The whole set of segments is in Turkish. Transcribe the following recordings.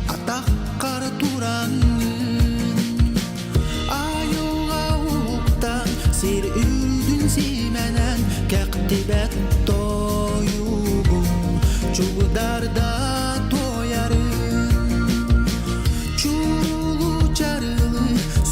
Atak kar turanın ayuğa uğuktan sir üldün simenen Kektibet toyugun çubudarda toyarın Çurulu çarılı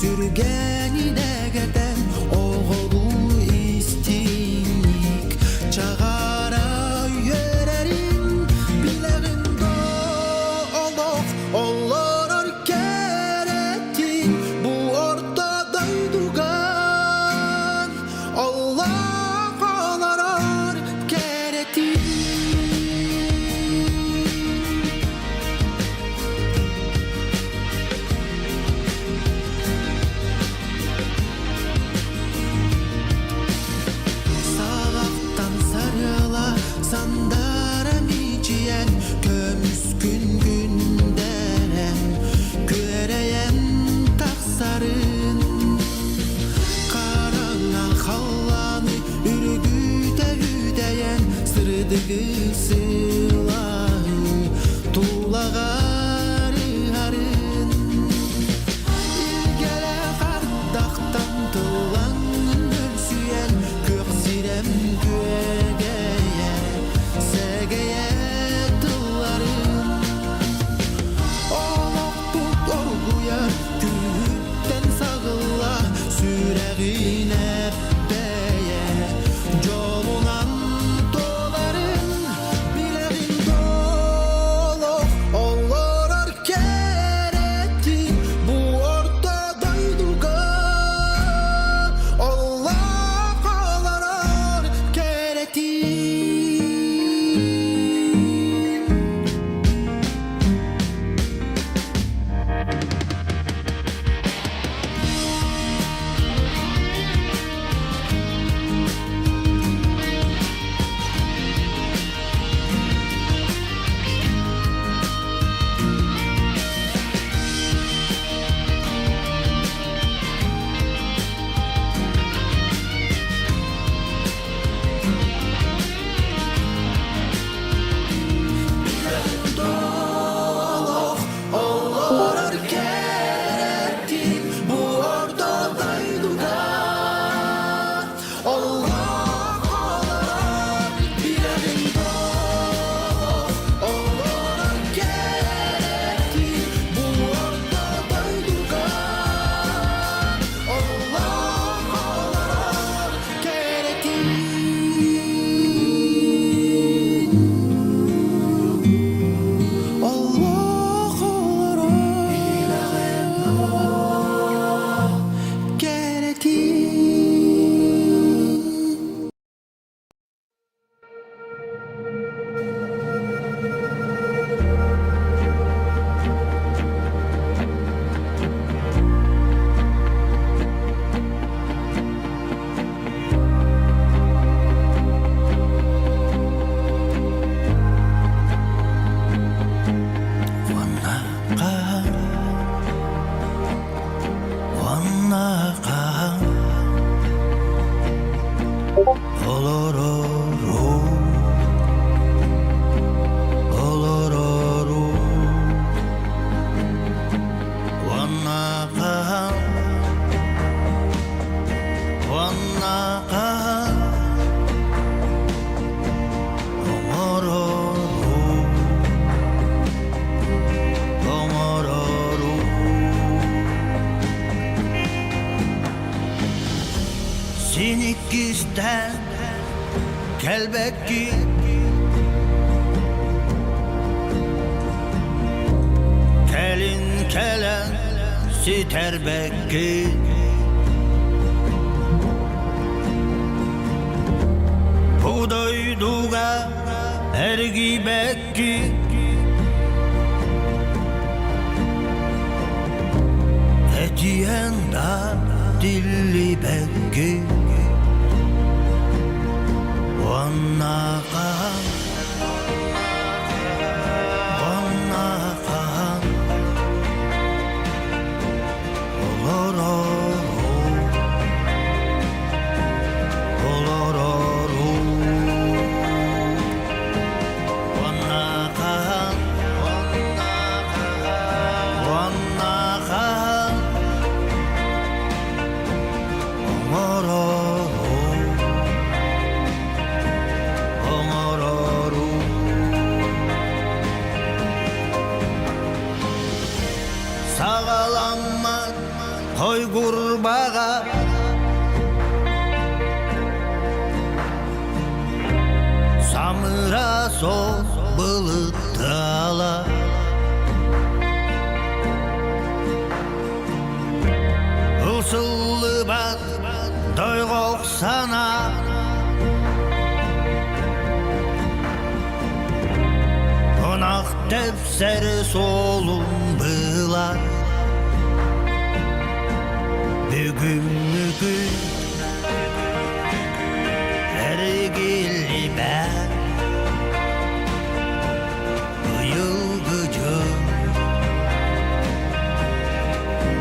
sürgeni de geten oğulu istinlik çağara yörerin bilerin doğuluk olur keretin bu ortadaydugan Allah olarar keretin Sağaktan sarıla sandara miçiyen kömüskün günderen göreyen taksarın Karana hallanı ürgüte hüdeyen sırdıgı sılahı tuğlagarı harın İlgele kardaktan tıllanın ölsüyen kök sirem gögeye segeye tılların Olak tut orguya kühütten sağılla süreğine beye Jolunan doların bileğin doluk olur keretin bu ortadaydugan Allah olarar keretin olur keretin bu ortadaydugan Allah olarar bileğin olur keretin bu ortadaydugan Allah olarar keretin Allah olarak keretin Vanaka Olororu Olororu Vanaka Vanaka Omororu Omororu Sinikisten kelbekki Kelin kelen siterbekki Buğdayduga ergibekki Etiyenda dilli bekki Vanaka Vanaka Olororu Olororu Vanaka Sağalanma koy kurbağa Samıra sol bılıtala Usullı bat doygok sana Konak tepseri solun bılar Bugün ergili ben Bu yıl gücüm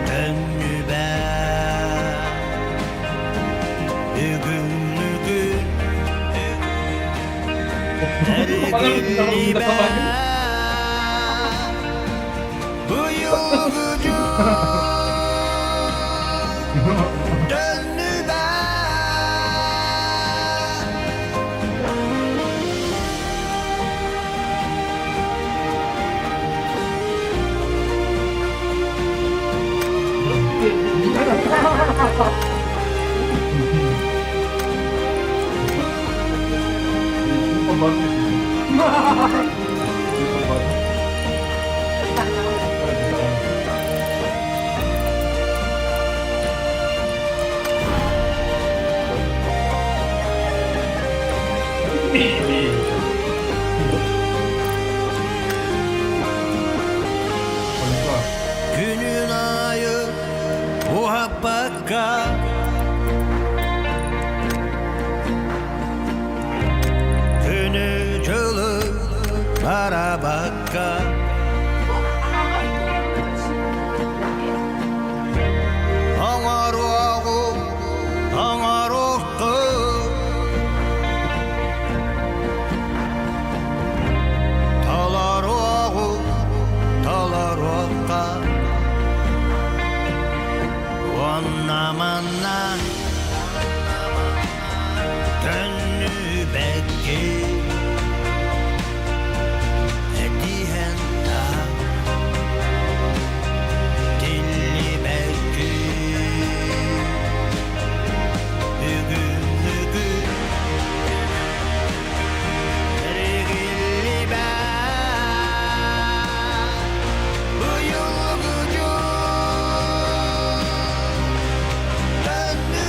dönü ben Bugün ergili ben Bu yıl gücüm dönü ben Günün ayı muhabbaka Günü çölü arabaka Ağar oğu, ağar oğu Talar oğu, talar oğu Vanna manna Gönlü bekki Hediyen ta Dilli bekki Bugün ergili ben Bu yıl gücüm döndü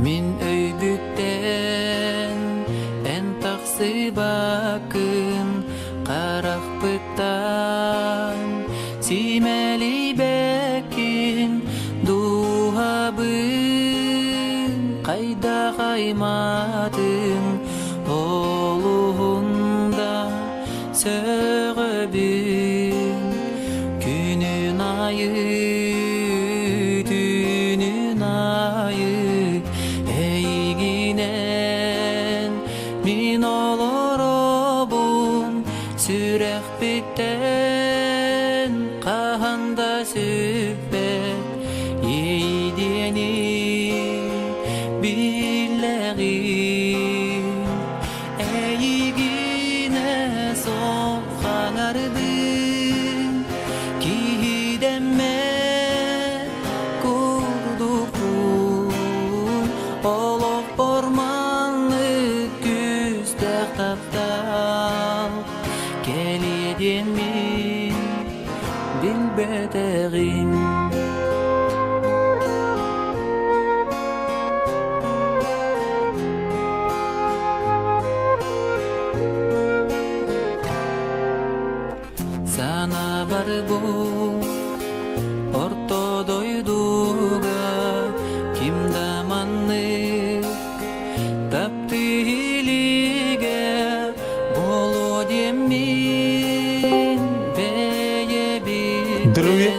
Min öybükten en taksi bakın Karak pıtan simeli bekin Duhabın kayda kaymadın Oğluğunda söğübün Günün ayı dünün ayı Eyginen min olur obun Sürek bitten kahanda sübbet Yeydeni billeğin Ey bu ortodoyduga kim damanlık taptilige bolu demin beye Duruyor.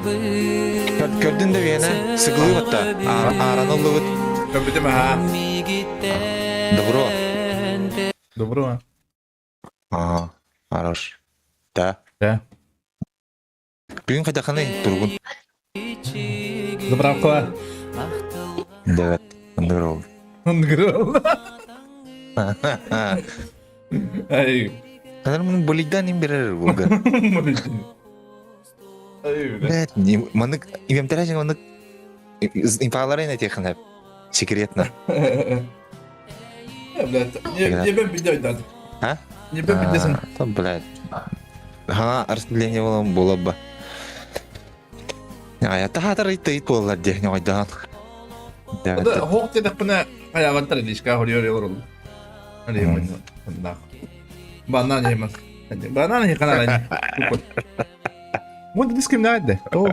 bir Gördün de yine sıkılıyor hatta. Aran oldu. Köpüdü mü ha? Добро. Добро. Aa, arar. Da. Ya. Bugün kayda kanay durgun. Zapravkova. Evet. Добро. Нгрыл. Ay. Kadar bunun boliden imbirer bulga. Ay. Evet, manık imemtere jeng manık infalara ine tekhin hep. Секретно. Блядь, не ben bir de oynadım. Ha? Не ben bir de sen. Там, блядь. Ha, распределение bola ba. Ya tahtar it bolar de ne oydan. O da hoq dedik buna hayvanlar ilişki horiyor yoruldu. Hadi yemin. Bana ne yemin. Bana ne kanal aynı. Bu diskim nerede? Oh.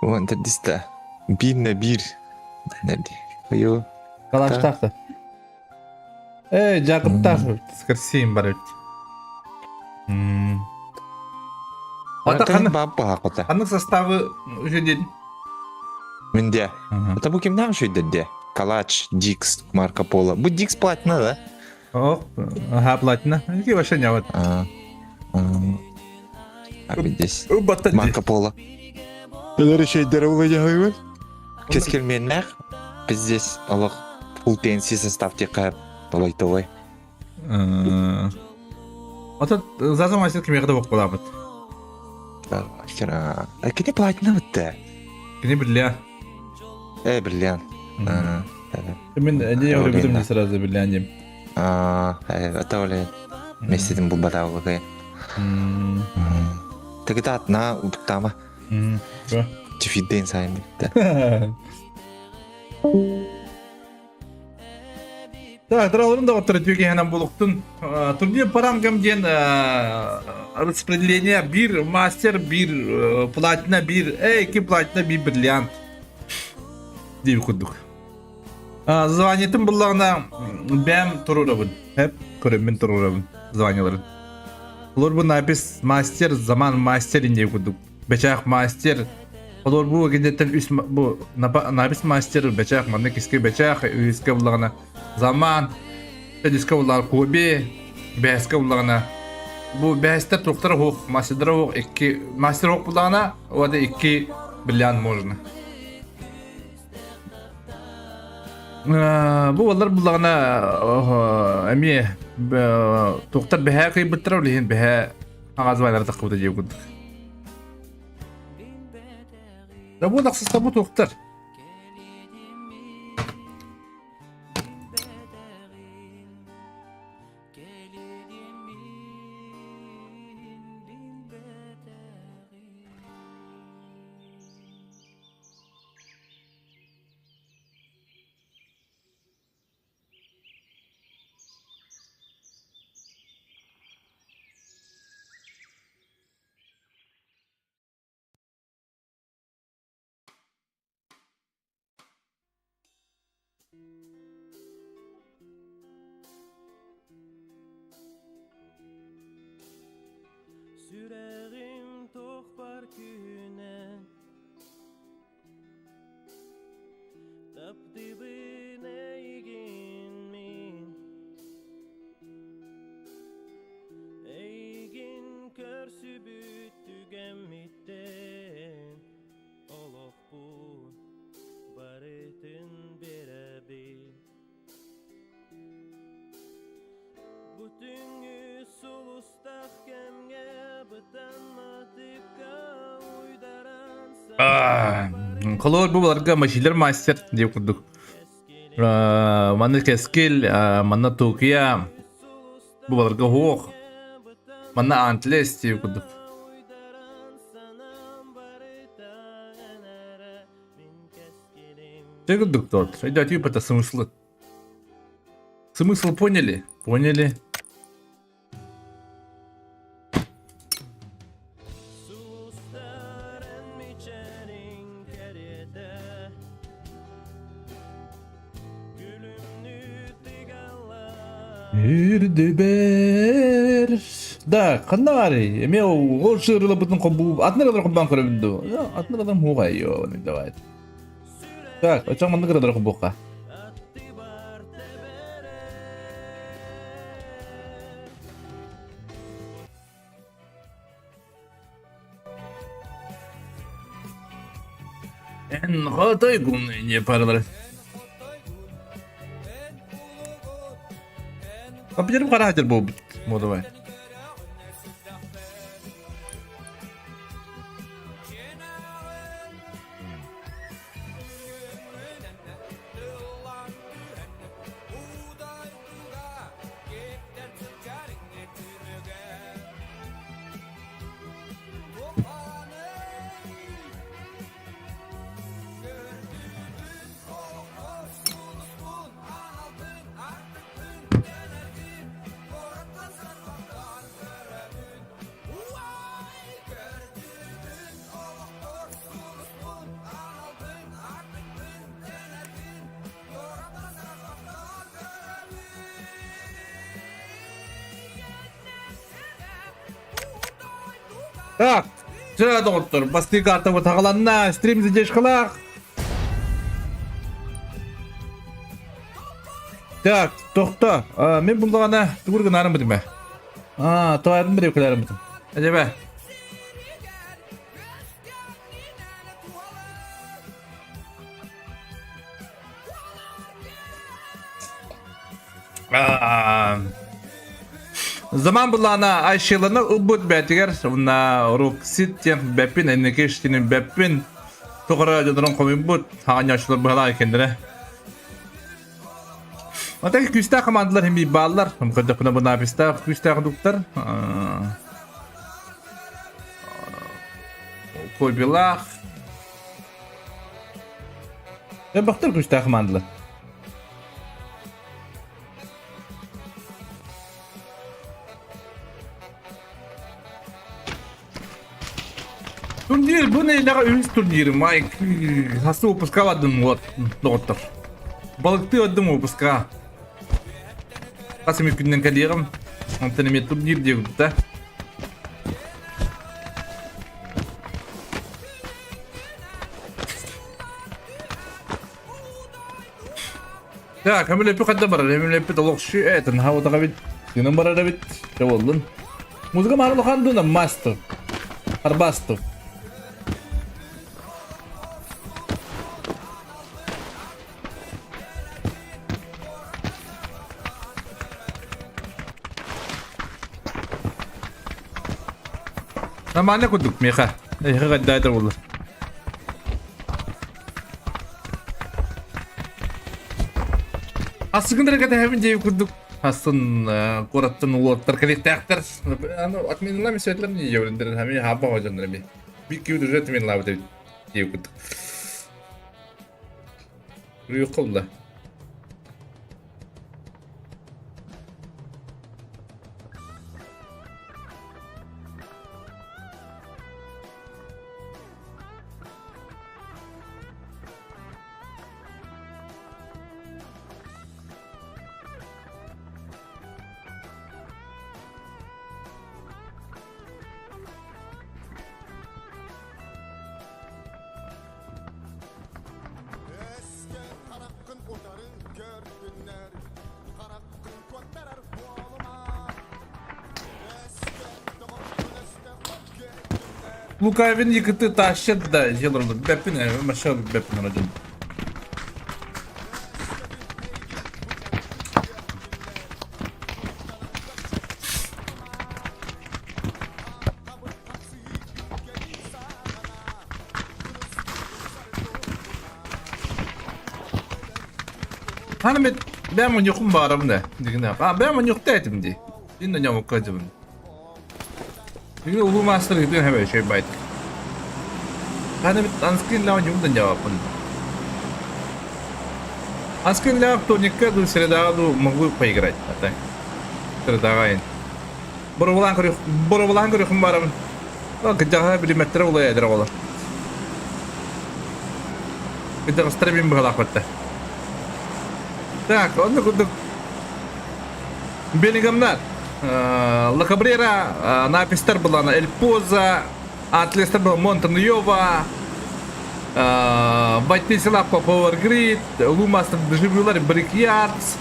Вон это диста. Bir ne bir. Nerede? Yo. Kalaştakta. Jacob tak. Скорсим барыт. Ата Ата бабба hakota. Kanık составы уже değil. Менде. Это bu kimden şu dedi? Калач, Дикс, Марко Поло. Bu Дикс платина да? Oh, ha платина. Какие вообще не вот. Abi здесь. Batta Марко Поло. Neler şeyler olacak? Kes kelmeyenler. Biz здесь Allah full pensi состав текап. Толай. Ата заза мастер кимге да болып қалабыт. Хера. Кене платина бітті. Кини билля. Бриллиант. Мен не ойлобудум не сразу биллянем. Это оле. Меседім бұл батауға. Тегі да атна ұптама. Чифидден сайын бітті. Так, драларын да отыр өтуге ханам болуқтын. Турнир парангамден распределение bir мастер, bir платина, bir iki платина, bir бриллиант. Deyip kurduk. Званиятым бұллағына бәм тұрурабын. Hep көріммен тұрурабын званияларын. Олар бұл напис мастер, заман мастерин deyip kurduk. Бәчақ мастер. Олар бұл гендеттен напис мастер, бәчақ, манны кеске бәчақ, үйеске бұллағына zaman edisке улар кубе бәске уларына бу бәстер тоқтар хоқ мастер хоқ iki мастер хоқ булана ода 2 бриллиант можно бу олар буларына эми тоқтар бәһә кый биттер леген бәһә агазбайлар тақып деп күдік да бу дақсыз бу тоқтар Sürerim tok var güne Tapdı bine egin min Egin körsü büttügen mitten Olof bu baretin berebi Bütüngü sulustah kemge Колор буларга машилер мастер деп курдук. Маны кескил, маны тукия. Буларга хоқ. Маны антлес деп курдук. Что курдук тот? Идёт типа это смысл. Смысл поняли? Поняли. Ber. Da, kanna var ya. Eme o şırılı butun kobu. Atına kadar koban köründü. Ya, atına kadar muğa yo. Ne davayt. Da, açan mandı kadar kobuqa. En hatay gün ne paraları. Kapıcım kara hacer bu modu var. Так, sıra doktor. Bastı kartımı takılanına streamimizi geç kılak. Так, toxta. Men bunda gana tugurgun arımıdım ben. Toyarım bir evkilerimdim. Acaba. Zaman bulana Ayşe'lana ubud betiger buna roksit yang bepin ennekeştinin bepin tokara jodron komi bud hanya şular bala kendine. Ata küsta komandalar hem bir ballar hem kadar buna buna pista küsta doktor. Koy billah. Ya baktır küsta komandalar. Turnier bu ne laga ünlü turnier Mike hasta upuska vadın вот doktor. Balıktı ödüm upuska. Kasım günden kadirim. Antrenman turnier diye gitti. Ya kamil lepi kadar var. Kamil lepi tolok şu etin hava takabit. Yunus var da bit. Çavallın. Müzik marul kandına master. Arbasto. Namanya kuduk Mika. Kadaydır olur. Aslında kadar hemen diye kuduk. Hasan kuratın uğurlar kali taktır. Ano atminla mi söyler mi yavrular hemen haba hocanlar bir. Bir kiu düzelt mi lavda diye kuduk. Rüyukulla. Esken karakkın otarın gör günler Karakkın kotterer boğuluma Esken doğum güneşte ot gerek günler Bu kahvenin yıkıtı taşıdı da yıllar oldu. Bepin yani maşallah bepin hocam. Hanım ben bunu yokum bağırım da. Ben bunu yok dedim di. Yine yamuk kaçım. Çünkü bu master itu hemen şey bayt. Hanım unscreen lawan yung jawabın. Unscreen lawan to nikah tu sereda tu manggu paygerat atay. Sereda kain. Borobulan karo kumbaram. Oh kejaha beli meter ulah ya dera Kita streaming bahala patta. Так, он кудuk. Бенигамнар, Ла Кабрера, Напистер была на Эль Поза, Атлестер был Монтаньова, Байтнесила по Пауэргрид, Лумастер Деживюлар Брикьярдс,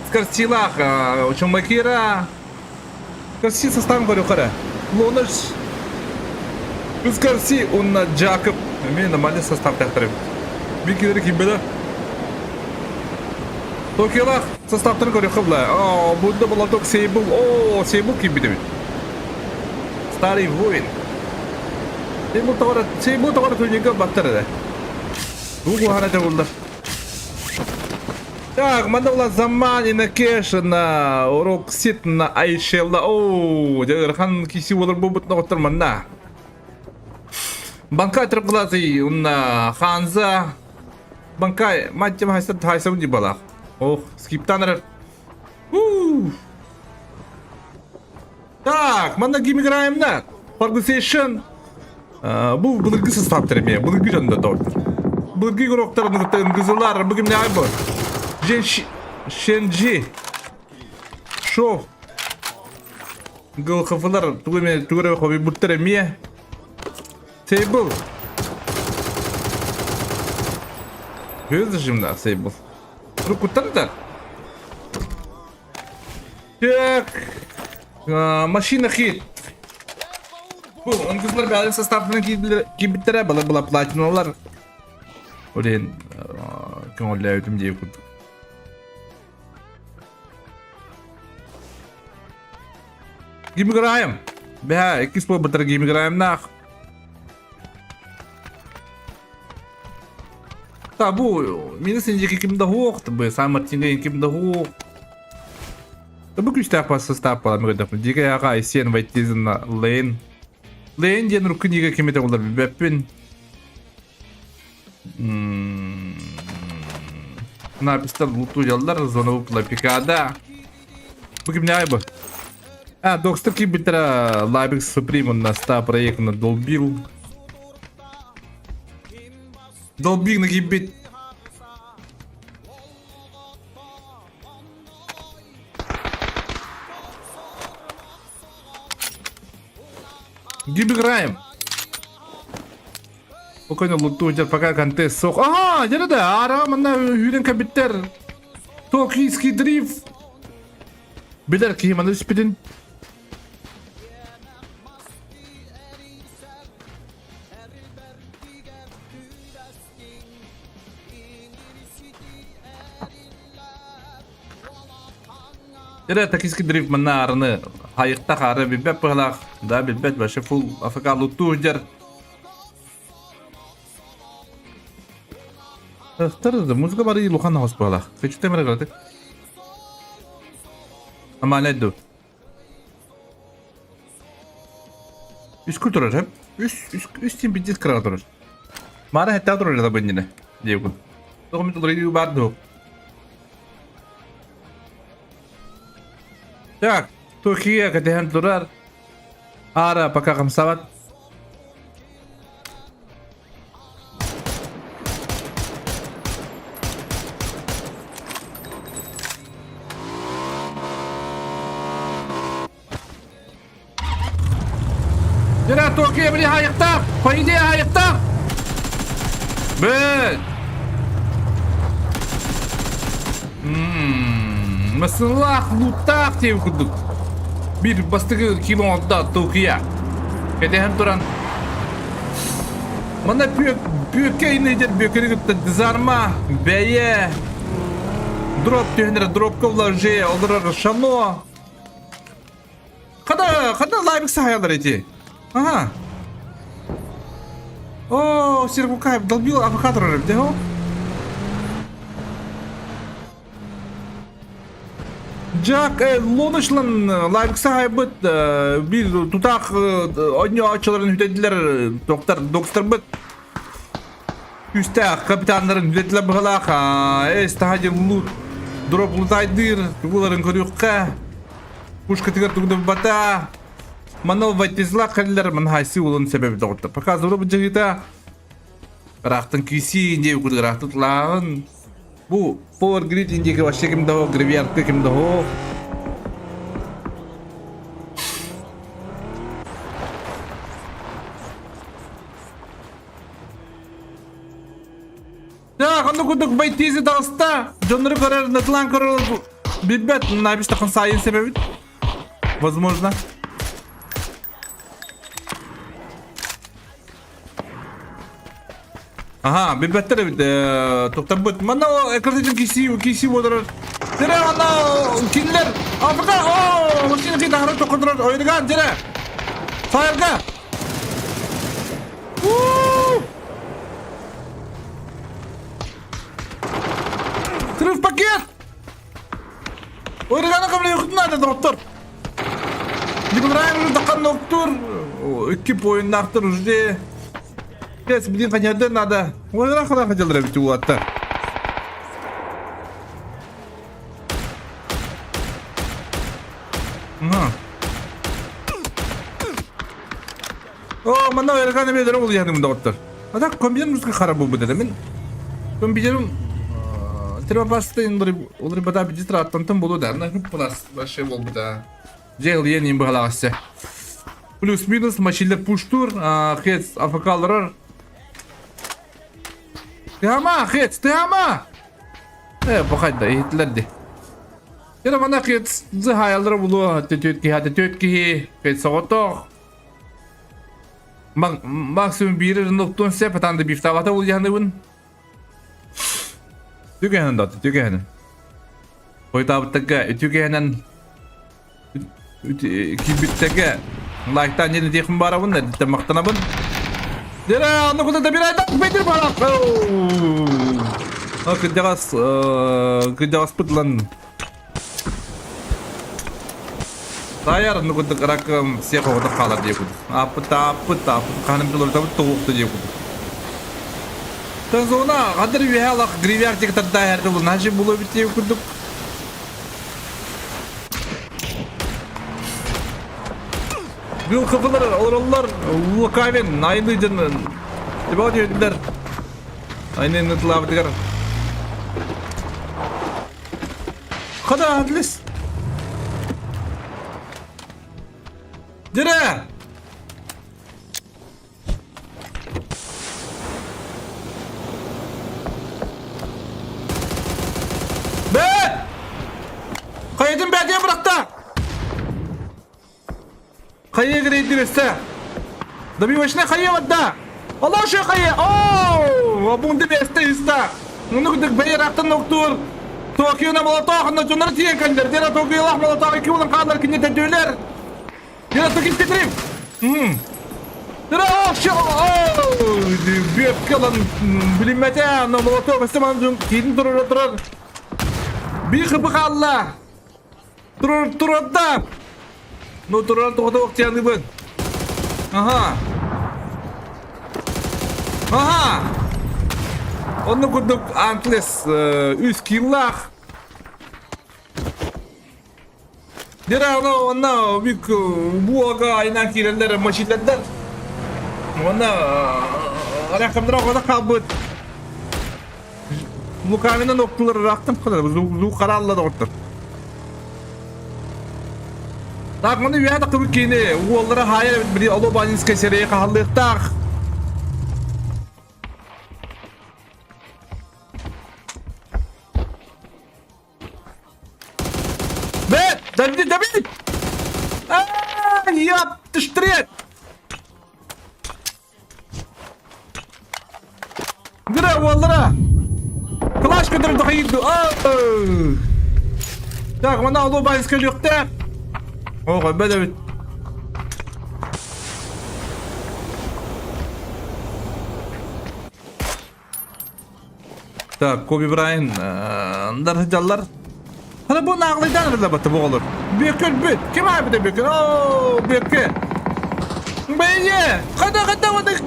Скорсилах, Чумакира, Скорси состав говорю хара, Лонаш, Скорси, он Джакоб, мне нормальный состав так Викидер Кибеда. Токиолах составтарын көріп қабла. Бұнда болаток Сейбул. Сейбул кебеді. Старый воин. Сейбул тағара төлінгі баттары. Бұл ғана жауылдар. Так, манда бұла заман инакеш на урок сет на Айшелла. Жағырхан кесі олар бұл бұтына қоттар манда. Банкай тұрып қылазы ұнна Ханза. Банкай, матчам хайсам не балақ. Скиптанер. Так, манда ким играем на Organization. Бұл бұлырғы состав тәрме, бұлырғы жанында доктор. Бұлырғы ғыроқтарын ғызылар, бұгім не айбы. Шенжи. Шо. Гыл қафылар, түгірі қоби бұттыр әме. Сейбіл. Көзі жымда, Сейбіл. Рукутандар. Так. Машина хит. Бұл, оңғызлар бәлін составтының кебіттері бұла платиналар. Олен, көңілі өтім дейі күрді. Геймігірайым. Бәе, 2 спой бұтыр геймігірайым нақ. Табу, мені сендегі кімді хоқ, табы, Сан-Мартинге кімді хоқ. Табы күштақ па состав пала мүгідіп. Деге аға айсен вайттезін лейн. Лейн ден рүкін еге кеметі олар бәппін. Напистар луту жалдар, зона ұпла пикада. Бұл кім не айбы? Докстер ки бітіра Лайбекс Суприм он на ста проект на долбил. Долбик на гибит. Гибиграем. Спокойно луту, пока контест сох. Ага, да, ара, мана юрен кабитер. Токийский дрифт. Бидер ки мана спидин. Jadi Tokийский дрифт мана арны хайықта қары бібет бұғылақ. Да бібет башы фул африка луту жер. Тырды, музыка бары лухан нағыз бұғылақ. Кәчі темірі қырды. Ама нәдді. Үс күл тұрыр, әп? Үс тем бітес қыраға тұрыр. Мара әтті тұрыр жада бұндені. Дейгін. Тоғымет ұлыры үй барды. Так, Turkiye katihan durar. Ara apakah kamu sawat? Jadi Turkiye beri hayakta, payide hayakta. Bet. Masalah lutak diye okuduk. Bir bastığı kilomda Tokyo'ya. Kedihan duran. Bana büyük nedir büyük dizarma beye. Drop tühenler drop kovlaje olur şano. Kada live sahayalar eti. Aha. Oh, sirku kayıp dalbil avokador de o. Jack Lonuşlan live sahibi bir tutak oynuyor açıların hüdediler doktor bit. Üste kapitanların hüdediler bıhalaka. Estahacı loot drop lootaydır. Bunların körüyükka. Puşka tıkır tıkır bata. Manal vaytizla kaliller manhaysi olan sebebi doktor. Pakaz olur bu cahita. Rahtın kisi ince yukur rahtın lağın. Bu Power Grid indiki başta kimde o, Graveyard'da kimde o. Ya kandı kuduk bay tizi dağısta. Jonları karar, natılan karar. Bilbet, nabis takın sayın sebebi. Возможно. Ага, bilbetler toktabut. Mana o ekranın kisi odur. Tere mana killer. Afrika. Oh, makin kita harus tokadrar. Oynagan tere. Sayarga. Terus paket. Oynagan kabul yok nada doktor. Диграйм такан доктор. 2 поин нахтыр уже. Kes bilin kanyada nada. Wala kadar kajalır bir tuvatta. Oh, mana öyle bir durum oluyor yanımda doktor. Ada kombinasyon muska karab bu dedim. Kombinasyon terima pasta olur bada bir citra tantam bolu der. Ne plus başa bol bu da. Jail yenim bu halası. Plus minus maşiller pushtur, hets afakalar. Tama hets tama. Bakayda Hitler'di. Yine bana hets zahayalları bulu tütki hets oto. Maksimum bir noktun sepatan da bir tavata olacağını bun. Tükenin da tükenin. Koytabıttaki tükenin. Kibitteki like'tan yeni diyelim bara bun da demaktan bun. Dere anı kuda da bir ayda bedir bara. Kıcağız pıtlan. Sayar anı kuda karakım siyah kuda kalar diye kuda. Apıt kanım bir olur tabi toğuktu diye kuda. Tan sonra kadir bir halak Graveyard diye kadar da yerde bulun. Hacı bulu bitiyor kuduk. Bil kafalar olurlar. Vakayven aynı canın. Diba diyorlar. Aynı nıtla bitiyor. Kada adlis. Jere. Be. Kayıtın belediye bıraktı. Kayıya gireydi reste. Dabi başına kayıya vadda. Allah şu kayıya. Ooo. Bunda bir este ista. Bunu kuduk bayır aktan doktor. Tokyo'na molotov kanda çonları tiyen kandır. Dera Tokyo'ya molotov 2 olan kanlar kinye tedöyler. Dera Tokyo'ya getireyim. Dera şu. Büyük kalan bilinmete. Molotov istemanın kedin durur. Bir kıpık Allah. Durur da. No turun tuh waktu yang ribet. Aha. Onu kuduk antles üst killah. Dira ona büyük bu aga ayna kirenler maşinler. Ona ara kamera ona kabut. Bu kamera noktaları raktım kadar. Bu kararla da ortak. Tak mana ya da kıvık kini, uğulları hayal bir alo banins keseriye kahallık tak. Bet, David. Yaptı ştriyet. Gira uğulları. Kılaş kadar daha iyiydi. Tak mana alo banins keseriye tak. Oh, bedava. Так, Kobe Bryant, darıcallar. Hala bu nağlaydan rıza batı bu olur. Büyükül büyük. Kim abi de büyükül? Ooo, büyükül. Beye, kada vadık.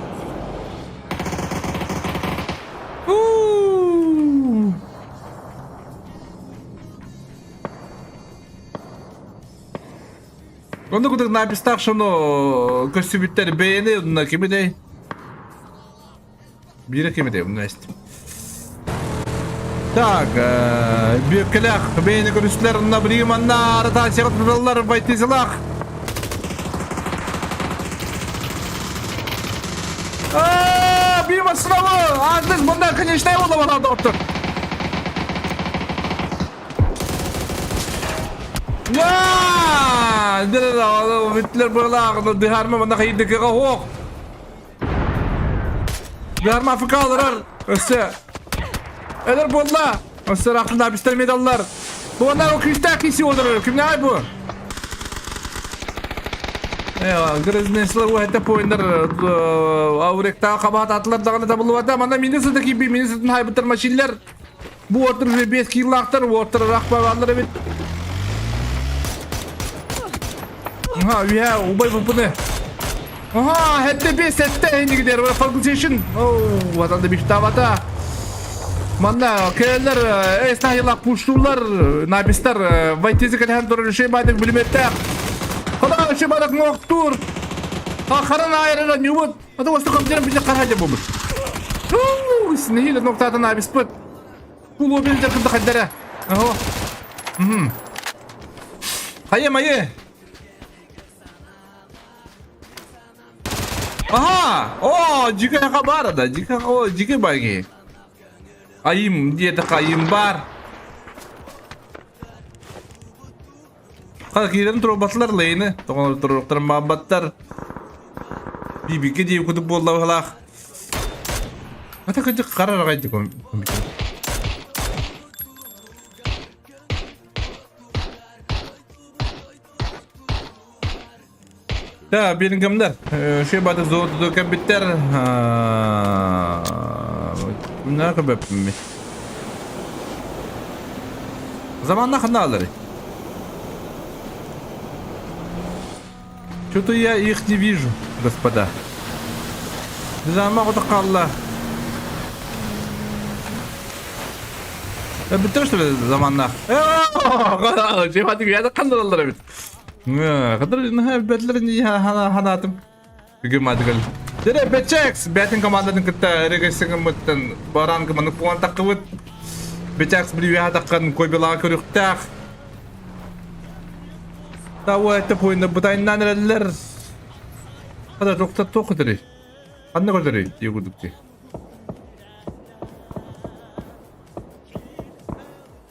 Onu kuduk napistak şunu köstübütleri beğeni onunla kimi de. Biri kimi de bunu işte. Так, бекелях, бейни көрүслөр на бриманна арата чыгытылар байтызылак. Бима сынабы! Аздыз мында, конечно, болу бана доктор. Ya, dere vitler buralar diharma bana kaydı ki hok. Diharma Afrikalılar. Öse. Eler bolla. Öse rahatında bistel medallar. Bu onlar o kristal kisi olur. Kim ne bu? Ya, griznesler bu hatta pointer avrekta kabahat atlar dağına da buluvada. Bana minisindeki bir minisinin haybıtır maşiller. Bu otur ve 5 kilometre bu otur rakbalarlar evet. Ha ya ubay bu ne? Aha hatta bir sette indi gider ve fabrication. Oh vatanda bir tavada. Manda keller esnaylar puşturlar nabistar vaytizi kadar durur şey badık bilimette. Hala şey badık noktur. Akharan ayarına nüvut. Hadi vasta kapıdan bir karaca bu. Isnihil noktadan nabisput. Bu lobil de kıda kadara. Aha. Hayır. Aha! Jika kabar da, jika bagi. Ayım diye de kayım var. Kalkiren trobatlar lehine, tokan trobaklar mabatlar. Bibi diye kutup bolla halak. Ata kaca karar kaydı komik. Ya benim gamlar şey badı zoğdu kabiter ne kadar mi zamanla kanalları что-то я их не вижу господа замок такалла bitti что ли zamanla şey badı ya da kanalları bit kadar ne bedlerin ya hanatım bugün madgal dere bechex betin komandanın kıta regesinin mutten baran kımanı puan takıvıt bechex bir ya takkan koy bela körüktak tawa ete poyunda butayından neler kadar doktor tokudiri anne kadar yugudukti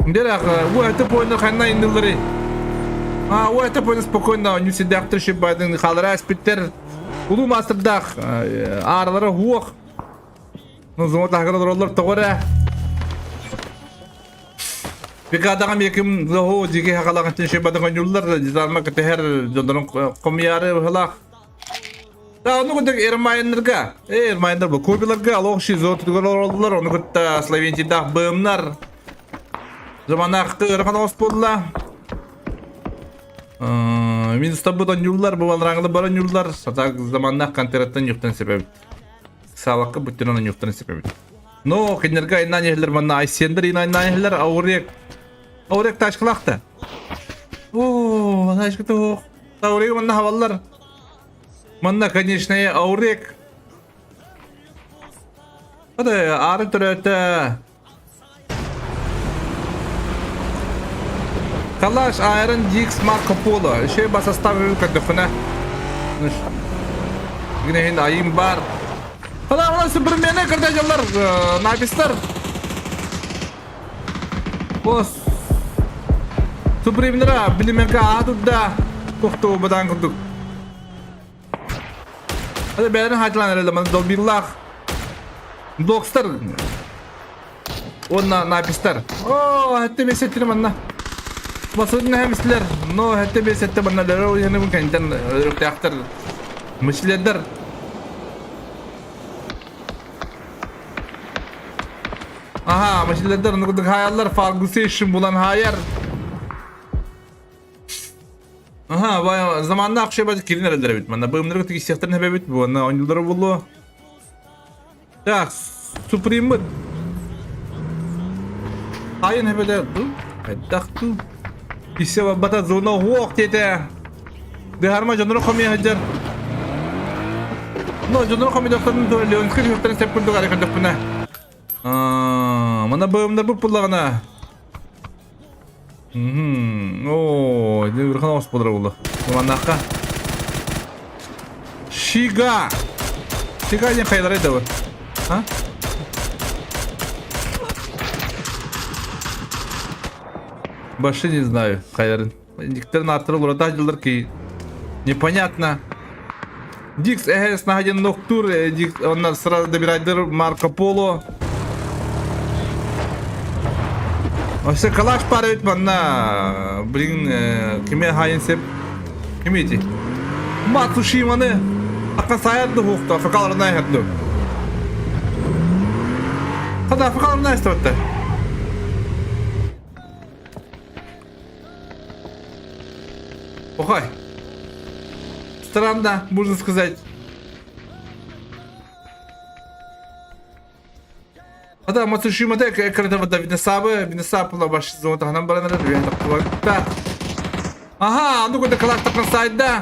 dere bu ete poyunda kanna indilleri o это понял спокойно, не всегда авторшип байдың халара спиттер. Улу мастырдақ аралары хуақ. Ну зоңот лағыры роллар тоғыра. Бек адағам екім зоғу деге хақалағын тенші байдың ойнулар. Жизалма кітігер жондарын қомияры ғылақ. Да, оны күндік ермайынларға. Ермайынлар бұл көбілерге алоқши зоғыт роллар. Оны күтті Словентидақ бұйымлар. Заманақы ұрған ос болла. Min stabıdan yıllar bu valranglı baran yıllar satak zamanla kanterattan yoktan sebep. Sağlıklı bütün onun yoktan sebep. No, kenarga inan yerler manna aysendir inan yerler avrek taşkılakta. Oo, taşkıtı o. Avrek manna havallar. Manna конечно avrek. Hadi ağrı türete. Калаш Iron Dix Marco Polo. Şey basa stavı kadefine. Yine hindi ayım var. Hala ona süpürmeyene kardeşler. Napisler. Bos. Süpürmeyene bilimeka adı da. Koktu badan kurduk. Hadi beğenin hacılan herhalde. Dolbillah. Dokster. Ona napisler. Oo hatta besettirim anna. Basın hem isler. No hatta bir sette bana da yani bu kantan reaktör müşteriler. Aha müşteriler onu kuduk hayallar Ferguson bulan hayar. Aha vay zamanında akşam bazı kirin herhalde bit. Bana bölümleri kutuk istihdamın hebe bit. Bu ana oyuncuları buldu. Ya Supreme. Hayır hebe de. Hatta İşte bata zona huok tete. Deharma jonoro kami hajar. No jonoro kami doktorun to Leon kiri doktorun sepun to kare kadapna. Mana bölümler bu pullağına. Oo, ne bir kanal spoiler oldu. Manaka. Shiga. Shiga ne kayları da var. Ha? Başı не знаю, кайдарын. Диктерин аттыры лурада жылдыр ки. Непонятно. Дикс эхес находен ноктур, Дикс, он сразу добирайдер Марко Поло. Вообще калаш парает манна. Блин, кеме хайын сеп. Кеме эти? Мацушиманы. Акка саярды хукта, факаларына эхерді. Када факаларына эстеватты? Охай. Странно, можно сказать. Ада Мацушимада экранында Винесабы пула баш зонтагынан баранар да. Ага, ну куда кластакан сайда.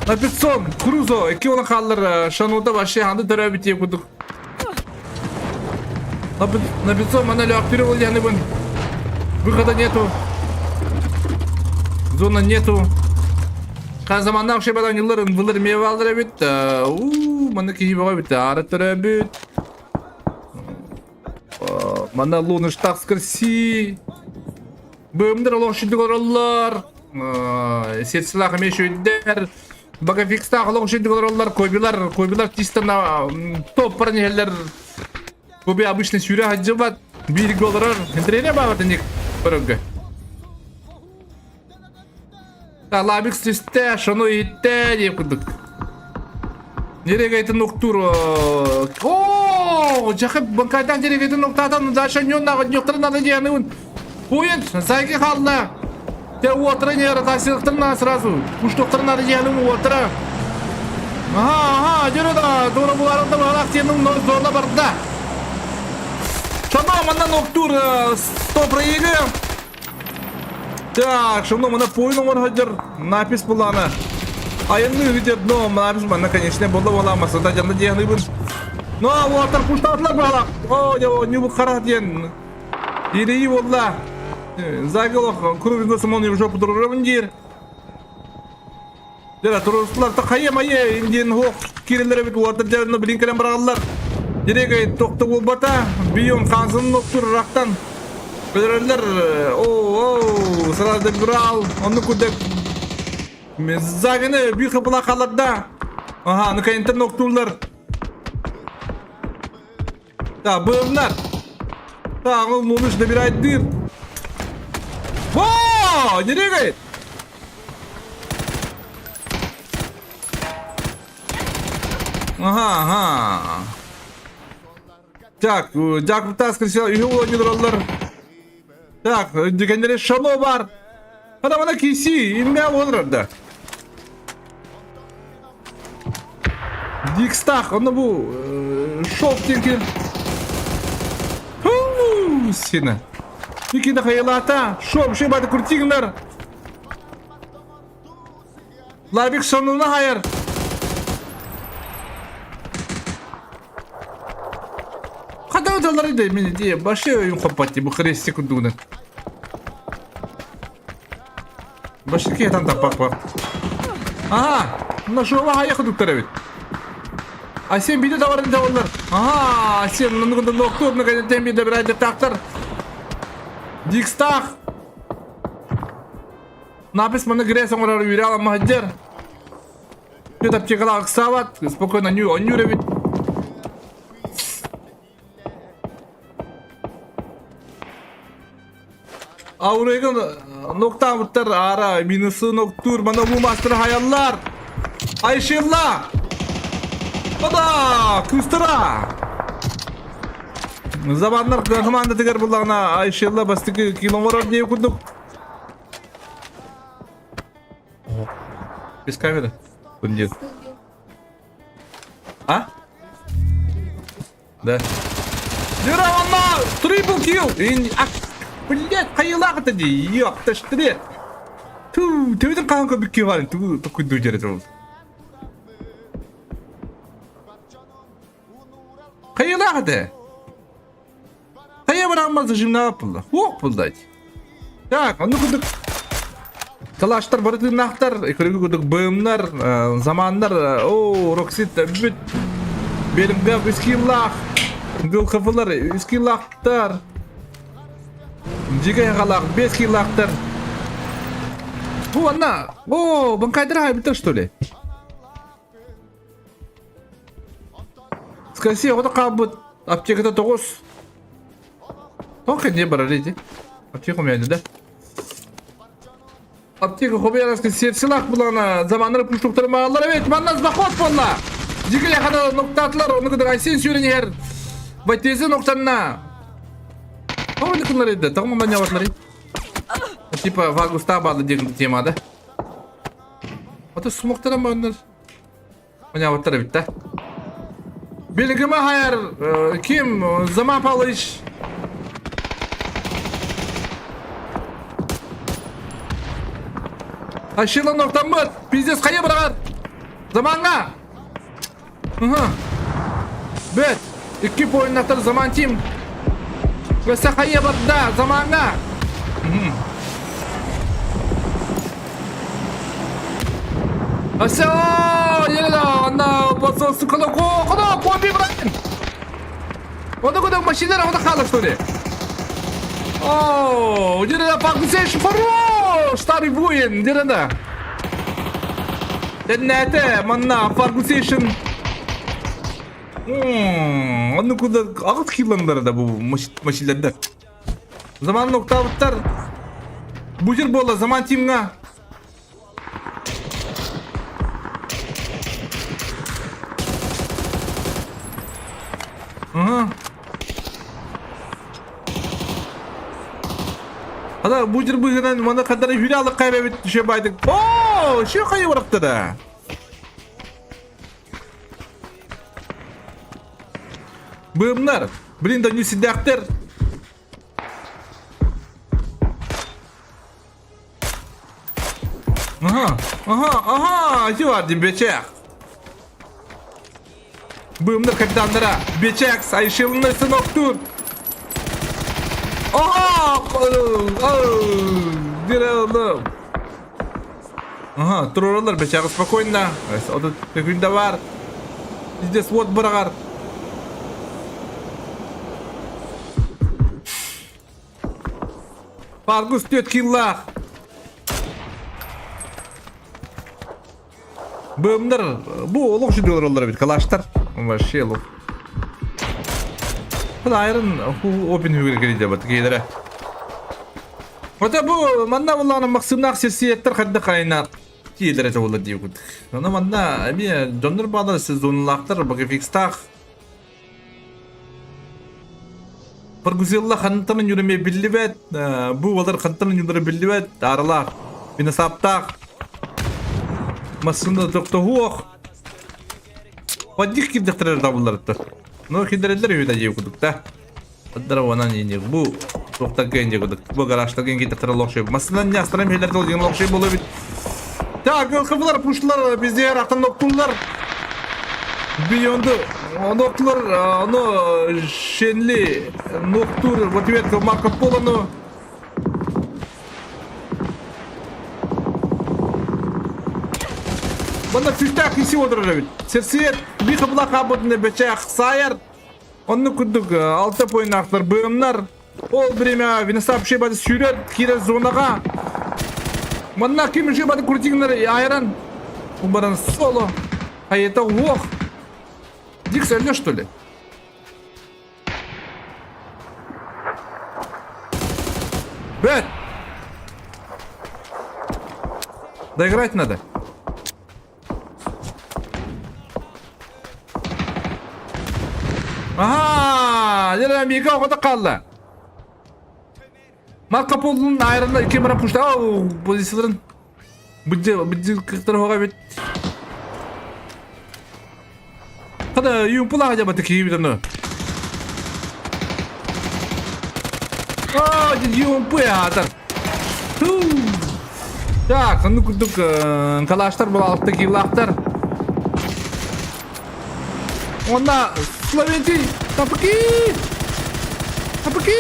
Написом Крузо, эки ona қаллар шануда башы анды дөрөбит ебудук. Написом она лёгпирил яны бун. Выхода нету. Зона нету. Kan zamandan şey badan yılların vılır meyve alır bit. Mana ki baba bit. Aratır bit. Mana lunu штак скорси. Bölümler olan şimdi olurlar. Sesler meşhurlar. Baga fixta olan şimdi olurlar. Koybiler tistana top parneler. Bu bir обычный süre hacı var. Bir gol olurlar. Entrene bağırdı nik. Pırıngı. Labik süste, şunu itte diye kuduk. Nereye gayet noktur? Ooo, jakıp bankaydan nereye gayet noktadan zaşan yokturun adı diyanın. Oyun, saygı kaldı. Te otura nere tasiriktirna sırası. Kuş doktorun adı diyanın otura. Aha, jürü da doğru bu arada balak senin zorla barda. Şuna mana noktur, stop rayıgı. Так, что ну, на пойну он ходер, напис плана. А я не видел, но напис mana, конечно, было воламаса, да, jangan dia nih bun. No, water pushtatlar balak. Oh, ya, не бухарат yen. Ini wallah. Zagalok, kuruvunda samonu yok dururun dir. Dera turuslar ta kayam aye, indien hok kirillere bit water jarını blinkeren barallar. Direkt tokta bulbata, biyon kansın noktur raktan. Federerler, sırada Gral, onu kudek Mezagını bir kapıla kalır da. Aha, nükayıntık nokturlar. Da, bölümler. Da, onun da bir aydır. Wow, nereye gayet? Aha. Так, Jack таскался, и его не дроллар. Так, дегенере шано бар. Hadi bana kisi, inmeye olur orada. Dikstah, onu bu şok tinki. Sina. İki de hayalata, şok şey bana kurtiğinler. Labik sonuna hayır. Kadar odaları da diye başı oyun kapatı bu kresti kunduğundan. Başı ki yatan tapak var. Aha, нашел аяқ доктор бит. А сен биде да барында олар. Aha, сен мындай доктор наконец-то биде бир айда тактар. Дикстах. Напис мана гресом орар вирала маджер. Ты так чекала аксават, спокойно он бит. Aurega nokta muhtar ara minusu noktur bana bu master hayallar. Ayşilla. Oda kustura. Zamanlar kahramanı teker bulağına Ayşilla bastıkı kilometre diye kurduk. Без камеры? Нет. А? Да. Дюраванна! Трипл килл! Блять, қайылақ еді, еқті штыре. Төбеден қаған көбік ке барын, түкі дөйдері жол. Қайылақ еді. bırakmaz şimdi ne yapıldı? Hop buldaydı. Tak, onu kuduk. Kalaşlar barıtı naktar, ekologi kuduk bığımlar, zamanlar, Roxit, büt. Benim gap iskillah. Gıl kafalar, iskillahtar. Jika yakalak, 5 killahtar. Anna, бангайдар хайбитер что ли? Скажи, вот кабут аптекада 9. Тока не баралиди. Аптека у меня да? Аптека хобияраски серсилак булана заманları пуштуктармаалар evet манназ бахот болла. Жиге якада ноктатлар оны кыдыр айсен сүйренер. Байтезе ноктанна. Ой, никонлар еді, тағым ман яватлар еді. Типа Вагуста бады деген темада. Ата смоктарам баңдар. Ман яватлар бит да. Белгіме хайар ким Zaman Павлович. Ашила ноктан быт, пиздец қайы бірағар. Zamanға. Бет, 2 ойынақтар Zaman Team. Веса қайы бұрда, Zamanға. Ася, елі ана басылсы қылы қоқыды, помпи бұрайын. Оны көдің машинер ауды қалы, что ли? Елі пағдысеш фару, старый воин, елі. Дәнәті, манна, Ferguson. Оны көді ағыз қиландар да бұл машинлерді. Zaman nokta avıttar. Bu jер bolla Zaman Team'ga. Ada bu jер bugünden mana kadar hüralık kaybedip düşe baydık. Şu kayı bıraktı da. Bığımlar, bilin de nüsidakter. Aha, şu vardı beçek. Bığımlar kapitanlara, beçek, sayışılını sınoktur. Dire oğlum. Tururlar beçek спокойно. O da tekinde var. Bizde swat bırakar. Fargus 4 killah. Bığımlar, bu oluk şu diyorlar onlara bir kalaşlar. Ama şey oluk. Bu da ayrın open hügür geleceği batı geylere. Hatta bu manna Allah'ın maksımına aksesiyetler kadda kaynak. Geylere çoğula diye kuduk. Ona manna bir canlar bağlar siz zonulaklar bakı fixtaq. Ferguson'la kanıtının yürümeyi bildi ve bu olar kanıtının yürümeyi bildi ve aralar. Bina saptaq. Masında doktor huok. Vadik kirdiktirer tabullardı. No kiderler öyle diye kuduk da. Adara vanan yeni bu doktor gence kuduk. Bu garajda gen kirdiktirer lokşay. Masından yastırım şeyler de olacak lokşay bolabilir. Ta kapılar puşlar bizde yer aktan doktorlar. Bir yönde doktorlar onu şenli doktor vativet Marco Polo'nu. Bana füstak isi oturur. Sersiyet bir kapıla kabutunda beçek sayar. Onu kuduk 6 oyunaklar bığımlar. Ol birime vinasap şey badi sürüyor kire zonaga. Bana kim şey badi kurtiğinler ayıran. Umarın solo. Hayata uok. Dik söylüyor что ли? Bet. Доиграть надо. Aha, yerden bir kavga kaldı. Marco Polo'nun ayrında 2 mara puştu. Pozisyonların bıcı kırkları hoga bit. Kada yumpula aja batı ki bir tane. Yumpu ya atar. Ya kanı kurduk kalaşlar bu alttaki lahtar. Onda Sloventi, tapi Apaki!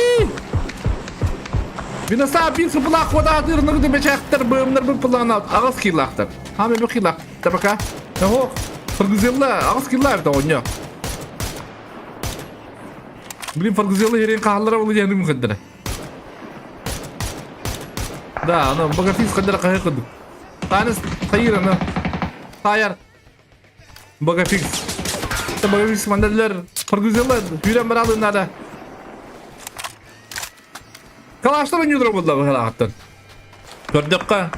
Bina bir sıpılak kodahtır nıgdı beçaktır böğümler bir pılağına ağız kilaktır. Hame bir kilaktır baka. Ne ho? Fırgızılla ağız kilaktır oynuyor. Bilin fırgızılla yerin kahallara olacağını mümkündür. Da ana baka fiz kadar kahı kıdık. Tanış hayır ana. Hayır. Baka fiz. Baka fiz mandaller fırgızılla yüren bir alın nada. Kalaşlar oynuyordur bu da halaktan. Gördük ka.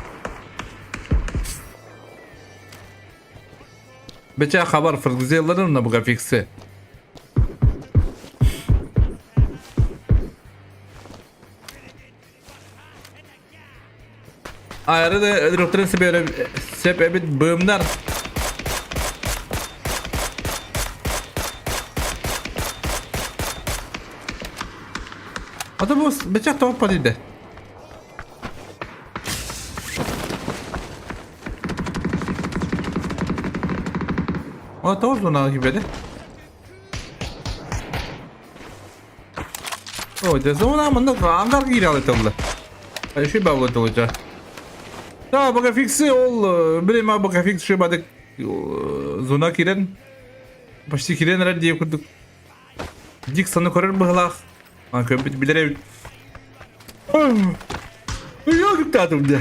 Beça haber fırgızıllaların da baka fiksi. Ayrı da elektronik sebebi bölümler. Adı bu bıçak tavuk patıydı. O tavuk zona gibiydi. O da zona manda angar giriyor tabii. Ay şey bağlı olacak. Ya baka fiksi ol bilmem baka fiksi şu badık zona kiren başta kiren nerede diye kurduk. Dik sana korar bıhlak. An köpüt bilere. Ya diktatum da.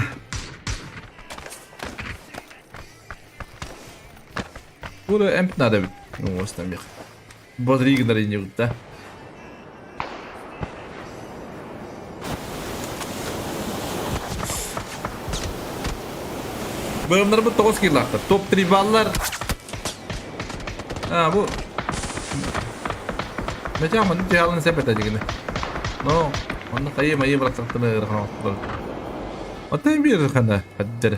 Burada emp nada bit. No ostan bir. Bodri gider ince gutta. Bölümler bu 9 killaktır. Top triballar. Ha bu. Macam mana jalan sepet aja gini. No, mana kayak maya beratak tener kan. Atay bir kan da. Hadir.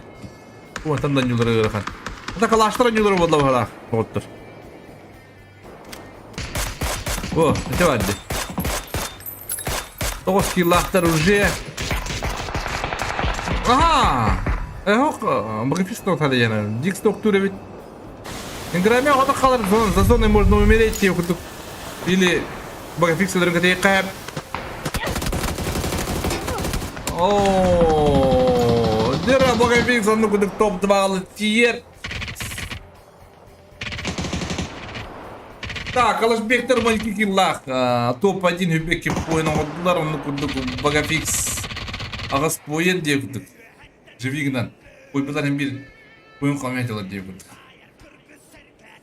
Bu tandan yulları kan. Ata kalaştıran yulları vallahi hala. Otur. Bu, ne vardı? 9 killaktır уже. Aha. Yok, bakın pistol hadi yani. Dix doktoru bit. Играми ода қалар за зоной можно умереть тем, кто или багафиксеры где кайп. О, дыра багафиксер ну куда топ 2 тир. Так, Алашбектер маленький киллах. Топ 1 хюбеки поином отдылар, он ну куда багафикс. Агас поен деп куда. Живигнан. Ой, базарым бир. Поен комменталар деп куда.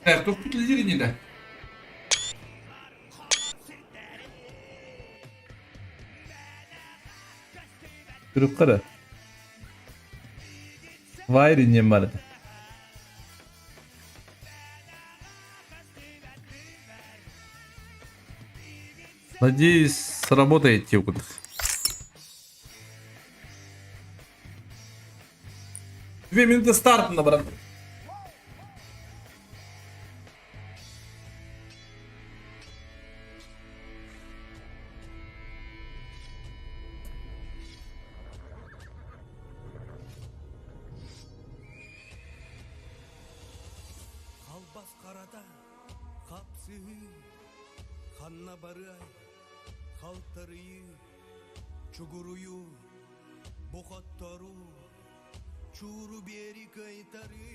Так, тут лидеры не да. Durup kara. Vay rinjem var. Надеюсь, сработает текут. Две минуты старта на брат. Қалбас қарада қапсы ханна бары қалтыры чугурую бұқаттару чуру бері кайтары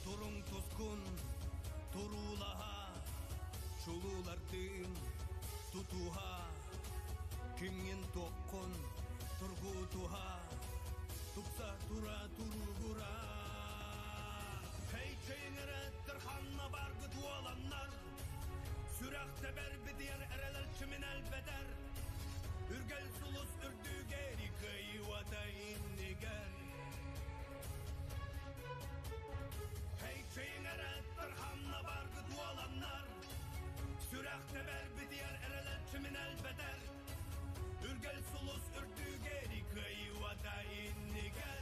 тұрың тұскун тұрулаға шулулардың тұтуға кімген тоққын тұрғутуға тұқса тұра тұруғыра Çeyngere hanna bargı dualanlar Sürekte berbi diğer ereler kimin elbeder Ürgel sulus ürdü geri kıyvada inniger Hey çeyngere hanna bargı dualanlar Sürekte berbi diğer ereler kimin elbeder Ürgel sulus ürdü geri kıyvada inniger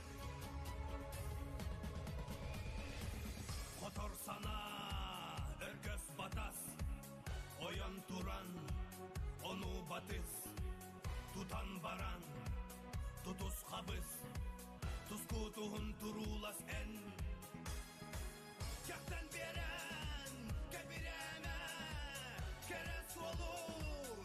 Kotor sana örgöz batas Oyan turan onu batız Tutan baran tutus kabız Tuskutuhun turulas en Yaktan beren kebireme Keres olur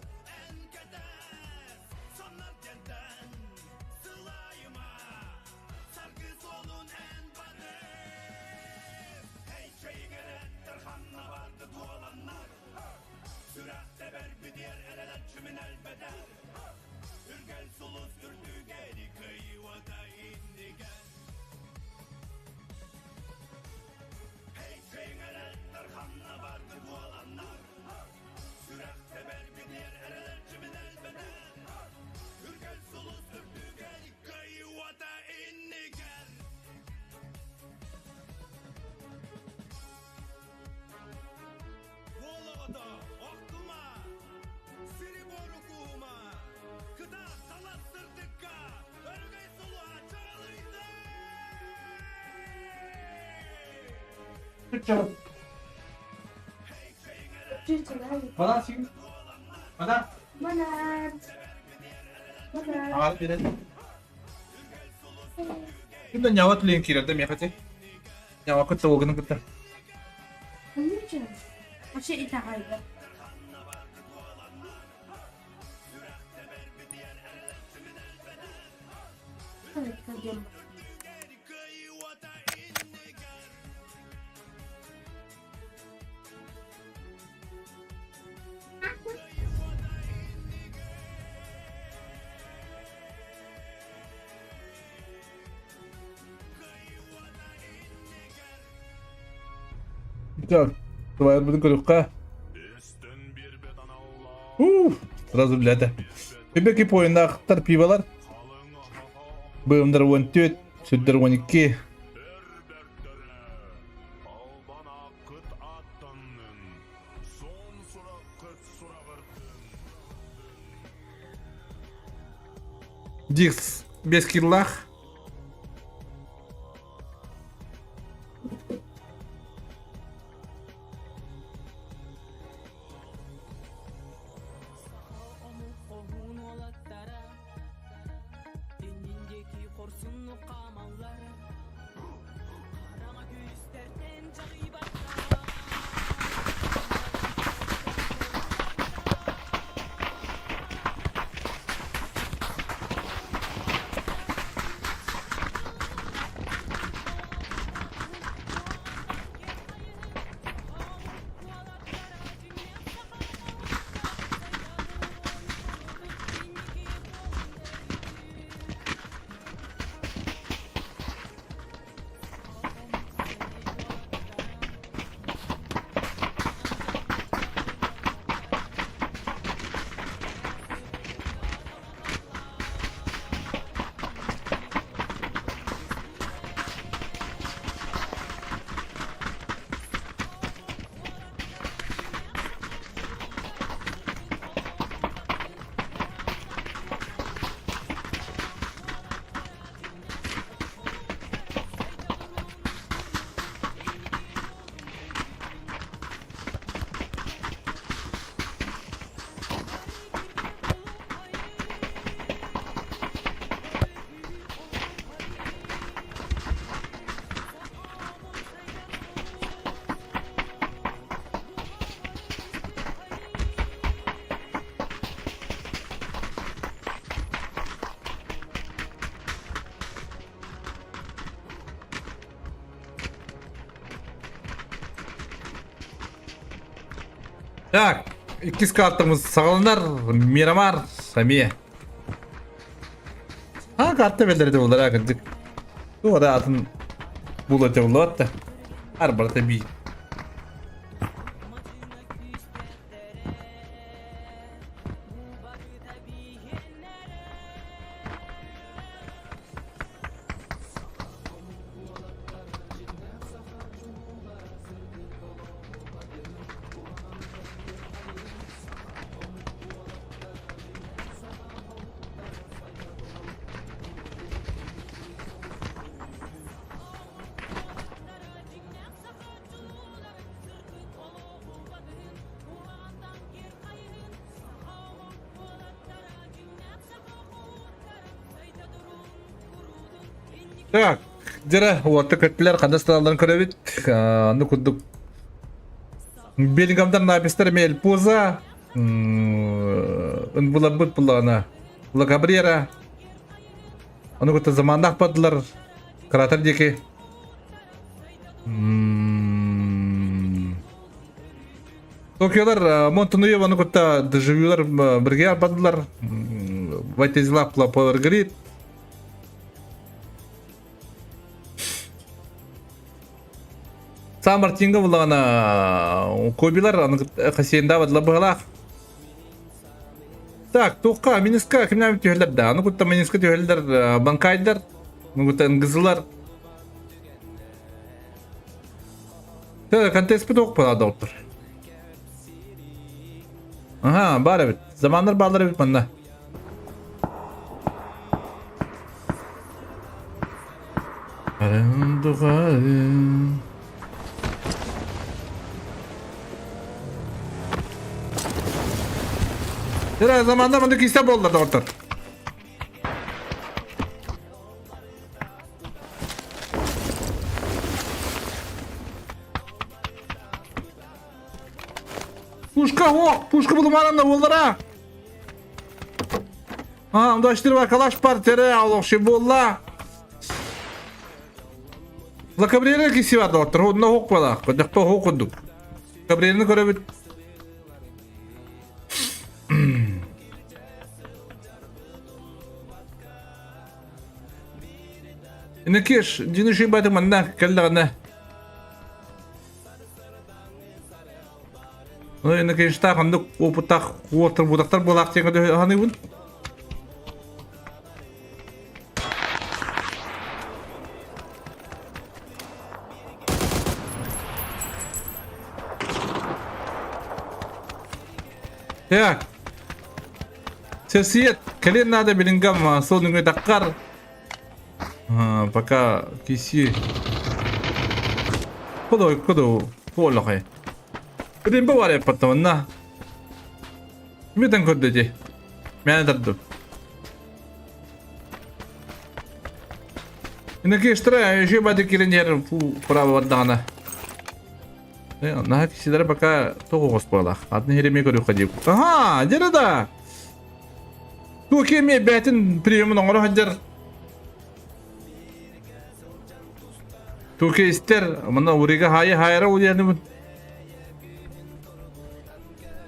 Vologada, Oktuma, Siriborukuma, Kıda Salassırdıkka, Örgey Suluğa çağırıydı. Bana şimdi. Bana. Ağır verelim. Şimdi nyawa tuh yang kira tuh ya katanya. Nyawa ketemu gini kita. Masih ita kaya. Evet, kagam. Так, давай будем крюка. Сразу ляда. Бебеки поинда ақтар пивалар. Быымдар 14, сүддер 12. Дикс без киллах. Так, ikiz kartımız sağlanır. Miramar, Samiye. Ha kartı belirdi olarak akıcık. Bu da atın bulacak olur da. Her bir tabi. Так, жара уатты көттілер қанда сталарын көребет. Анды күдік. Белгамдар напистер мел поза. Бұла бұд бұлағына. Бұла Габриера. Аны күтті замандақ бадылар. Кратар деке. Токиолар Монтануев аны күтті дежавюлар бірге бадылар. ватезлап Power Grid. Сан-Мартинго булана кобилар аны хасенда бадла багалак. Так, туққа Минска кимнәм төхләр да. Аны кутта Минска төхләр банкайдар. Ну кутта ингызлар. Та контест бит пала доктор. Ага, бар бит. Заманнар барлар бит мында. Her zamanda bana kiste bollar doktor. Пушка bulamadım bollara. Ha, onda iştir var kalaş partere Allah şey bolla. La kabrera kisi var doktor. Onda hok bala. Kodakta hok olduk. Kabrerani görebil. Inakеш, dini şey baydım anna kellagana. Ой, inakеш ta kandık o putak water budaktar bolak tenge hani bun. Ya. Сесиет, kalian надо билингам сонуңа таккар. Пока киси. Кодо, полохай. Рим баваре паттамна. Митен коддети. Мен дадду. Инеки штра, же бади киренер право ваддана. На кисилер пока того госпола. Адны хереме көрү ходип. Ага, жерда. Ту кеме бетин приемын оңро хаджар. Türkiye ister ama oraya hayra o yani bu.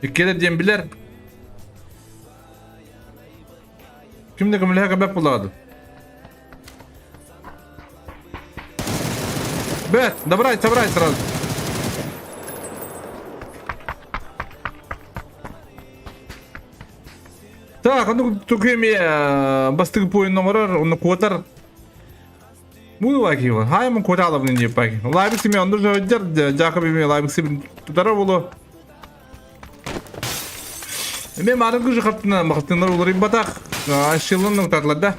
İkide dembiler. Kimde kamilha kabak buladı. Bet, добрай сразу. Так, ну Türkiye mi bastık bu oyunlar onu kotar. Bu vakti var. Hayır mı koca alıp ne peki? Leipzig mi ondur jawablar Jakob mi Leipzig tutara bulu. Ben marın gücü kaptına baktılar olur batak. Aşılın noktalarda.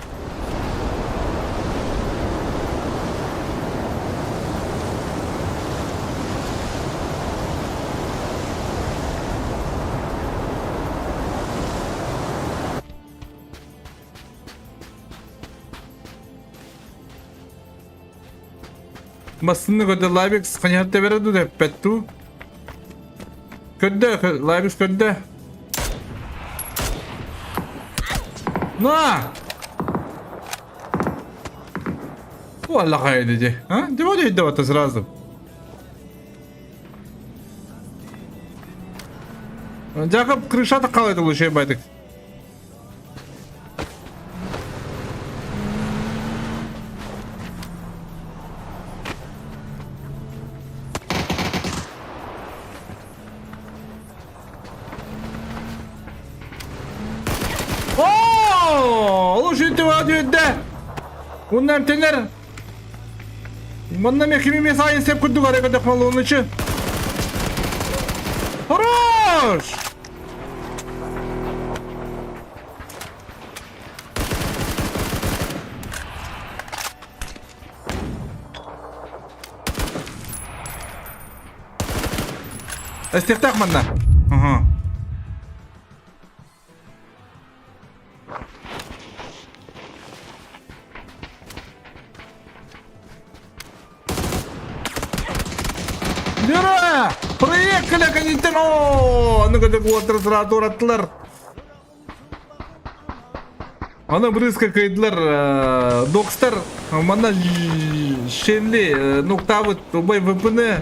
Basını kötü Leipzig kanyarta verdi de pettu. Kötü Leipzig kötü. Na. Vallahi haydici. Ha? Devam edin de sразу. Jakob крышата қалайды бұл şey байдық. Bundan tener. Bundan mekimi mesai sep kudu gare kada onun için. Хорош! استفتاح منا. Ага. Yürü! Приехали, конечно! Ну когда water сразу аттылар. Аны брызка кайдылар докстар. Мана шенли нуктабыт убай ВПны.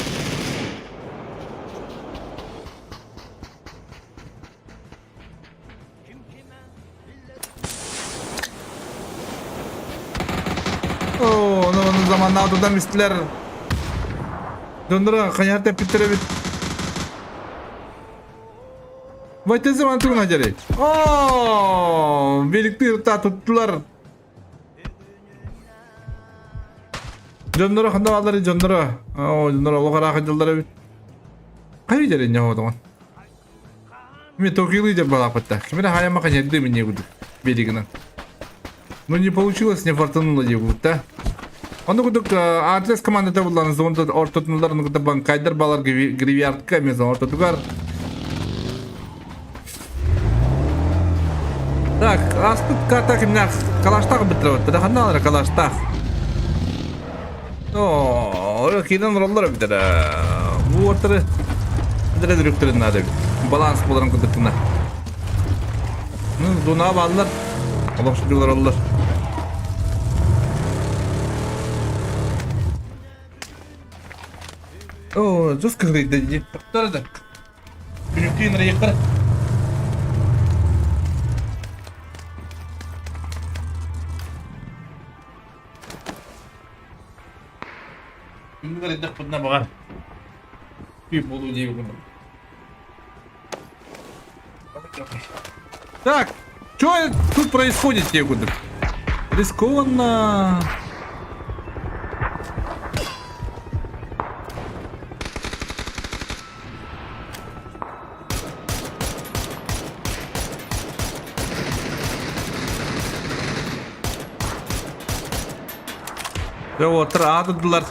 zamanla odadan istiler. Döndürün kanyar tepkileri bit. Vay zaman tutun acele. Ooo, birlikte yurtta tuttular. Döndürün kanda alları döndürün. Ooo, döndürün o kadar akıcıları bit. Kayu jare nyawa teman. Mi Tokyo aja balapata. Kimana haya makanya itu menyebut bedikinan. Nunji получилось не фартануло дегута. Onu kuduk adres komandada bulan zonda ortatılar onu kuduk bankaydır balar griviyartka mezan ortatıkar. Так, аспыт карта kimler kalaştak bitirebitti. Daha ne alır kalaştak? Ooo, kiden rollar bitir. Bu ortaya Dere direktörün adı. Balans bularım kudukuna. Duna bağlılar. Allah şükürler olur. Oo, just kırıydı. Doktor da. Büyük yine yakar. Şimdi kırıydı bundan bakar. Bir bolu diye bunu. Так, что тут происходит, Тегудов? Рискованно. Да вот, радудлар.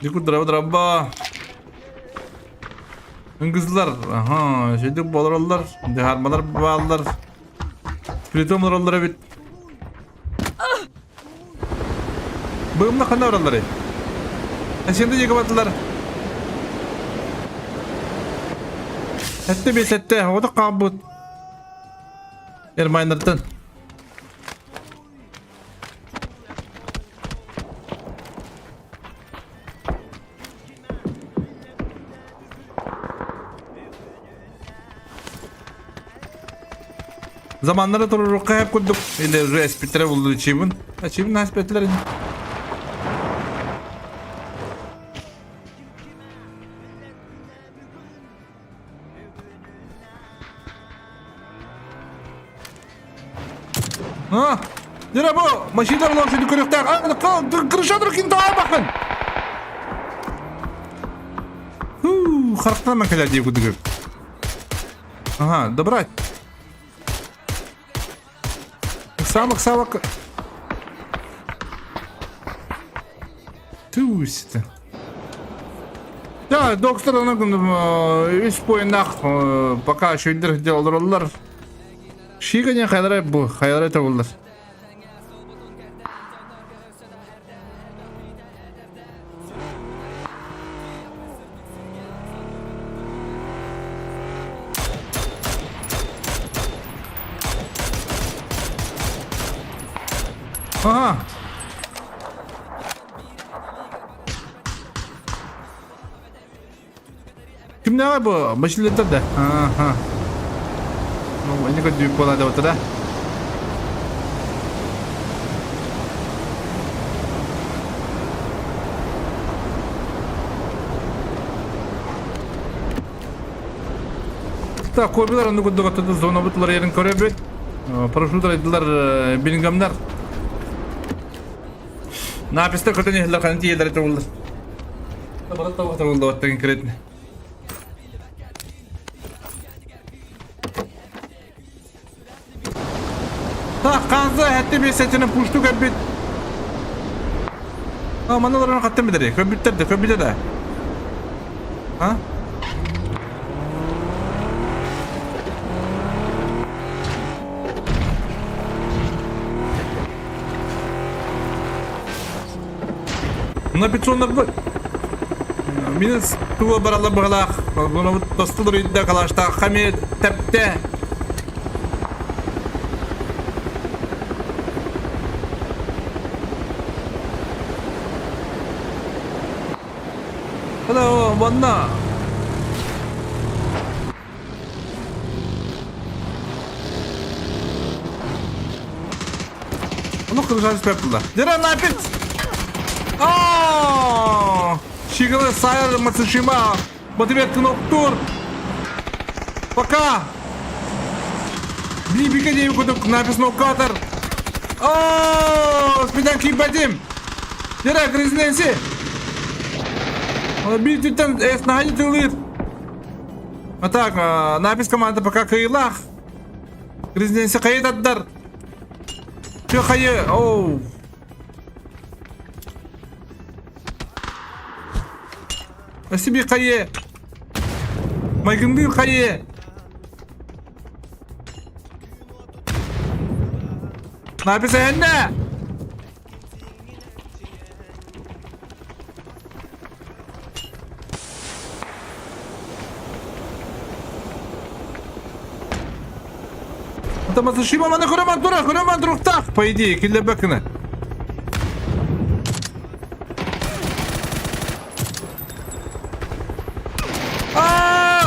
Тегудов, драба. Kızlar, aha, şeyde balarlar, deharmalar bağlılar. Spiritomlar onlara bit. Bığımla kanı oraları. Şimdi yıkamadılar. Hette bir sette, o da kabut. Ermaynırdan. Zamanlara doğru hep kurduk. İle respitre buldu içimin. İçimin haspetlerini. Ha! Nere bu? Maşinler olan şu yukarıda. Kırışadır ki daha bakın. Характер макаля diye kurduk. Aha, добрать. Самок. Тусит. Ya doktor onu üst boyunda пока şöyle diyorlar. Şiğne kadar bu hayal ediyorlar. Aha. Kim ne var bu? Başlıdır da. Aha. Ini kan juga pola dapat dah. Ta koydular onu kudukatı zona butlar yerin korebet. Paraşütler ediler Bingham'lar. Ne yapıyorlar katanya hiller kanti yedir ettiler. Tabarat tabarat oldu vattın kredini. Ta kanza hatta bir seçeneği puştu köbüt. Ha manalarını kattı mı dedi? Köbütte de. Ha? Buna bir sonlar bu. Minus tuva baralı bağlaq. Bunu dostulur iddia kalaşta. Kami tepte. Hello, bana. Ну, кыржарыс пепла. Дера напит. Шигалы сайыр Мацушима. Мотивет кноптур. Пока. Бибика дею кудук напис нокатор. Спидан кибадим. Дера грызненси. Bir tütten esnahı tılır. Так, напис команда пока кыйлах. Грызненси кайыт аддар. Чё кайы? Оу. Спасибо кайы. Майгынды кайы. Напис энне. Мацушима мана көрөмөн туруктак. По идее, киллебекине.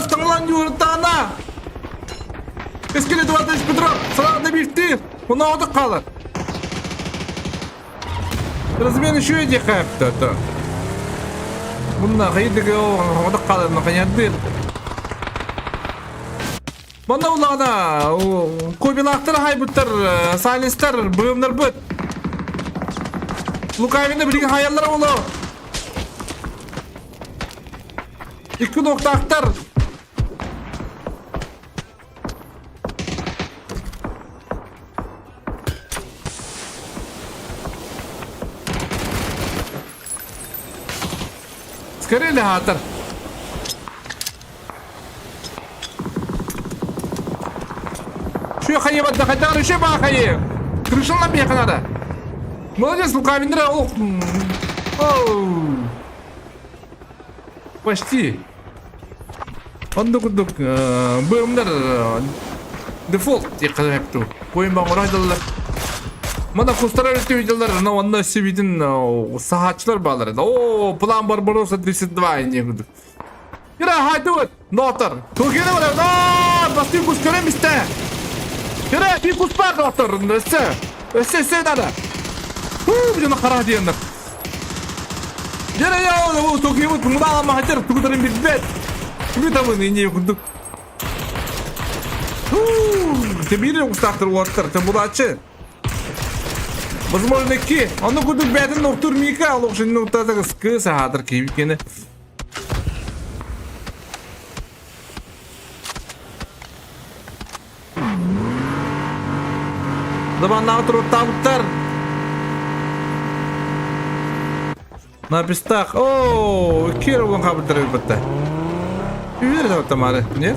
Стаңлан юртана. Eskili duvarda iş Петров. Сразу бифти. Bunu aldık kalır. Размен еще и дихайп-то. Bununla kıydık o. Aldık kalır. Nakanyaddır. Bana ulağına kobilaktır haybıttır, silencer, bölümler büt. Lukayvinde bilgi hayallara ulu. 2 nokta aktar. Скорее hatır. Şu hayı bak dakika şu bak hayı. Kırışınla bir yakınada. Молодец, Лукавиндра. Почти. Ондuk bölümler default diye kadar hep tu. Oyun bana oraydalar. Mana kustara üstü videolar ana onda sividin sahatçılar bağları da. Oo plan Barbarossa 32 diye gudu. Yara haydi ot. Notar. Türkiye'de var. Aa bastı kuskörem iste. Yara bir kuspar notar. Öse nada. Bir cana kara diyenler. Yara ya o Türkiye'de bunu alma hacer. Türkiye'den bir bet. Bir tamam ince gudu. Tebiri ustaktır ortar. Tembulatçı. Возможно, ки. Оно куда беден доктор Мика, лучше не утаза скыса хатер кивикене. Zamanla oturup на пистах. О, Кирован хабытыр бітті. Үйер де отамары, нет?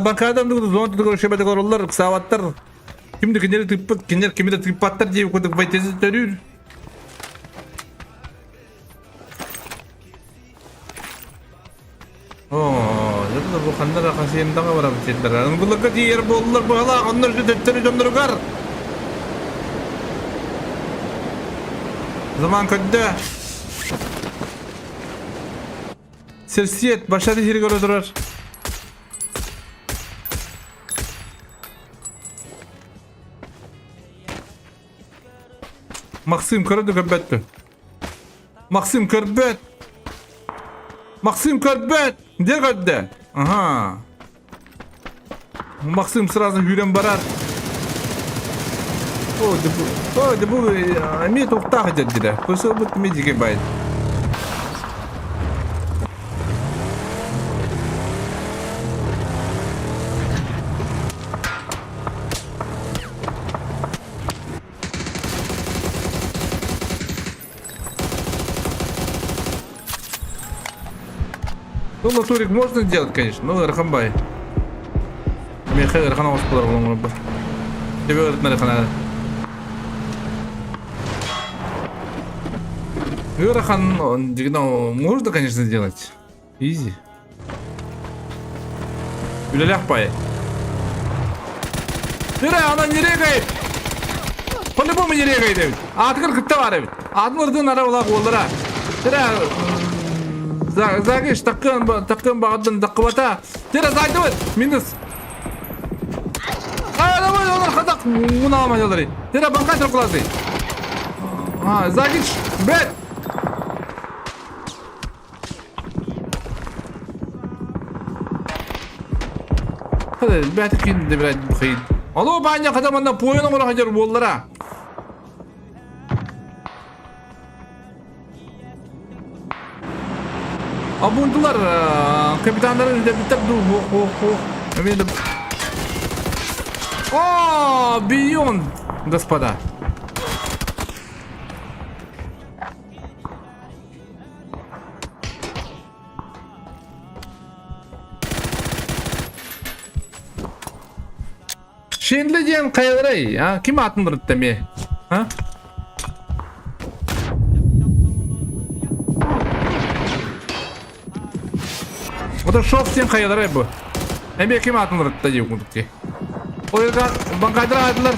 Bankada mı zon tutuyor şebede korullar savatlar. Kimdi kinleri tıppat kinler kimi de tıppatlar diye koduk baytezi törür. Zaten bu kanlar akasiyenden var abi çetler. Bunlar diğer bollar bu hala onlar şu tetleri döndürür. Zaman kadde. Sersiyet başarı hiri göre durar. Максим көрді көббетті. Максим көрбет. Максим көрбет. Де көрді? Ага. Максим сразу юрем барар. О, де бұл әме тоқтақ деді. Көсі бұт медике байд. Ну, латурик можно сделать, конечно, но Рахамбай. Михаил Раханов спорил, он бы. Тебе говорит на Рахана. Рахан, он можно, конечно, сделать. Изи. Юлялях пай. Юра, она не регает. По-любому не регает. А открыл как товары. Одну рту надо было голдера. Юра. Zagiş takın bağırdın takıbata. Tera zaydı var. Minus. Ayada var onlar kadak. Buna amaçları. Tera banka trokladı. Ha Zagiş. Bet. Hadi belki de biraz bakayım. Alo banyak adamından poyunu ona hacer bollara. Abundular kapitanların önünde bitir dur. Бьон, господа. Şenli diyen kayaları ha kim atındır demi? Ha? O da şok diyen kayaları bu. Hem kim atındır da diyor kunduk ki. O yüzden bankaydır aydılar.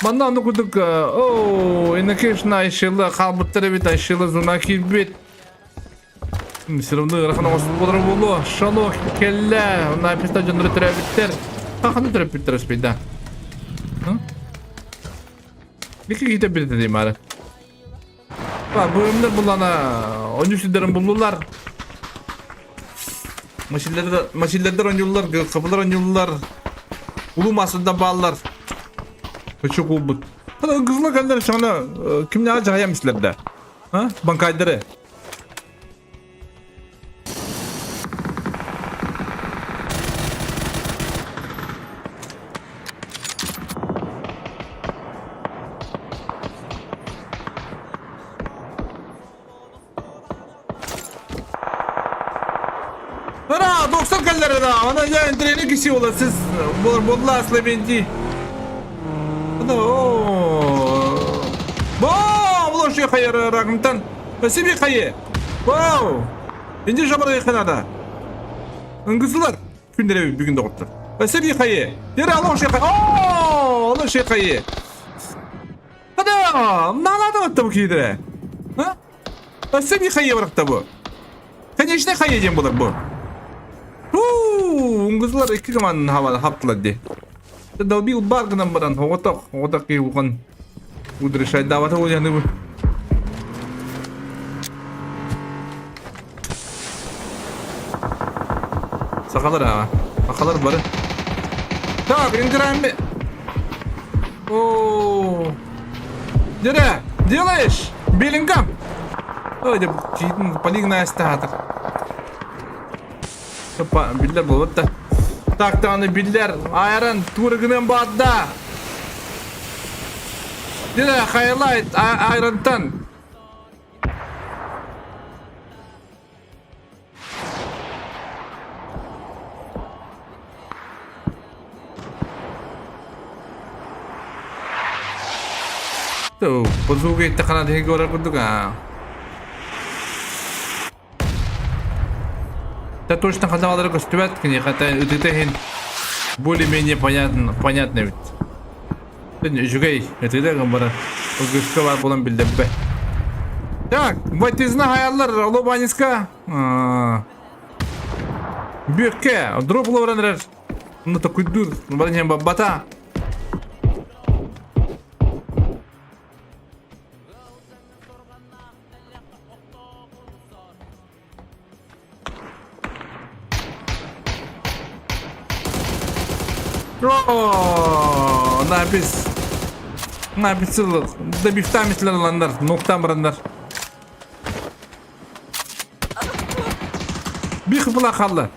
Banda onu kuduk. Ennekeşin ayşılı, kalbıttırı bit ayşılı, zunaki bit. Mısırımda ırkına osur bulur bulu. Şalı kelle. Ondan pista canları türe bitter. Kakını türe bitter espeyden. İki gide bir dediğim ara. Bu ömür bulana 13 liderin buldular. Maşillerden oynuyorlar, kapılar oynuyorlar. Ulu masada bağlılar. Çok oldu. Hadi kızına kaldılar sana kim ne acı hayamışlar ha? Bankayları. Ana 90 kalları da. Ana ya entreni kişi ola siz. Bolla asla bence. Ana ooo. Wow, bu şey hayır rakımdan. Nasıl bir hayır? Wow. İnce jabar yakınada. Angızlar. Gündere bir gün doğdu. Nasıl bir hayır? Yere Allah şey hayır. Allah şey hayır. Ana, nana da bu kidire. Ha? Nasıl bir hayır bıraktı bu? Конечно hayır diyeyim bu. Kızlar iki zaman havada haptılar. Dalbil bargınan baran. Otak ki bukan. Udah saya dapat aku yang itu. Sakalar ha. Sakalar barı. Tak indiren bir. Jere, делаешь? Белингам. Öyle paling nice tahtır. Biller bulur da. Taktanı biller ayarın turgının badda. Jere, highlight ayarıntan. Tuh, pasuki tekanan di gora kudu ka. Да точно когда валеры костюмят, хотя это более-менее понятно ведь. Жугай, это да гамбара. Узгышка var bulan bildim be. Так, батизна hayallar Лобаниска. Büyükke, drop ulanır. Bunu da kuydur. Bana hem bata. Nabis. Nabis da biftamitler olanlar, nokta baranlar. Bir kıpıla kaldı.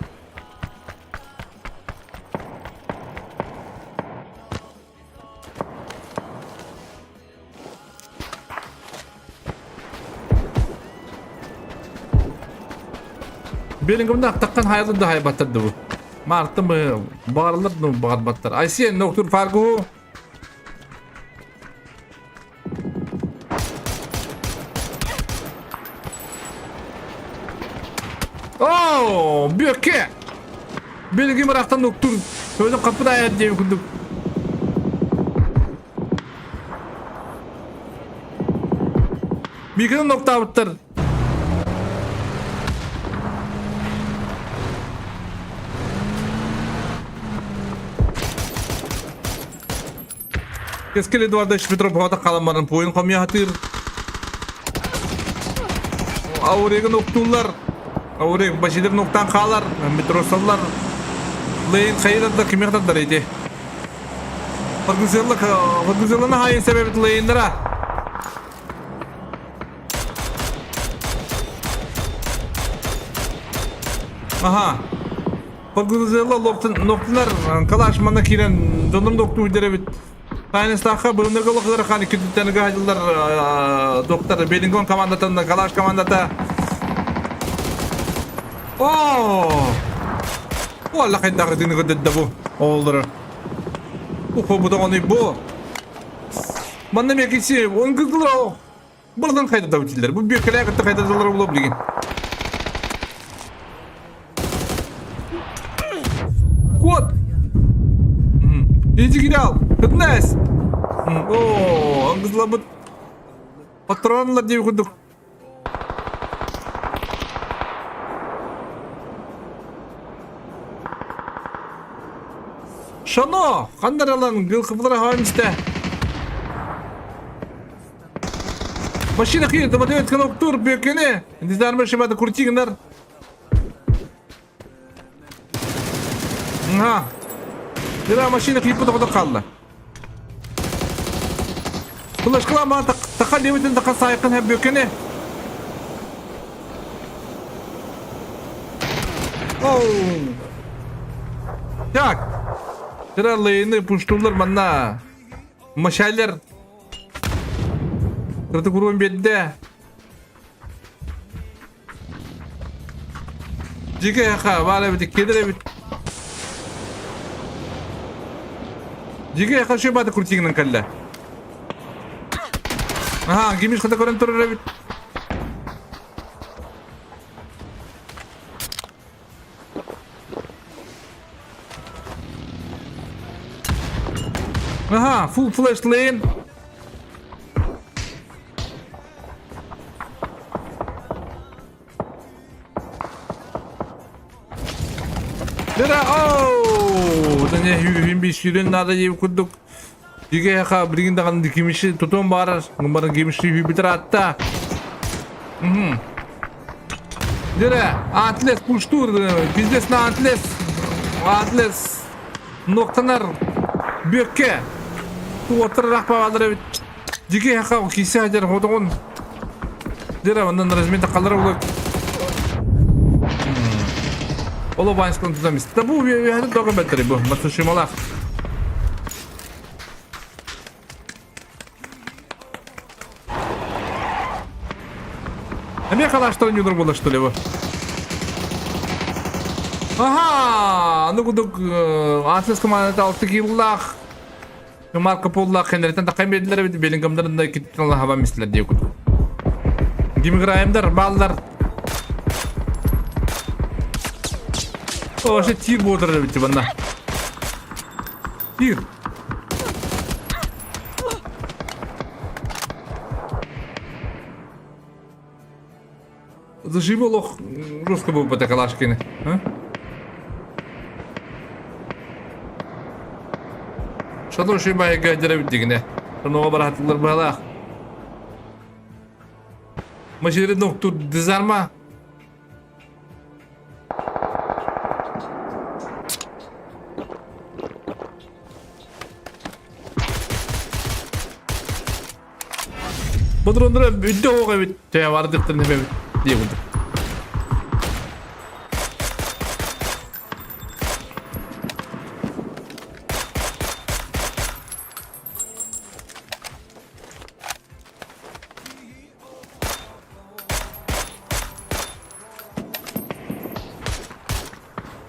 Belingimde takkan hayatı da haybatırdı bu. Martı mı? Bağırılır mı bağırbatlar? Aysiye noktur farkı. Büyükke. Belki bıraktan noktur. Sözüm kapıda ayet diye kunduk. Birinin nokta avutlar. Keskin Eduardo Şmitrop hava kalanmanın poyun kamya hatır. Auregi noktular. Auregi başidir noktan kalar. Metrosallar. Lane kayırda kim yaktadır edi. Farklıcılığına hayın sebebi lane'lere. Aha. Farklıcılığı noktalar kalaşmanda kiren donum noktu üdere bit. Aynı stakha bölümlerge loklar hani kütüphanege hacılar doktor Bellingham komandatında kalaş komandata. Valla kayda dini kadar da bu. Oldu. Bu da onu bu. Bana ne kişi on kızlar o. Buradan kayda da bittiler. Bu bir kere kayda da olabilir. Kod. İyice gidelim. Fitness. Kızlar bu. Patronlar diye kuduk. Şano, kandır alan gıl kıpılara havamiste. Машина киет, смотрит конъюнктур, бекене. Не знаю, мы шибаты куртигнер. Ага. Дира машина киет, потом қалды. Кулаш кылама тақа левитен тақа сайқын хәп бекене. Оу. Так. Dira lane'ı puşturlar bana. Maşaylar. Kırdı kurun bedde. Jike yaka bana bitik kedire bit. Jike yaka şu batı kurtiğinin kalla. Aha giymiş kata koran turur bit. Aha, full flash lane. Dira, Danya hühün bir şirin nada yiyip kurduk. Jike yaka birinde kan dikimişi tutun bağırar. Numaran giymişi hühü bitir hatta. Dira, Atlas puştur. Bizdes na Atlas. Atlas. Noktalar. Bökke. Oturak bağları Jike yaka kisi hajar hodon. Dira ondan resmi takaları olur. Ola bayıskın tutamız. Tabu bir hadi dokun beteri bu. Matuşum ola. Ne kalaştırın yudur bulaştı bu. Aha, anu kuduk Atlas komandanı 6 yıllık. Marka Polo'la kendilerine takayım ediler. Bellingham'dan da iki tane hava misler diye kuduk. Gimi grayımlar, ballar. O şey tir boğdur bitti bana. Tir. Заживо лох русского был потекалашкины. Şadır şey bayağı gaydirebildik ne. Sonra o bıraktılar bağla. Maşiri noktur dizarma. Bodrum'da bir de o gibi şey vardı ne be diye buldum.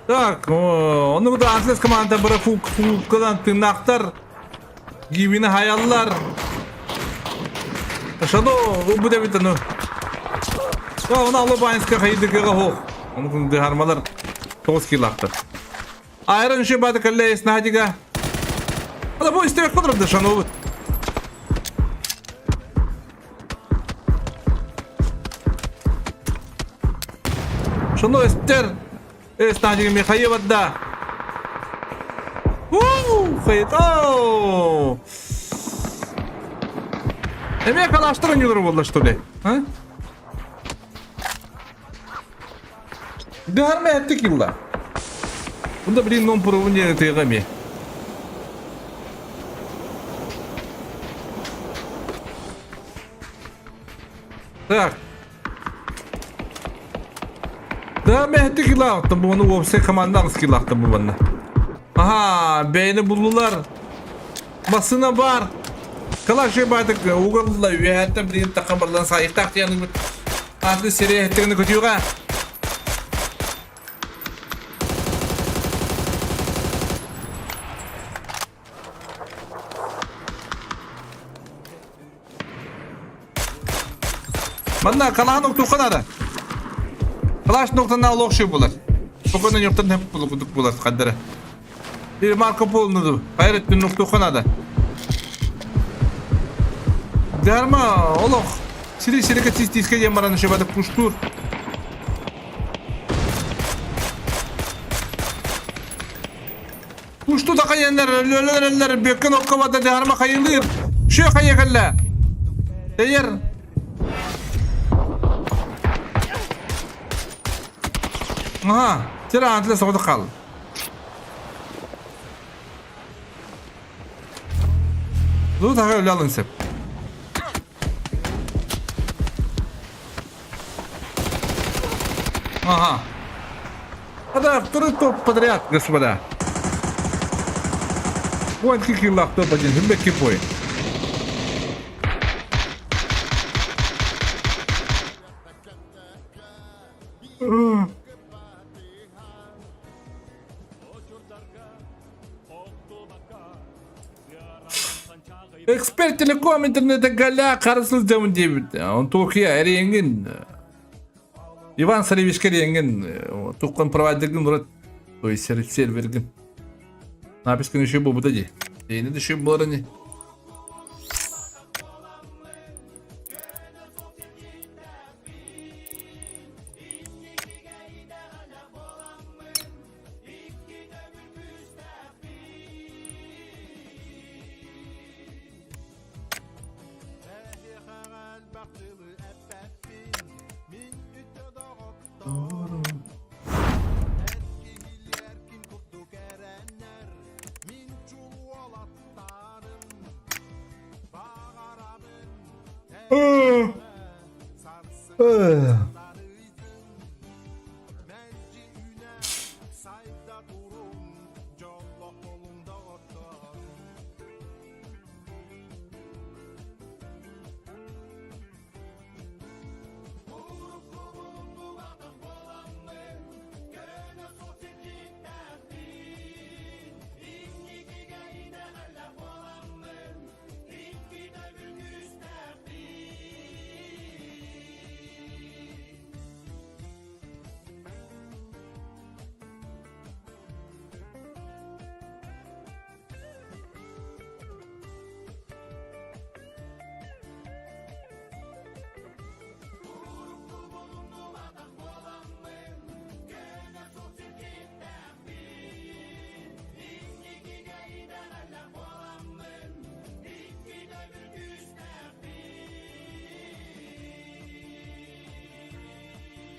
Так, onu da Atlas komanda bırakıp fukadan tırnaklar gibini hayallar. Şado bu da bir tane. Ya onu alıp aynıska kaydık ya ho. Onu da harmalar toz kilaktır. Ayran şey badı kalle esnadiga. Ala bu istek kadar da şano. Şunu öster. Esnacı mi kayıp da. Kayıt. Emeğe kalaştırın yılırı bolaştı de. Ha? Dihar mı ettik yıllar? Bunda bir non provun yeri teyge. Так. Да, мен тик лақтым. Bunu ofise komandamız ki lақтım bu bana. Aha, beni buldular. Basına var. Kala şey baydık. Uğurla üyetten bir takımlardan sayık taktı yanı. Adlı seri ettiğini kötüyor ha. Bana kalan nokta kanada. Kalaş noktanın ağlı şey bular. Tokanın yoktan hep bulduk bular kaddere. Bir Marco Polo'nu Hayrettin nokta kanada. Derma olok. Siri kaçıştıysa yamaranı şebada kuştur. Kuştu da kayanlar, lölerler, bekin okkavada derma kayılır. Şu kayakalla. Eğer aha, tira antla soğudu kal. Dur da öyle alın sep. Ага. Да, второй топ подряд, господа. Вот какие лахтоп один, химбеки бой. Эксперт телеком интернета галя карысыз жамын дебит. Он Токия эреңин. Иван Царевичке эреңин. Туккан провайдерген урат. То есть серверген. Напискан еще был будади. Эйни düşün bu arani.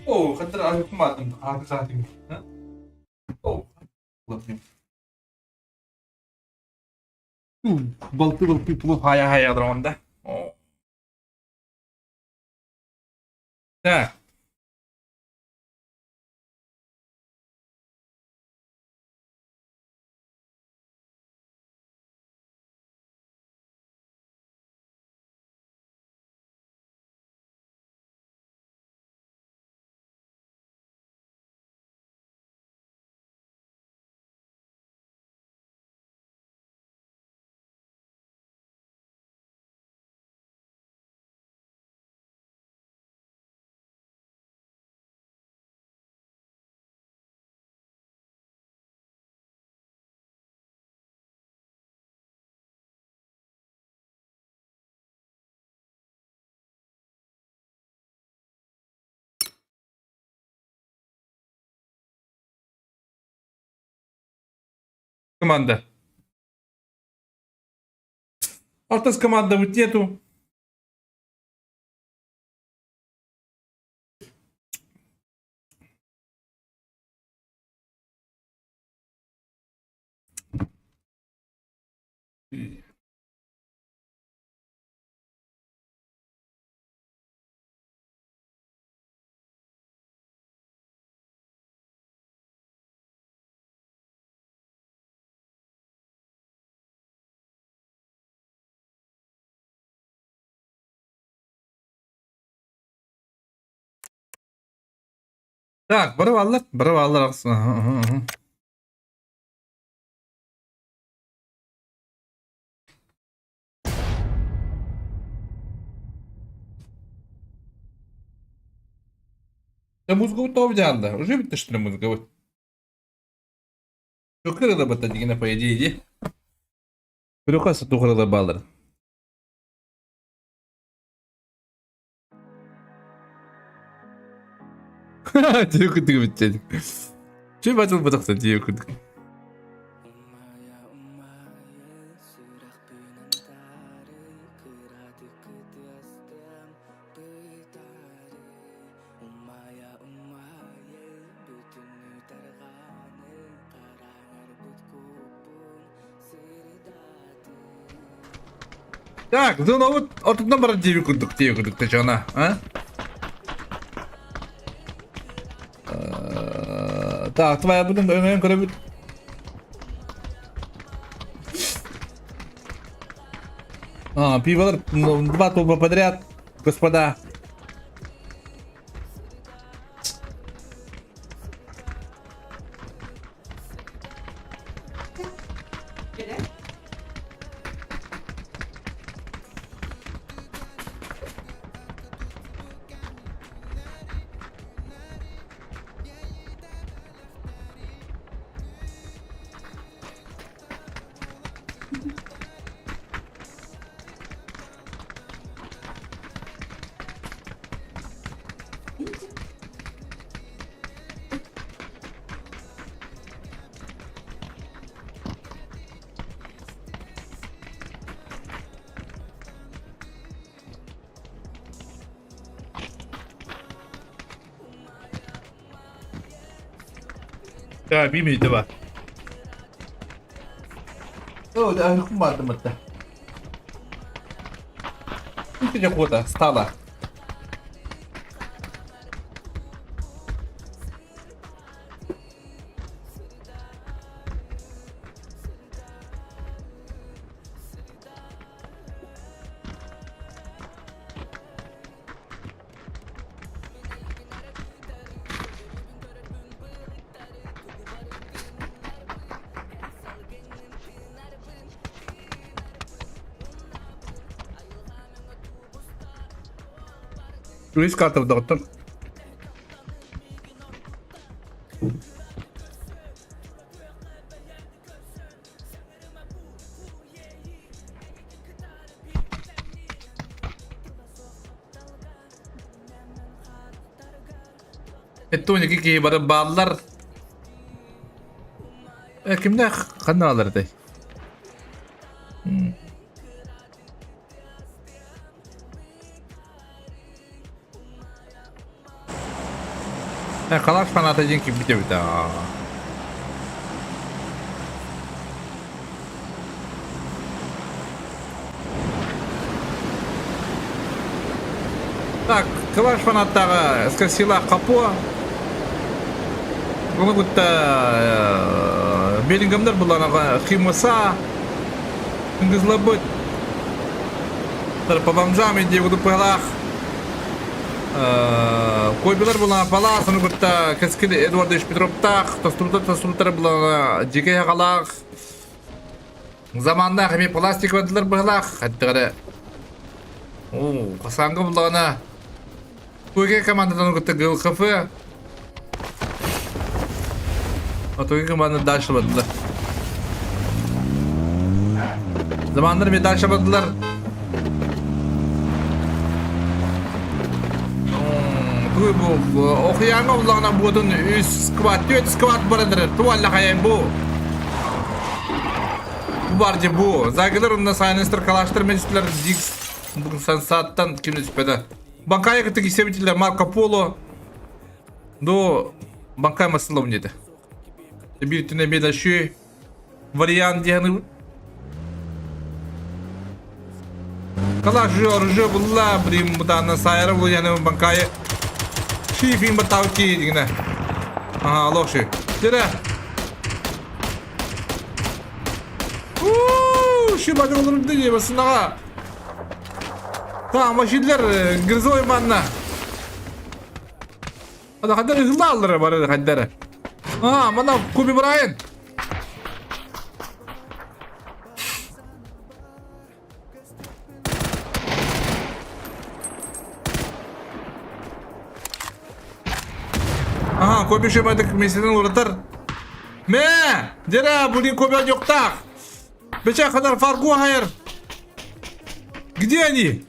Oh, kan terakhir kemarin aku saat ini. Oh, bakayım. Baltı pulu haya onda. Oh. Ya. команда. Алтас команда вот нету. Так, барып алар. Да музыка вот того взяла. Уже ведь что ли музыка вот. Что крыло бы тогда по идее. Перехватывай ту крыло баллар. Ха-ха, тихо ты ведь. Че батыл батакта тихо. Так, ну вот от номер 9 кудук ты чана, а? Так, твоя будем кроме. Пивор, 2 туба подряд, господа. Ya bilmiydi bak. Oh, dah aku mata. Itu je kuota, stala. Luis Carter doktor. Itu ne ki bara ballar. Kimde kanallar day. Kalaş fanatacın ki bir de. Так, калаш фанаттары скосила капо. Bunu gutta Bellingham'lar bulana kıymasa İngilizler bu tarpabamzam diye gudu paylah koybiler bulana pala sonu gutta keskili Edward Petrov tastrutar bulana jike kalak zamanda kemi plastik verdiler paylah hatta kasangı bulana koyge komandadan gutta gol kafe Otoki komanda daşlamadılar. Zamanları bir daşlamadılar. Bu okuyan Allah'ına budun üst skvat, 4 skvat baradır. Tuvalle kayın bu. Bu barca bu. Zagiler onda Silencer kalaştır meclisler Dix. Bugün sen saattan kimde süpede. Bankaya kıtık istemitiler Marco Polo. Do bankaya masılım dedi. Bir tane bir de şu variant yani. Kalaş jo bulla brim budan sayara bu yani bankaya. Şifin batav ki dine. Aha Allah şu. Dere. Şu bacı olur diye basına. Tamam maşinler gırza oymanla. Hadi kadar hızlı alır bari kadar. Ha bana Kobe Bryant. Aha Kobe şu badık meseleni uğratır. Me, dera bugün Kobe yok tak. Beşe kadar farkı hayır. Gidiyor hani.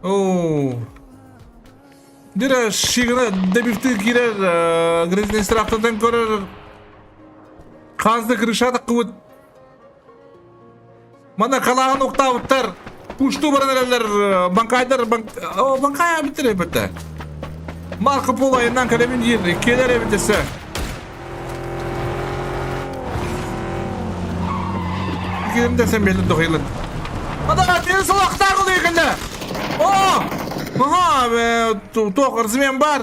Oo. Dira şigana debifti girer. Grizli straftadan korar. Kazda kırışadı kuvvet. Mana kalağın nokta avutlar. Kuştu baranlar. Bankaylar. Bankaya bitir elbette. Marco Polo ayından kalemin yeri. Keler evitesi. Gidelim desem belli dokuyalım. Adana deniz salakta kalıyor kendine. Oh! Aha be, tuh resmen bar.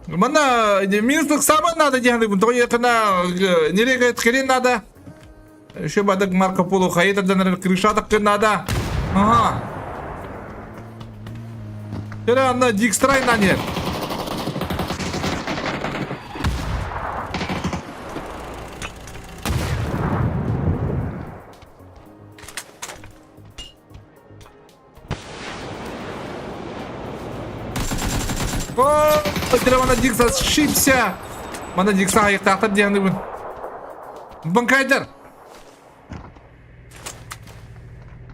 Mana minus sama nada jangan untuk ya kena nyeri kalian nada. Şu badak Marco Polo kayıt eden kırışadak kena nada. Aha. Kira anda Dijkstra nanya. Oh, tidak mana Dijkstra shipsya. Mana Dijkstra ayak tahta dia nih bun. Bang Kaider.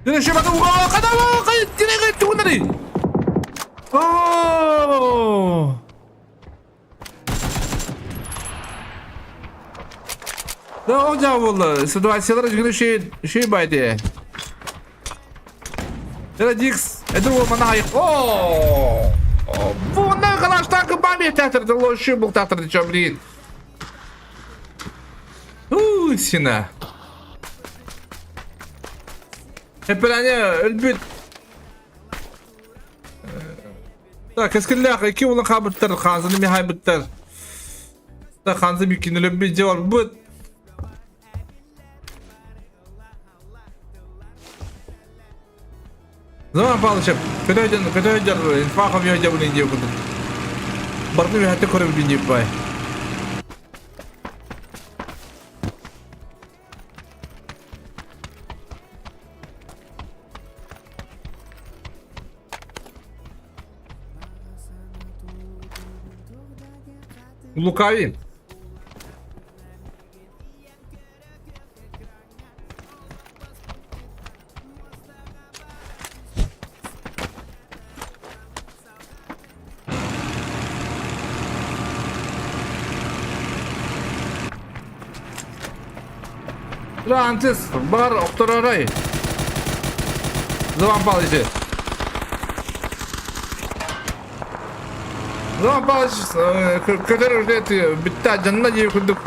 Dia siapa tuh? Oh, kata lo kayak tidak itu tadi. Oh. Da hocam valla situasyonlar çünkü şey baydı. Ya Dix, edir o mana hayır. Oh. Bu ne kadar takım bir tehdit lo şu bu tehdit çablin. Sina. Hep böyle ölbüt. Da keskinler iki olan kabutlar kanzını bir haybutlar. Da kanzı bir kinili bir cevap bu. Zaman paylaşıp kötü hocalar infakam ya hocam bunu diyor bunu. Barını bir hatta korup bir yapay. Лукаві. Антис, бар оқтырарай. Zaman palıcı. Zaman palıcı kötü üretiyor. Bitti canına gibi kurduk.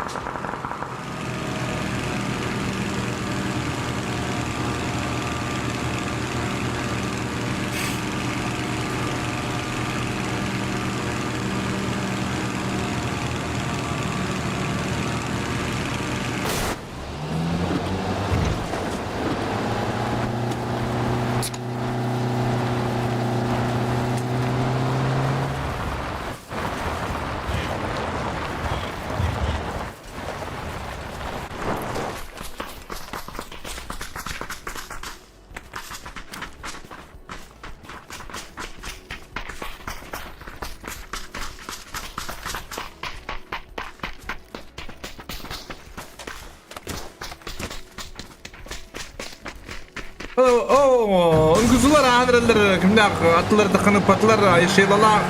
Unguzlar andırılır. Kimde atılır tıkınıp atılır. Ayşeylalar.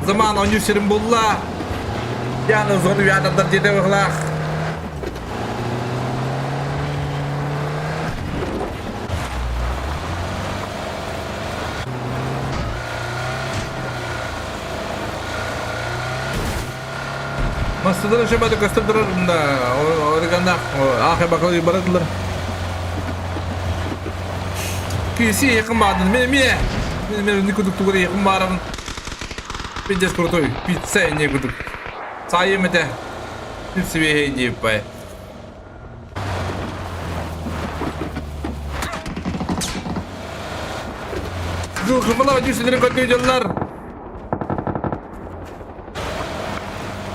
Zaman on yüzlerin bulla. Yalnız onu bir adamdan jede bakılak. Masıdır aşamada kastırdılar da. Orada ahir bakalım ibaratlar. Kisi yakın bağladın. Benim ne kuduk tuğru yakın bağırın. Пиздец крутой. Пицца не буду. Sayım ede. Hepsi bir hediye yapay. Dur kıpıla cüslerini götürüyorlar.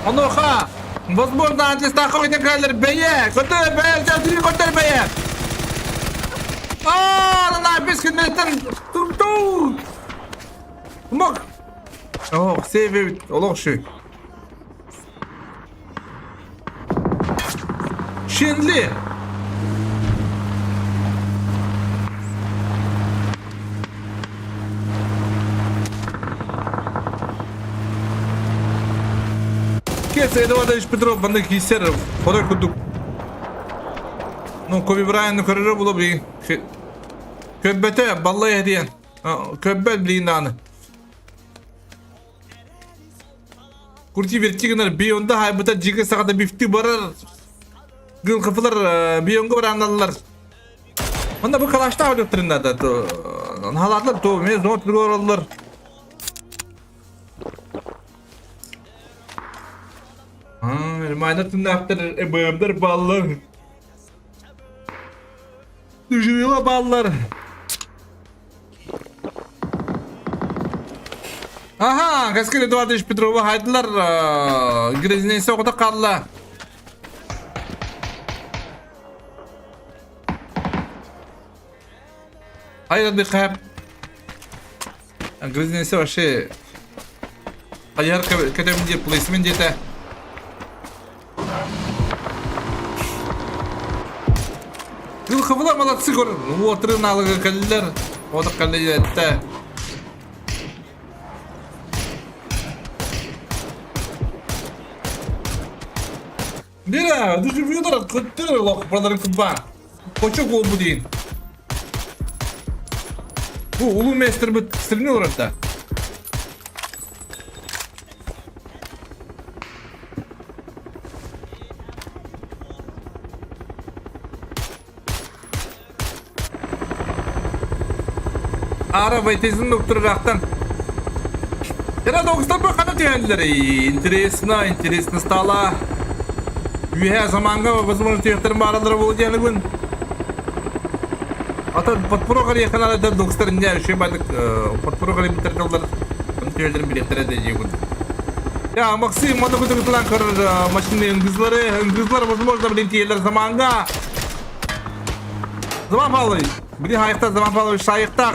Оноха! Возможно, антистаховый некалер бeye! Kötü beye! Canını götür beye! Aaa! Lan biz günlerden tuttu! Bak! Oh, save it. Allah şu. Şimdi. Кеса Эдуардович Петров, бандык Есеров. Ходай кудук. Ну, Коби Брайан'ın kararı bulabilir. Köbbete, vallahi hediyen. Köbbet bilin anı. Kurti vertiginler biyonda haybıta jige sakata bifti barar. Gıl kıfılar biyonga barandalar. Onda bu kalaşta öldürtürünler de. Halatlar to me not bir oralar. Reminder tunda after ebemler ballar. Düşüyorlar ballar. Aha, Gaskar Эдуардович Петрова haydılar. Грязнейse okuda kaldı. Hayır bir kayıp. Грязнейse вообще. Ayar kadem diye policeman diye de. Gül kıvılar malatsı görür. Oturun alığı kalırlar. O da kalırlar. Bira, düşürüyorlar, kıttırıyorlar buraların kıbba. Koçuk ol bu deyin. Bu ulu mester bu sırnıyorlar hatta. Arabayı tezin doktoru raktan. Yana dokuzdan bakana diyenler. Интересно стало. Her zamanга возможно tehtirin bağlıları olacağını gün. Ata подпорогали yakınlar da doktorun ya şey badık подпорогали bitirdiler. Bunu tehtirin biletleri edeceği gün. Ya Maksim moda kutulan kar maşinin kızları возможно bilin tiyeler zamanга. Zaman pahalı. Bir hayata zaman pahalı şayıkta.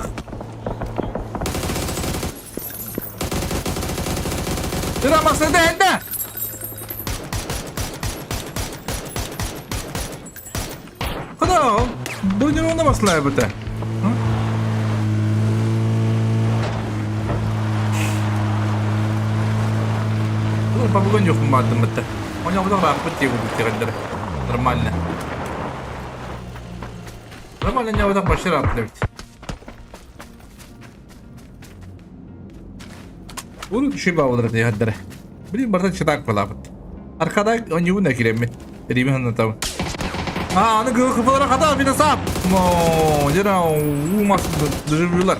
Sıra masada elde. Kıda bu ne onda masla bu da? Bu pabugan yok mu madem bu da? Onu burada rahat diye bu tirenler. Normalne. Normalne ne olacak başlar atlet. Bunu düşü bağlıdır diye haddere. Bilin bardak çıtak palapet. Arkada onu ne kiremi? Derimi anlatamam. Anı kıfılara kadar bir de sap. Jera umas düşürüyorlar.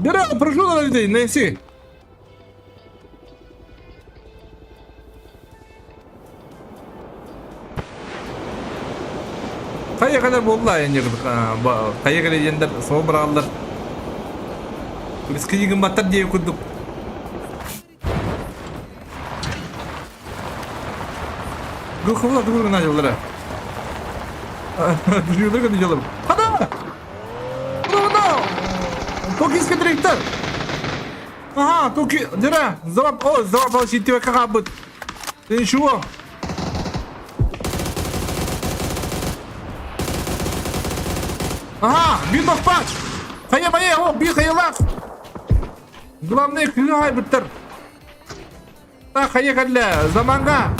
Jera proşuyorlar öyle neyse. Kaya kadar bollar yani kaya kadar yender soğuk Riski yigin batar diye kurduk. Kıvılar kıvırın acılara. Düşüyorlar kadar yalım. Hada! Hada! Tokiyski direktör. Aha, Toki, jera, zavap al şitti ve kakabut. Senin şu o. Aha, bir dokpat. Kaya baya o, bir kayalar. Главное күнü haybitter. Ta kaya kalle zamanga.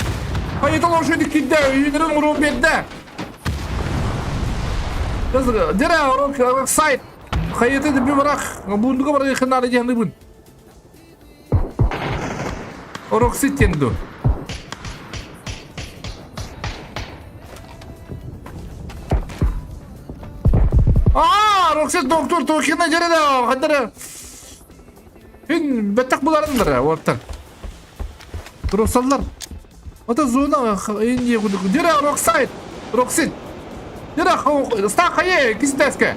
Kaya talaşıyor dikinde üyünlerin vurup yedde. Kız dere orok site. Kaya da bir bırak. Bunduga bırak yakınları canlı bun. Orok sit yendu. Rokset doktor Tokyo'na jere de kadar. Hin betak bularındır ortak. Roksallar. O da zona ince kuduk. Jere roksite. Roksit. Jere sta kaye kisteske.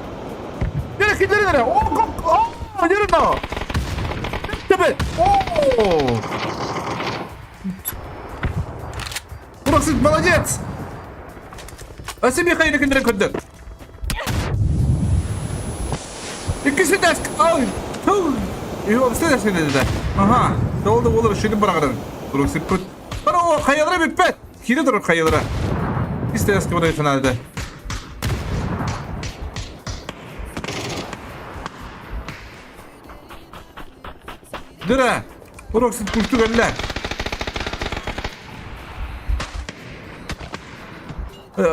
Jere kidere. Jere no. Tabi. Roksit молодец. А себе хайна кендре коддер. İkisi de ay. Yok işte de dedi. Aha. Doldu olur şimdi bırakırım. Roksit put. Bana o kayalara bir pet. Kiri durur kayalara. İşte eski burayı finalde. Dira. Roksit puştu göller.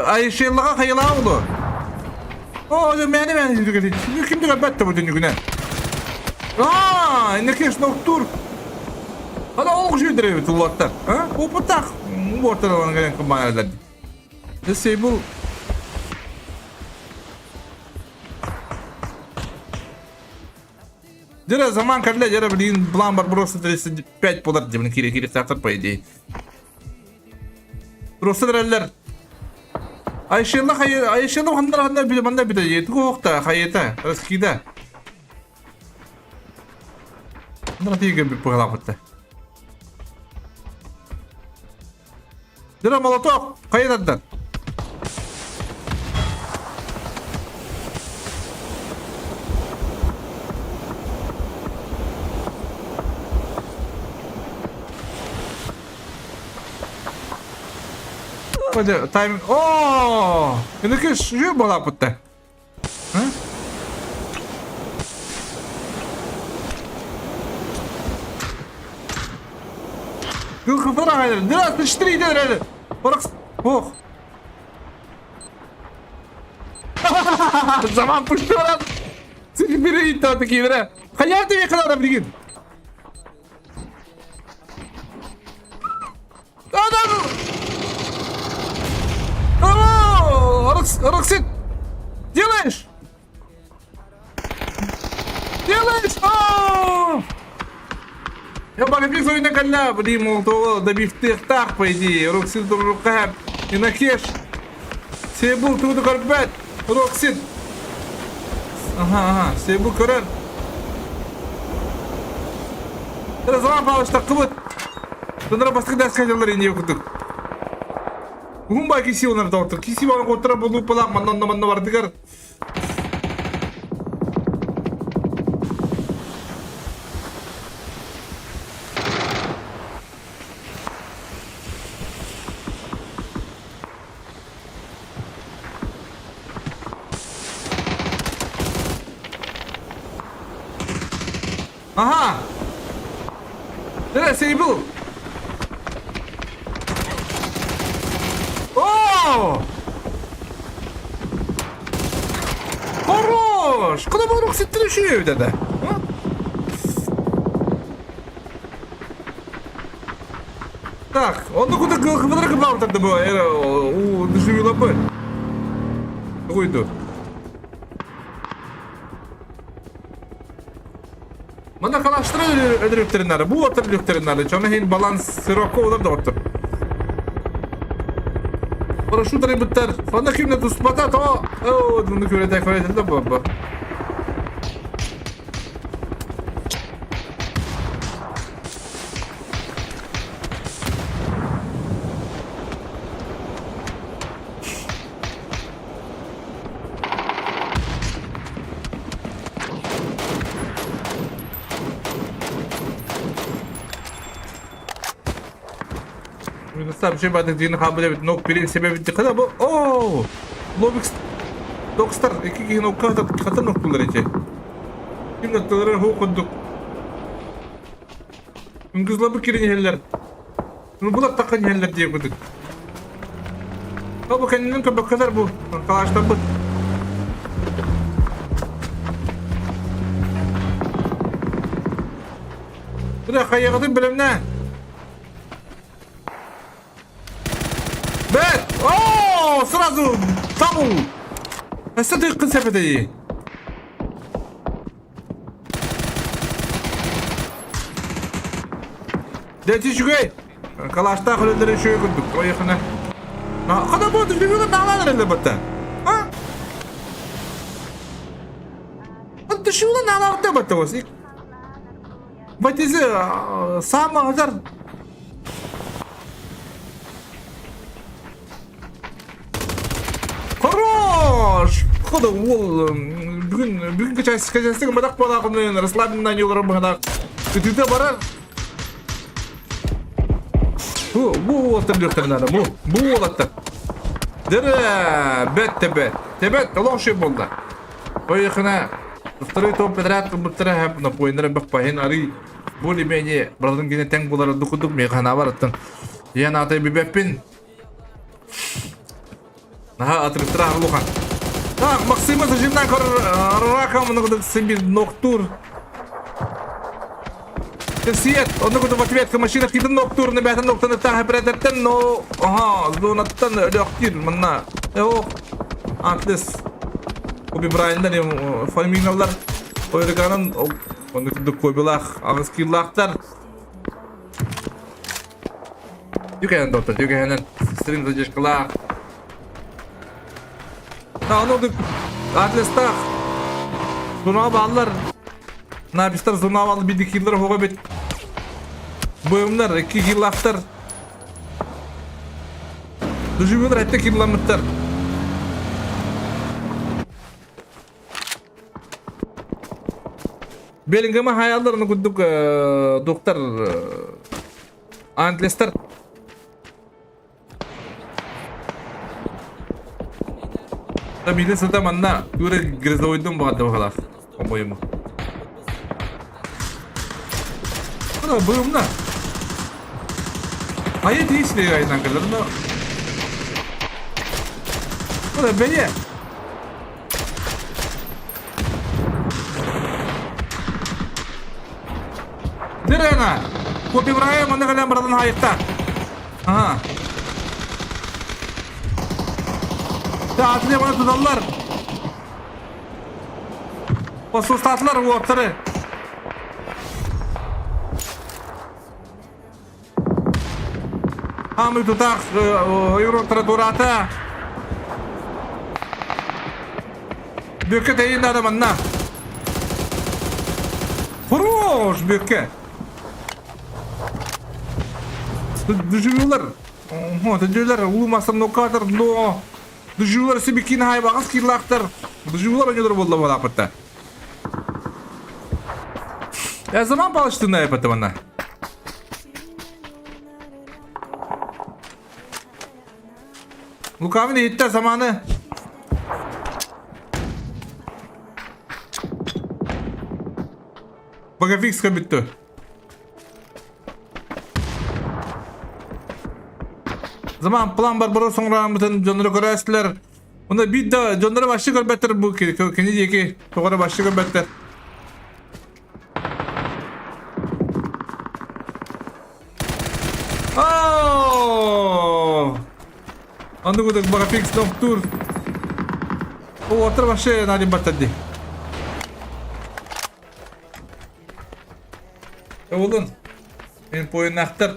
Ay şeylağa kayalara oldu. Ben yürüyorum. Kim diyor battı bu dünyaya? Ne keş doktor. Hadi oğul şey diyor tuvatta. Ha? O patak. Bu ortada olan gelen kumbayalar. Disable. Jere zaman kadar jere bilin plan var burası 35 polar cebine kiri starter paydı. Burası derler. Ayşe'yle hanlar bir de yedi kokta hayata eskide. Ne diye bir programda. Dira molotov kayıtladın. Hadi time. Ini kes şu bola putih. Ha? Gül kafana hayır. Biraz sıçtırıydı herhalde. Bırak. Zaman puştu lan. Seni biri iddiadı ki bire. Hayal demeye kadar bir gün. Adam. Роксит! Делаешь? Я погиб на коня, блин, молотого добивтых так, по идее. Роксит в руках. И на кеш. Себул, ты буду корпать. Роксит. Ага, Себул корен. Разлам палыш так вот. Тонра бастыгда скажалар инде окудук. Бүгін бай кесе онар дауыттыр. Кесе бана қоттыра болу пылақ манна бардығар. Aha! Neresi bu? Хорош! Куда бы Роксит трещит это? Так, он куда квадрат кабал тогда был? У доживи лапы. Какой тут? Мана калаштыры öldürüptürünler. Bu öldürüptürünler. Çana hin balans sirokko olur da otur. Парашютери битер. Фанда кимне туспата то. Bunu köre tekrar edildi baba. Mesela bir şey vardı dini kabul edip nok birin sebebi dikkat ama Lobix Dogstar iki nok katı noktalar içe. Kim noktaları hukuk Kızla bu kirin yeller. Bulat takın yeller diye kuduk. Bu kendinin köpek kadar bu. Kalaştan bu. Buraya kayakadın bilem ne? Bet! Ooo! Sразу! Табу! Эсэтэй кыз сепетэй. Дэти шугай! Калашта хөлөдөрү шугай күндүк. Ояхына. Када болды жүрүгө даалар эле бата. А? Антэ шула налакта бата босик. Батизе сама хазар. Хорош! Хода ол бүгін качастыгы мадақ балағымын расслабленнан елгірім бағана күтуді барар. Бұл олаттар дөқтірінады, бұл олаттар. Дәрі, бәт тәбәт. Тәбәт, лоши болды. Ойықына, второй топ подряд бұттыра әп напойындары бақпайын арый. Более-менее, бұрадың кені тәң болары дұқыдық мейхана барыттың. Ең атай бебеппен. Ага, отрывтыра лухан. Так, Максима зажимна раком, ну-ка, себе ноктур. Терсиет, он-ка, в ответ, машина типа ноктур, не бәтін ноктаны тағы біредерден, но... Ага, зонаттан лёктир, манна. Eo, атлес. Оби Брайандан, фамилиялар, ойрыганын, он-ка, көбелақ, ағыз киллақтар. Юкайын, доктор, юкайын, стрим задешкалақ. Anladık. Adlestak. Zuna bağlılar. Napistar zuna bağlı bir dikiller hoga bet. Boyumlar 2 kilaktar. Düşüyorlar hatta kilometr. Belingama hayallarını kurduk doktor Adlestar. Tabii de sırta manna göre grizoydum bu adamı kadar. O boyumu. Ana boyumla. Ayet hiç ne yayından kadar da. Ana beni. Nereye ana? Kopi buraya mana kadar beradan hayatta. Aha. Atlıya bana tutarlar. Basıstatlar bu ortarı. Hamı tutak euro tratorata. Büyük teyin adamına. Хорош büyük. Düşüyorlar. Düşüyorlar. Uyumasam no kadar no. Düşüyorlar себе kine hay bağız kirlaktar. Düşüyorlar oynuyorlar bolla bolla apıtta. Ya zaman palıştığında yapıttı bana. Lukavin hitte zamanı. Baka fix bitti. Zaman plan var burada sonra bütün canları görürsüler. Onda bir de canları başlı görbetter bu kendi diye ki sonra başlı görbetter. Oh! Andı kudak baka fix noktur. O otur başlı nadi battadi. Oğlum, benim poyun naktar.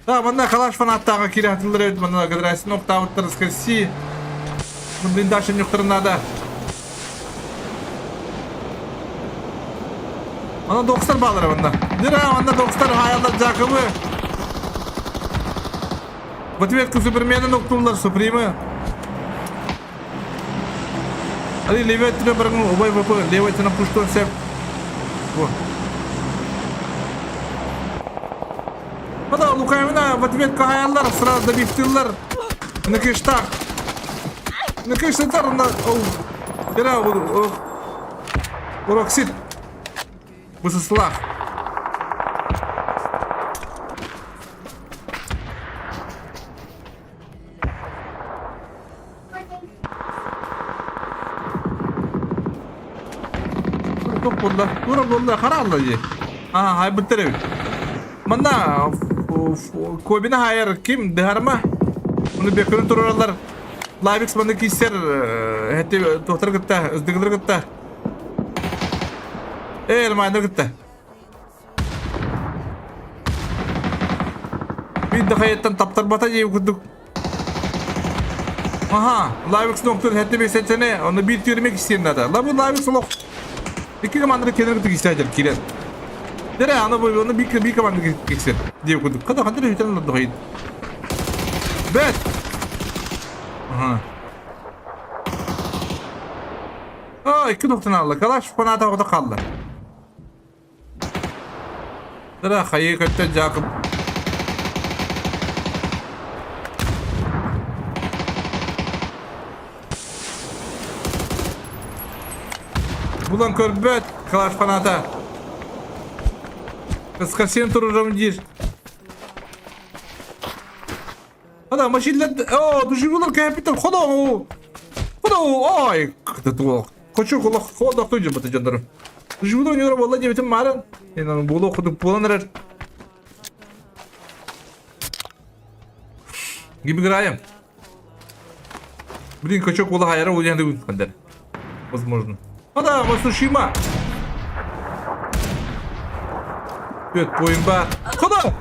Да, манда калаш фанаттага киратылар өт манда гадрайсын октавыттар скорси. Блиндашын юктырнада. Манда докстар балары манда. Дира манда докстар хаялдар жакыбы. В ответ к Супермену октулар Супримы. Али леветтине баргын обай бапы леветтине пуштон сеп. Hadi Lukayev'ine vatvet kahayanlar sırada biftirler. Nakıştak. Nakıştaklar onlar. Bira bu. Oroksit. Bu silah. Çok buldu. Vura buldu. Kararlı ye. Aha hay bitirelim. Mana koybine hayır kim deharma? Bunu bekleyin turarlar. Livex bana kisser hette doktor gitti. Izdıgıdır gitti. Elmaydır gitti. Bir daha yetten taptar bata diye okuduk. Aha, Livex doktor hette bir seçene onu bir yürümek isteyen adı. La bu Livex olok. İki komandır kenara gittik istedir kiren. Dere ana boyu onu bir komandır gitsin diye okuduk. Kadar hüten oldu hayır. Bet. Aha. Aa, iki noktan aldı. Kalaş bana da orada kaldı. Dere hayır kötü Jacob. Bulan körbet. Kalaş fanata. Kıskasın tururum dir. Hada maşinler. Oo, düşüyorlar kapital. Хода, ой, как-то то. Хочу хода тоже бата жандарм. Düşüyorlar oynuyor vallahi cebetim marın. Yani bunu okuduk bulanır. Gibi граем. Блин, качок вола хайра oynadı bu kadar. Возможно. Hada Masuşima. Evet, boyun ba. Hada.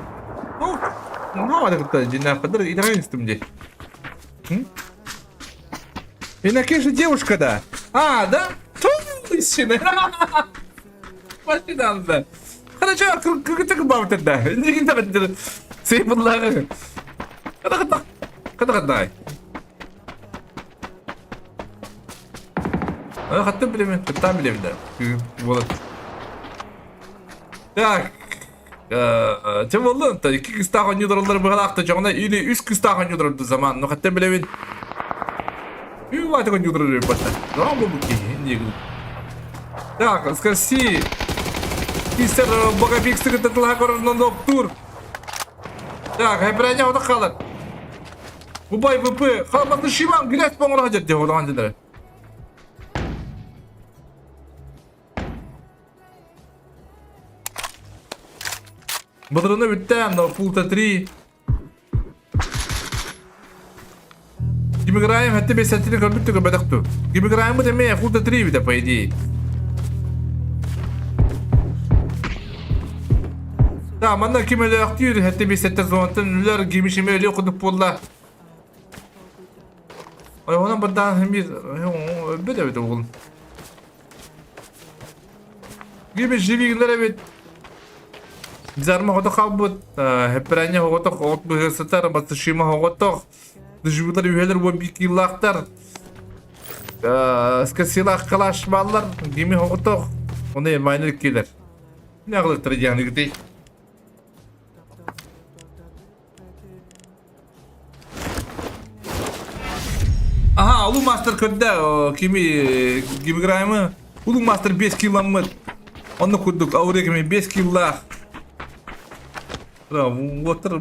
Oh. Ne var da cinler kadar ilerleyin istemdi. И конечно девушка, да. А, да? Истина. Машина, да. Хорошо, как это бабка, да. Не кино, Сейфулlah. Когда. Hatta bilemiyorum. Hatta bilemiyorum. Вот. Так. Чем oldu? İki kız daha oynuyorlar bu halakta. Canına ili üç kız daha oynuyorlar bu zaman. No hatta bilemiyorum. И вот такой неудобный репортаж. Да, бабуки, не говорю. Так, скажи. Мистер Богопик сыграет этот лагерь на доктор. Так, я принял это халат. Бубай ВП. Халат на шиман, грязь помогает делать андер. Бодрона биттем на пулта 3. Gibi Graham hatta 5 saatini kalbittik bedaktu. Gibi Graham bu demeye fulda 3 bir de по идее. Da manna kim öyle aktıyor hatta 5 saatte zontan üler gibi şey öyle okuduk polla. Ay ona badan hem bir böyle oğlum. Gibi jiviler evet. Zarma hoda kalbut. Hep ranya hoda ot bu satar basışma hoda. Düşüyorlar üyeler bu bir yıllardır. Silah kalaş ballar gemi hokutok. Onu yemeğine gelir. Ne kadar tercihini gidiyor. Aha, Ulu Master kırdı. Kimi gibi grayımı. Ulu Master 5 kilometre. Onu kurduk. Avruya kimi 5 kilometre.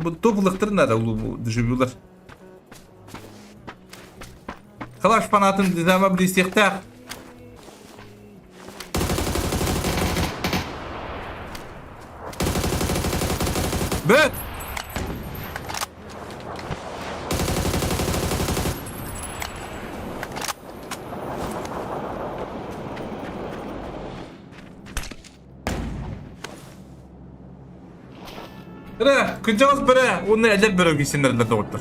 Bu toplulukları nerede Ulu düşüyorlar. Kalaş fanatın dizama bir istekler. Bet. Re, kıcağız bire, onu elep bire gitsinler de doğrudur.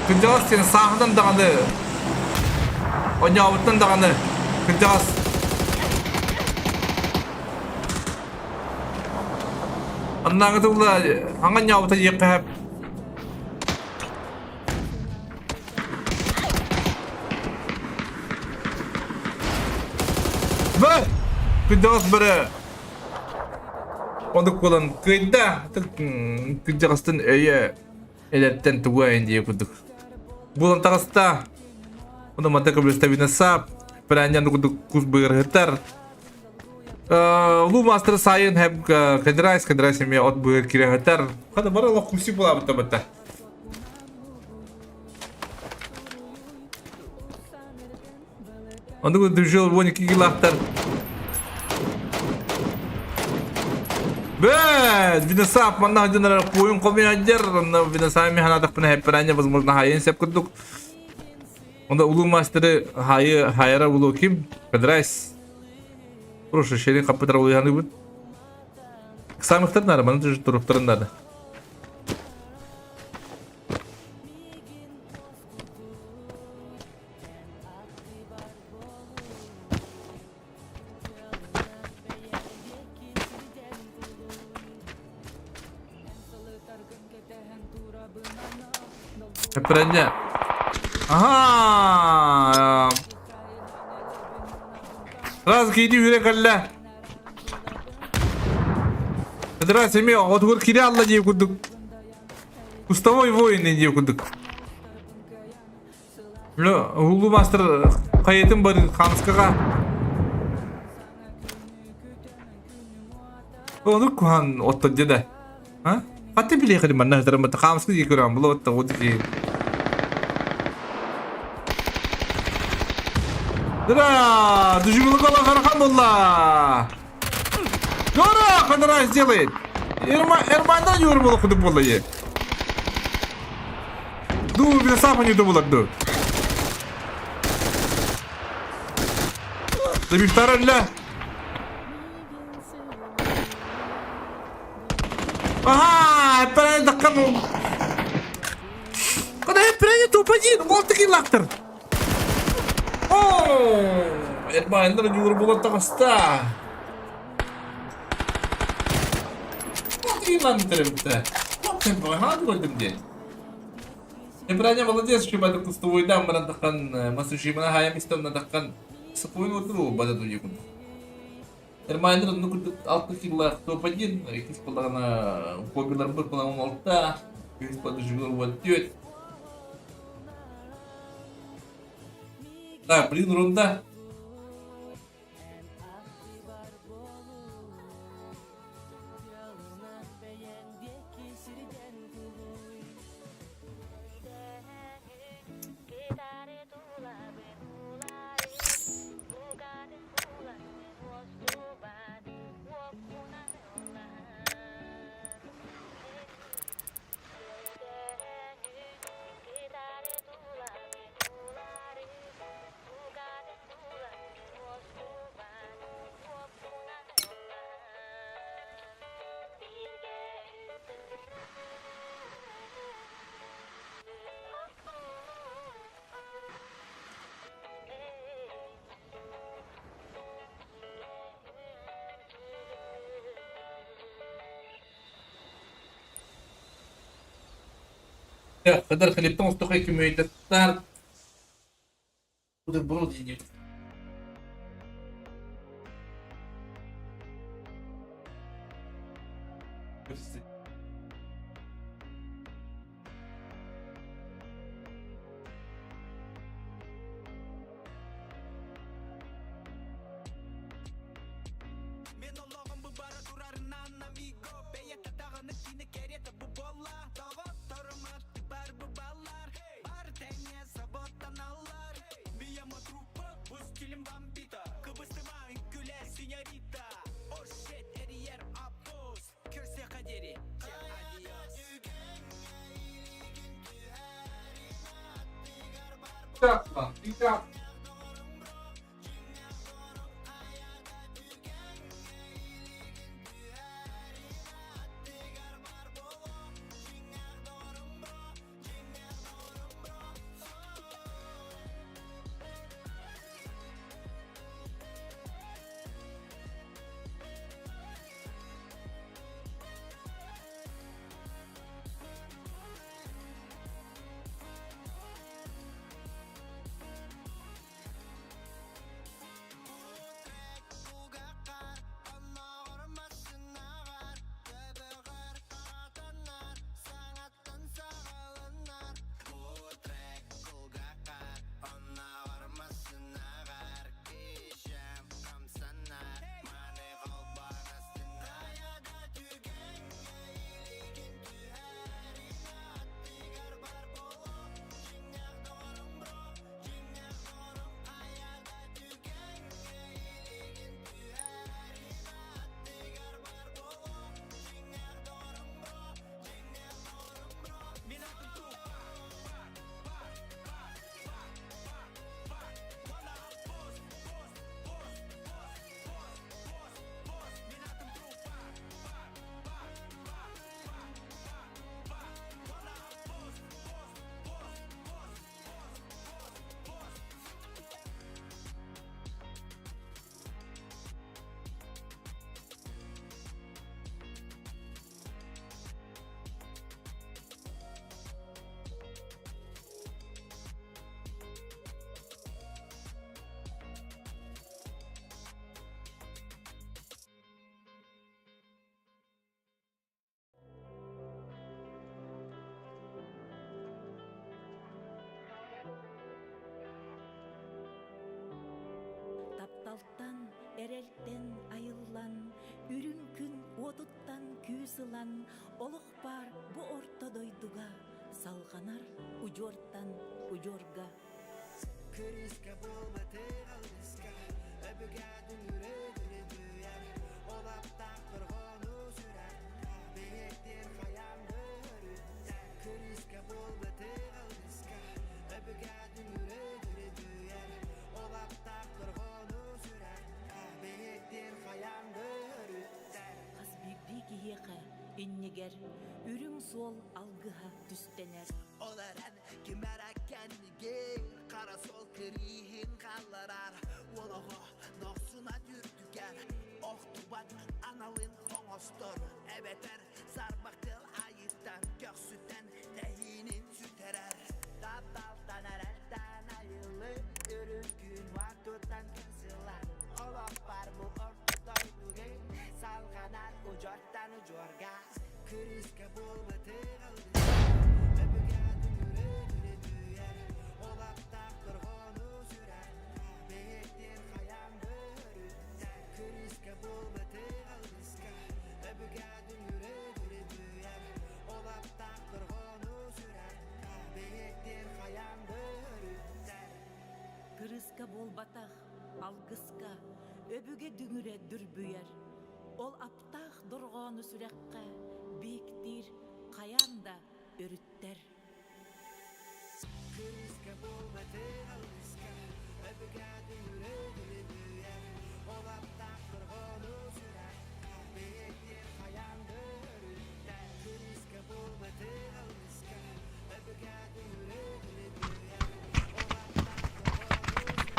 Kıcağız senin sağından dağını. O yavuttan dağını. Kıcağız. Anlağı da ula, hangi yavuta yıkı hep. Ve kıcağız bire. Onu kullan kıyda. Kıcağızdan öye. Elerten tuwa diye kuduk. Bulan takasta. Ono mata kabel stabina sap. perencan kuduk kus bıgırhıtar. Lu master sayın hep kadrais eme ot bıgır kirehıtar. Kada bara la kusi bula bata. Onda bu düşüyor 12 kilahtar. Bet, bina sap mana hajar poin kami hajar, na bina sami hana tak pernah perannya pas mulai hayen siap keduk. Onda ulu master hayara ulu kim kadrais. Proszę się nie kapital ulu yani bu. Samih ternar mana tuh turut ternar. Perannya. Aha. Raz gidi yürek alla. Kadra semi otur kiri alla diye kuduk. Ustavoy voyun diye kuduk. Lo hulu master kayetim bar kanskaga. Onu kuhan ottadı da. Ha? Hatta bile kırım bana tarafı kanskaga diye kuran bulu otta odu ki. Dara, düşmanı kala karkan bolla. Dara, kadar сделает. Ermandan yorum bolu kudu bollayı. Du bir sapa не думала ду. Да bir taralla. Aha, para dakkan. Kada prenya topajin, voltaki laktır. Ermandan yorum bolu takasta. Lan bitirimde. Sen bu hadi koydum diye. Sebenarnya молодец, что pada kustuway dam menandakan masushi mana hayam istem menandakan 10 утру pada tujuh kun. Ermainer nukut altı kilah topajin, ikis pelana popular berpelang molta, ikis pada juga buat tuet. Nah, beli ronda. Ya, kadar kalipten ustukay kümüytetler. Bu da bunu diyeceğim. Men Allah'ım bu bara durarından amigo. Beye kadağını kine kerete bu bolla. Dağıt tarımat bar bu ballar. Bar tenye sabottan allar. Viyama trupa buz kilim bambita. Kıbıstıma güle sinyorita. Oh shit eriyer apos. Körse kaderi. Adios. Dikkat lan, dikkat. Балтан, эрелтен айыллан, үрүңкүн отуттан күүсылан, олох бар бу ортодойдуга, салганар ужортан ужорга. Kriska bulma teğaldiska Öbügadın yüreğini düyer Olapta kırgonu sürer Beyektir kayandı hörütten Kriska bulma teğaldiska Öbügadın yüreğini düyer Olapta kırgonu sürer Beyektir kayandı hörütten Қыз бигди киеқа, иннигер, үрүң сол алгыха түстенер. Olaran ki merakkenlige Kara sol kirihin kallarar Ologo noksuna dürtüker Oktubat analın kongstor Ebeter sarbaktıl ayıttan Göksüten tehinin süterer Dabdaltan erelten ayılı Ürünkün vaktutan kızılar Olok var bu ortodoyduge Salganar ucortan ucorga Kriska bulma teğaldı Öbügadın yüreğini düyer Olapta kırgonu sürer Beyektir kayandı hörütten Kriska bulma teğaldiska Öbügadın yüreğini düyer Olapta kırgonu sürer Beyektir kayandı hörütten Кырыска болбатах, алгыска, өбүге дүңүре дүрбүер. Ол аптах доргону сүрекке, биктир, каянда өрүттер. Kriska bulma teğaldiska Öbügadın yüreğini düyer Olapta kırgonu sürer Beyektir kayandı hörütten Kriska bulma teğaldiska Öbügadın yüreğini düyer Olapta kırgonu sürer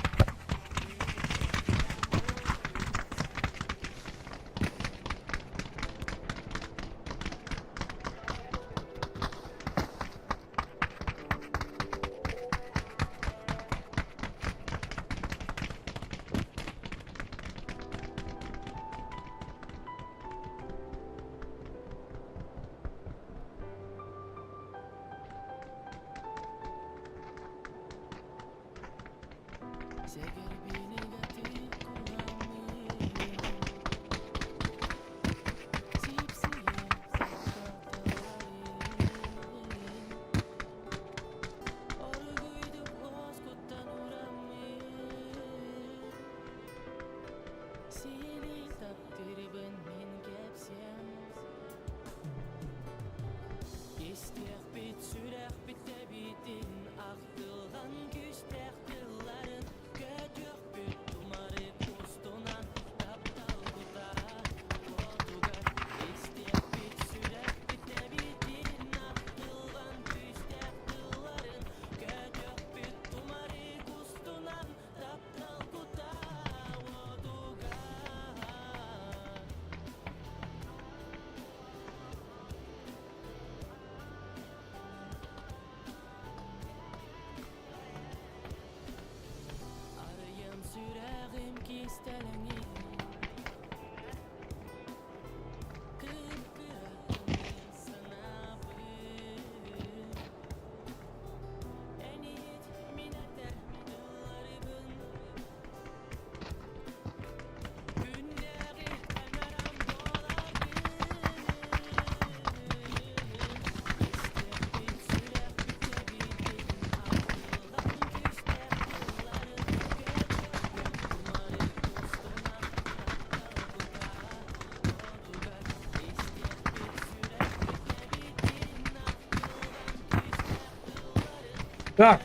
Так.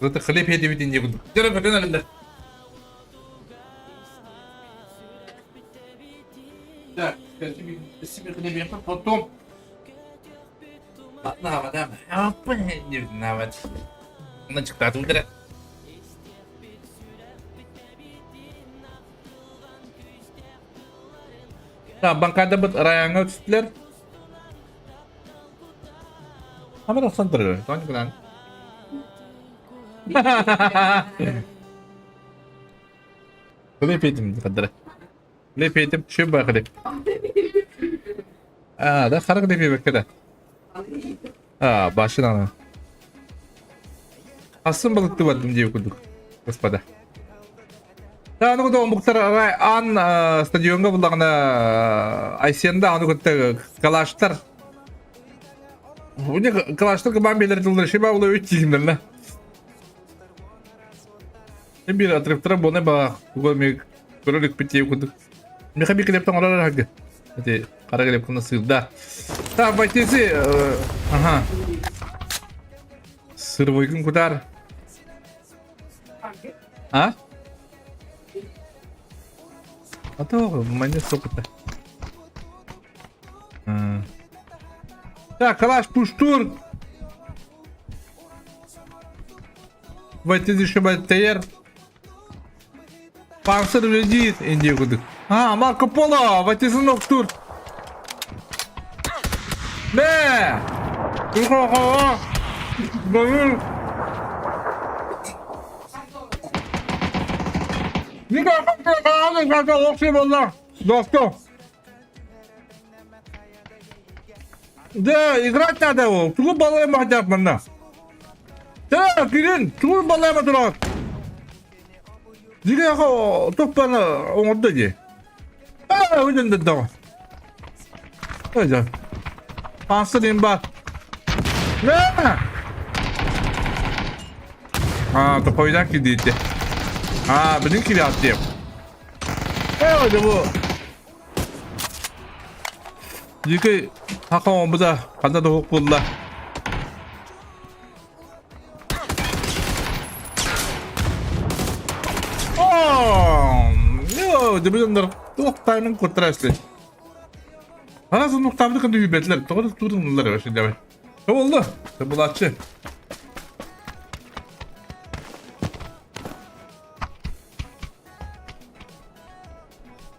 Это хлеб я тебе не буду. Так, себе хлеб я потом. Наводам. Не навод. Значит, так ударят. Bankada bir arayanga düştüler. Hemen asandırıyor. Tanrı lan. Klip edim kadar. Klip edim şu bakdı. Da sarık diye bakdı. Başına. Asım balıklı vardım diye okuduk. Господа. Аны да Мухтар ан стадионга буллагына Айсенда аны көттө калаштар. Уни калаштар кабан белер дылдар шеба ула өттигимдер. Bir atrıftıra bana bak. Bu me körülük bitiyor kuduk. Meka bir klepten orar hakkı. Hadi kara klepten sığda. Tamam baştesi. Aha. Sır boykun kudar. Ha? Ata o manya sokutta. Так, калаш пуштур. Baştesi şu baştayır. Panzer lezit indiye kuduk. Ha, Marco Polo, Vatizin Noctur. Ne? Yuhu. Böyle. Ne kadar okşay valla. Dostum. Да, играть надо его. Чего балаем хотя бы на? Да, Кирин, чего балаем отурат? Дига яха топпаны оңорду же. Өйдөн да. Өйдө. Панстын бар. Не? Топойдан кидийди. Билин кири аттым. Өйдө бу. Дига хакан буда кандай да ок болду. Dibinler toktayının kontrastı. Arasın noktamda kandı hübetler. Doğru durumlar var şimdi evet. Ne oldu? Bulatçı.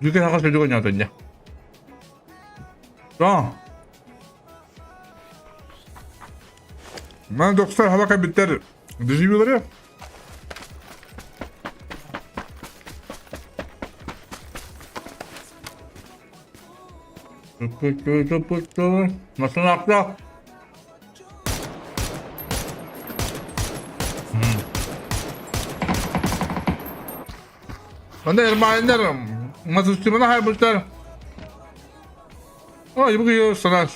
Yükü haka çocuk oynadın ya. Tamam. Ben 90 hava kaybetler. Diziyorlar ya. Nasıl akla? Ben de ermayenlerim. Masal üstüne hayırmışlar. Ay bu giyiyor sana.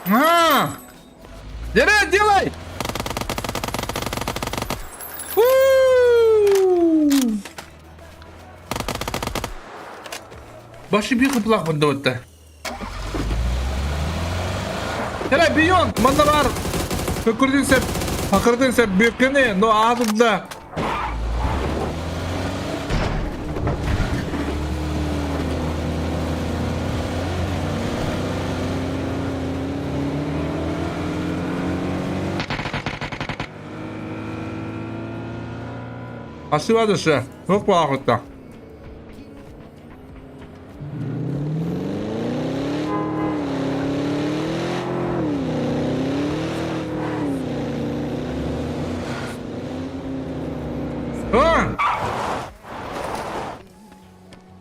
Ha! Yere delay. Başı bir kıplak bunda ötte. Hele biyon, bana var. Fakırdın sep, büyükeni, no ağzımda. Aşı var da şey, yok bu ağırlıkta.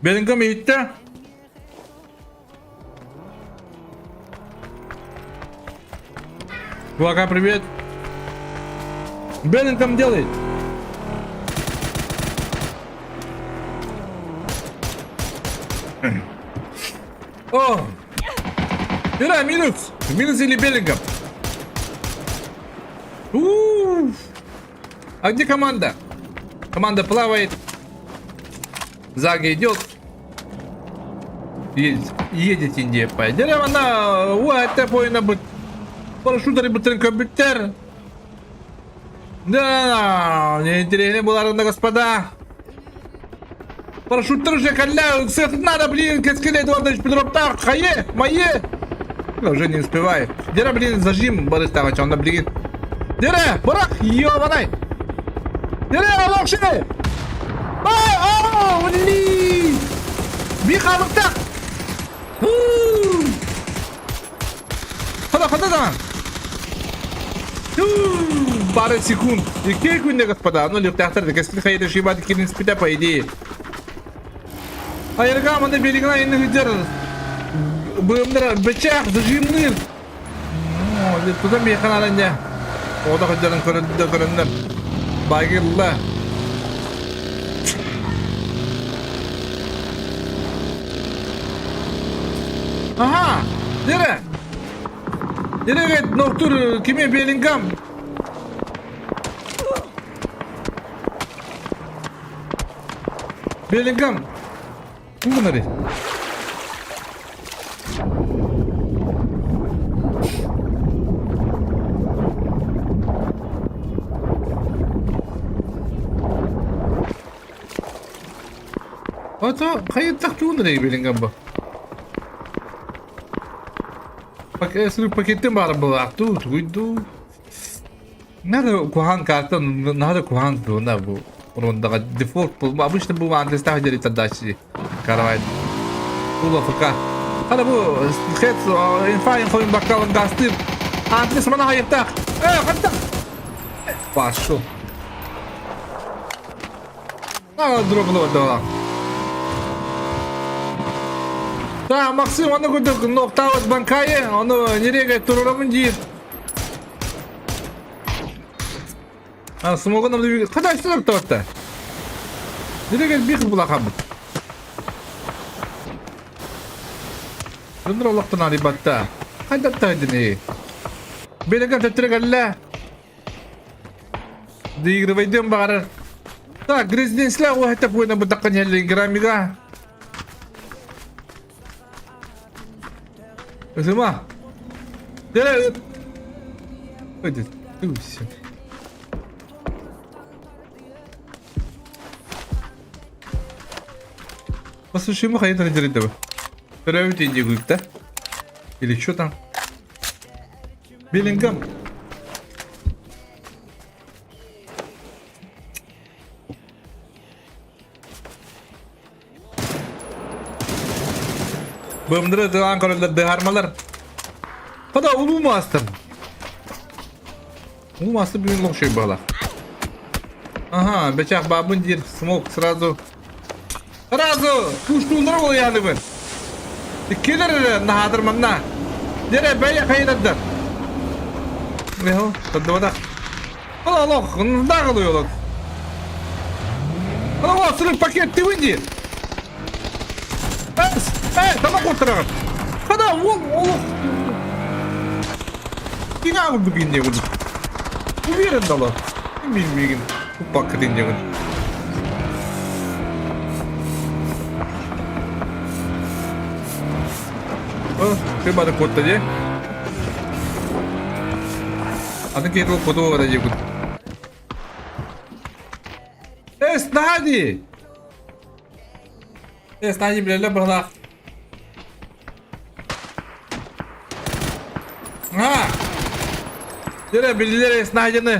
Беллингем gitti. Кулака, привет. Беллингем делает. О! Ира, минус. Минус или Беллингем? А где команда? Команда плавает. Зага идет. Едет Индия по дереву. Она это поина быть. Парашютеры быстренько битер. Да, мне интересно было, господа. Парашютеры же халяют. Всех надо, блин, кескелет Эдуардович Петроптар. Хае, мое. Уже не успевает. Дера, блин, зажим. Борис Тавач, он, блин. Дера, барах, ёбаный. Дера, локши. Блин! Бихал так! Хода там! Пара секунд. И кекунde, господа. Ну, лифтахтар, так если хайда шибать кирин спита, по идее. Айрга, манда белигна инны хидер. Бымдыр, бечах, зажимныр. О, туда механаланде. Ода хидерин көрөндер. Bagilla. Aha! Nere? Nereye git doktor? Kime Bellingham? Bellingham. Kim bunları? Ata kayıt taktı nereye Bellingham bu? Bak esir paketten bari bıraktı. Duydu. Nerede kuhan kartı? Nerede kuhan bu? Bu Ronda default bu. Обычно bu antes daha jadi tadashi. Karavay. Bu lafıka. Hadi bu head infayin koyun bakalım gastır. Antes mana hayır tak. Hadi tak. Başo. Droplu da. Tamam maksimum onu koyduk. Nokta var bankaya. Onu nereye götürürüm diye. Smoke'un da bir kadar üstüne torta. Nereye bir kız bulakam. Döndür Allah'tan alibatta. Kadar taydın iyi. Beni götürtürük Allah. Digri vaydın bağırır. Tak, Grizdens'la o hatta bu ne bu dakika yerli gramiga. Isma. Nereye? Hadi. Dur sen. Послушай, махай это ради этого. Проверьте делают, да? Или что там? Беллингам. Bömdüre devam korulur harmalar. Hadi ulu master. Ulu master bir long şey bağla. Ага, бечах бабундир, смог сразу. Сразу! Куштулар ol yani ben. Dikkiler nahadır manna. Nere beye kaynadır. Ne o? Tadı vada. Allah, ne kalıyor lan? Allah, sırf paketti vindi. Tamam kurtaralım. Hadi oğlum. Yine vurdu bindi vurdu. Bu yerin dalı. Bilmiyorum. Bu paketin diyor. Coba ada quote aja. Ada kira foto ada aja pun. Nadi bila berlah. Ha. Jadi bila Nadi ne?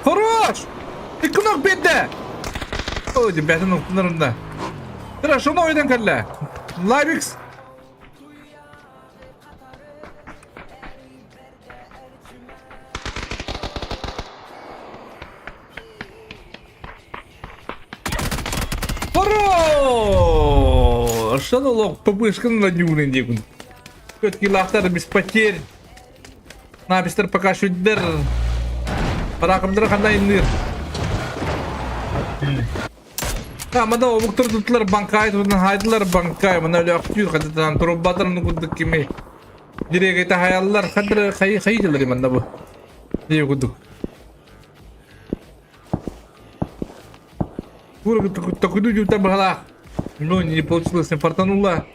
Хорош! İknak bende. Oh, jembatan noktalarında. Terus şunu oydan kalla. Livix. Что лох побышка на дюне дикун. Все-таки лахтар без потерь. Напистер пока шудер. Паракамдыр кандай инdir. Ha, mana o buktur tuttular bankaya tutun haydılar bankaya mana öyle akıyor kadından turup batırını kuduk kimi direk ete hayallar kadır kayıcıları mana bu diye kuduk Takudu juta berhala ну не получилось не фартануло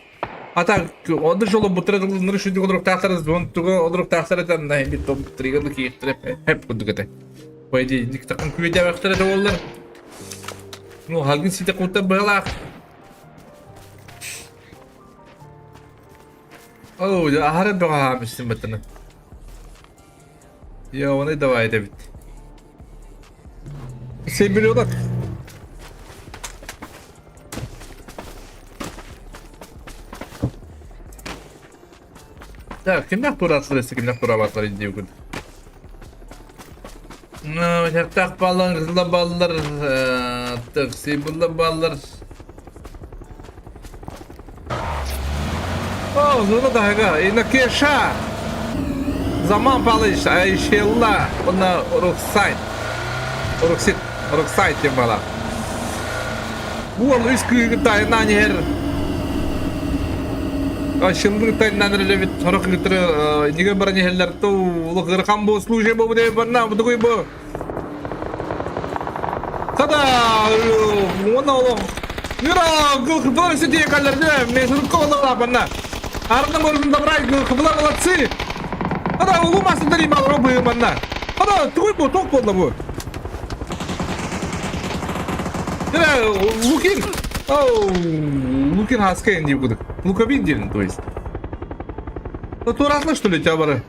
а так он дошел бутрегал нырышу дигодрок тахтарыз он туго одрок тахтардан на бит том тригалы киектип hep kuduk ete по идее диктакан күбете бактыр эте болдур Ну, halgin site kurta bela. Oh, ya aharet bakmışsın batını. Ya onu devam edebilir. Sen biliyorlar. Ya kimler turasları kimler turabatları izliyor gün. Tak ballar, hızlı ballar, taksibullu ballar. Oh, zona da hega, inakeşa. Zaman palış Ayşella buna Roksayt diye bala. Bu ol üst kıyı tayından yer. Aşıldık tayından relevet sorok gitire niye barani heller to ulu gırkan bu sluje bu de bana bu koy bu. Kada ona ol. Yura gıl kıplar ise diye kalırdı. Mesut kovalar bana. Arada morgun da bırak gıl kıplar alatsı. Kada ulu masın dari mal bu bana. Kada koy bu tok bu. Лукин! Оу, Лукин хаскаен деп кудuk. Луковин делін, то есть. Туратлы, что ли, тебя бары?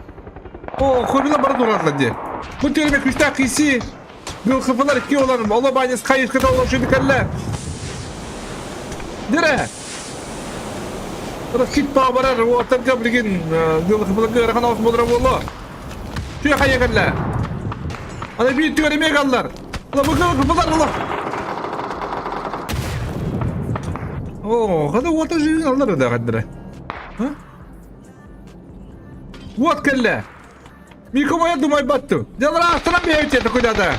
О, хобила бары туратлы де. Бұл теріме күшті қиси. Бұл қыпылар ке оларым. Ола байнес қайышқыда олар шөді кәлі. Дере? Рахит па барар, о, танка білген. Бұл қыпылар қырған ауыз болдыра болу. Шөй қайы кәлі. Ана бейт төреме қалдар. Ола бұл қыпылар олар. О, kada вот же алар да гадра. А? Вот калла. Мико я думаю батту. Делара астана бейте да куда-то.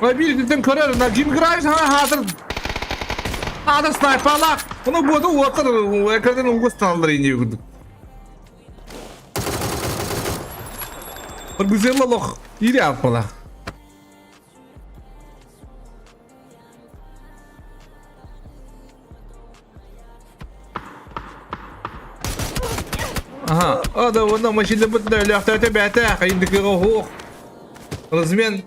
Мобиль дитен көрөр на ким грайс хатыр. Ада снайперлак. Bunu bodu отыр экрандан угусталдар ине күдүк. Bir güzel lok. İri yapmalar. Ага, ada wannan mashin da mutum da lafta ta bata kai da kira ho. Razmen.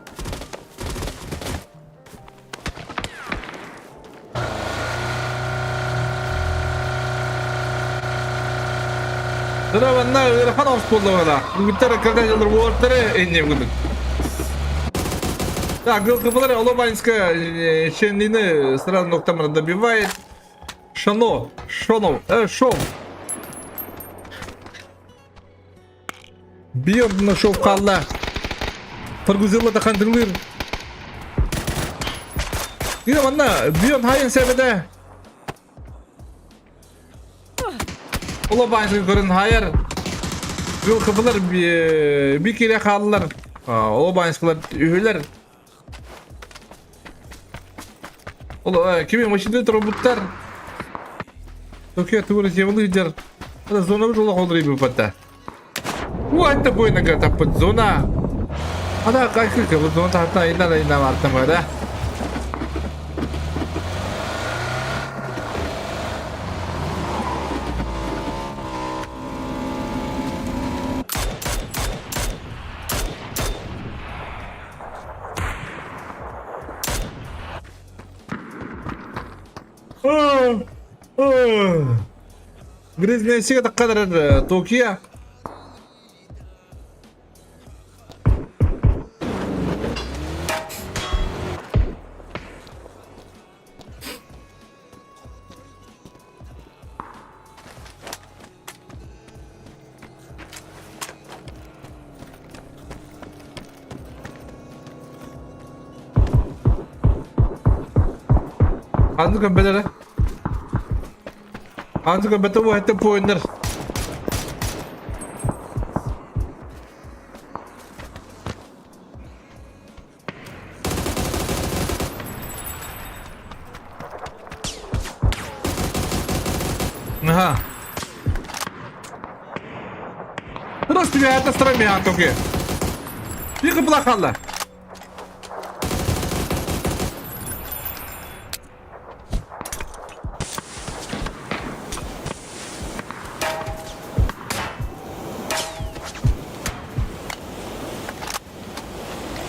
Dara wannan rafa hospital wala. Bitter kada yıldır water enne guduk. Так, говоря, Лобанская щенины сразу ноктом добивает. Шонов. Бион нашел қалла. Тұргызылы да қандырлыр. Гида манна, бион хайын себеде. Лобанская көрін хайыр. Жыл қыпылар bir келе қалылар. Лобанскалар үйілер. Кеме машинада роботтар. Токио тура землы идер. Это зона жолы қолдыры бөпатта. Вот такой нога таппыт зона. Ада кайкы вот зона тахта айна мартама да. Грязная сига так кадр Токио. Anzu kabelere. Anzu kabete bu hette pointer. Ага. Раз тебя это стромя токи. Тихо плохала.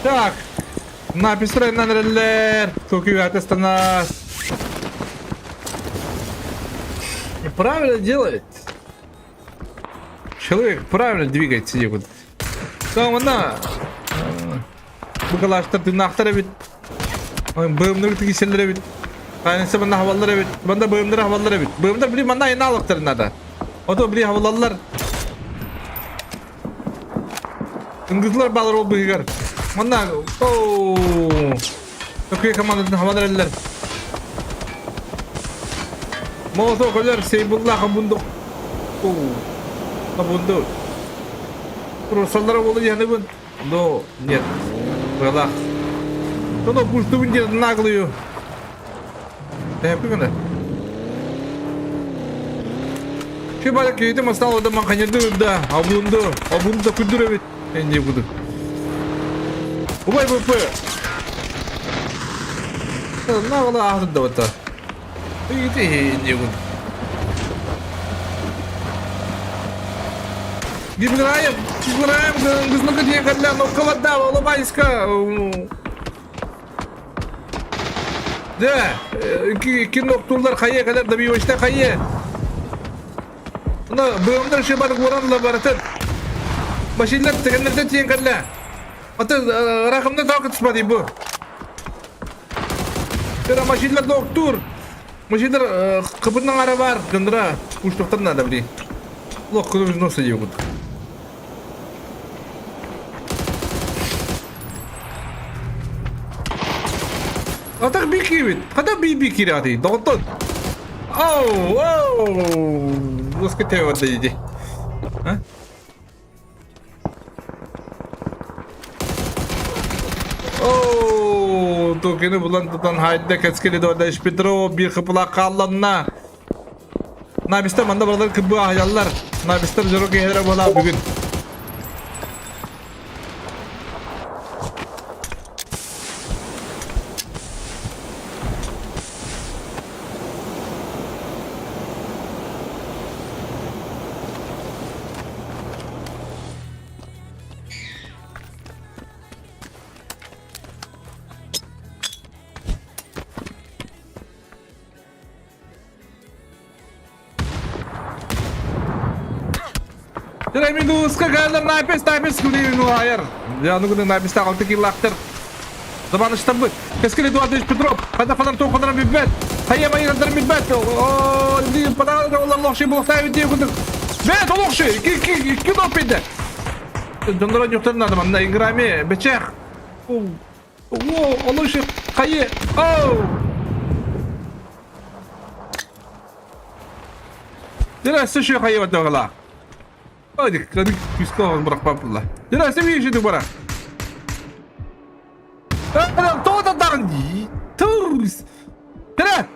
Так, написали на релер, Токио отстана. Правильно делает. Человек правильно двигается, вот. Там она. Букалашта ты нахтара бит. Бöğümleri tükisellere bit. Kaynısı bana havalara bit. Bana böğümleri havalara bit. Böğümler biri bana yine alıktırın da. O da biri havalarlar. Ingızlar bağlar oldu higar. Bana ooo. Tokyo komandasının havalar eller. Molotov koylar Seybullah kabunduk. Kabunduk. Росаллар болу яныбын. Но нет. Была. Ну пусть ты наглую. Yapıyor ne? Şu balık köyde masal odama kanyırdı da abundu da kudur evet. Ne kudur? Bu bay bu. Ne ola ahdı da vata. İyi ne kudur? Gibirayım kızlık diye kallan o kavada ola bayska. De, iki noktalar kayaya kadar da bir uçta kayaya. Buna bölümler şey balık vuranla baratın. Başıyla tekenlerden tiyen kalla. Hatta rakamda daha kıtışmadı bu. Kira başıyla doktor. Başıyla kapının ara var. Göndıra. Uçtuktan da biri. Allah kulübümüz nasıl yiyor bu? Atak bir kibit. Kada bir kirati. Doktor. Oh. Nasıl kötü var dedi. Ha? Oh. Tokeni bulan tutan hayda keskili de iş Petro bir kapıla kallanna. Nabiste manda buralar kıbı hayallar. Nabiste jorok yere bola bugün. Jadi minggu sekali naipes kuli nu air. Ya nu kuli naipes tak alti kilakter. Zaman İstanbul. Keskili dua diş Petrov. Pada tu kadar bibet. Hayya mayır kadar bibet. Oh, di pada Allah şey bu tabi diye kudur. Bet Allah şey. Ki dopide. Dondora yoktan adam anda ingrami becek. Oh, Allah şey. Hayya. Oh. Dirasa şey hayya wadagala. Hadi küskü bırakmam pula. Dirasa bir işi dubara. Toda dangi. Tuz. Tira.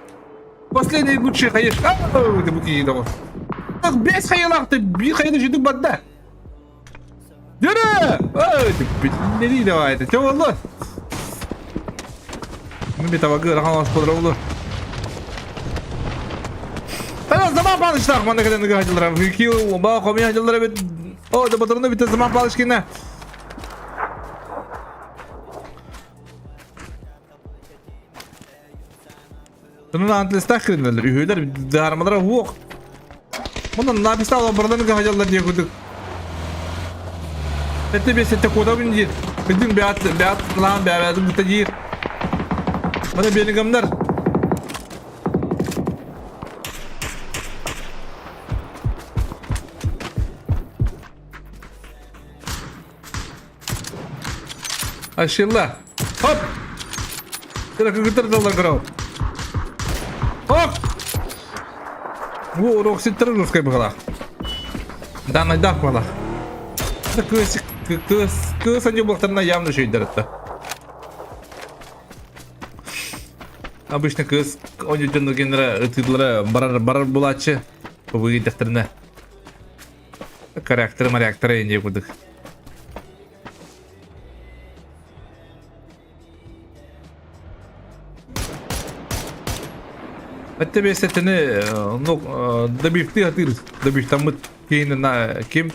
Последний лучший хаеш. Да буки да. Так без хаялахты bir hayda жидик бадда. Dira. Hadi binleri de vardı. Çok oldu. Bir tabakı rakamaz podra oldu. Tamam zaman paylaştık. Bana kadar ne hacılara. Hükü bana komiye hacılara bir... O da batırında bir zaman paylaştık ne? Bunun antlistak kırınırlar. Ühüler dağırmalara huok. Bunun nafiste olan buradan ne hacılar diye koyduk. Sette bir sette koda bindir. Bildiğin beat lan beadım bu tecir. Bana beni gamlar. Aşilla. Hop. Kira kıtır dolar kırao. Hop. Bu roksittir ruskay bakala. Danay dak bakala. Kız önce baktarına явно şeydir hatta. Обычно kız önce canlıgenlere ıtıdlara barar bulaçı. Bu gidektirine. Karakteri ince kurduk. Hatta bir setini добивти атыр. Добивтамыт кейін на ким?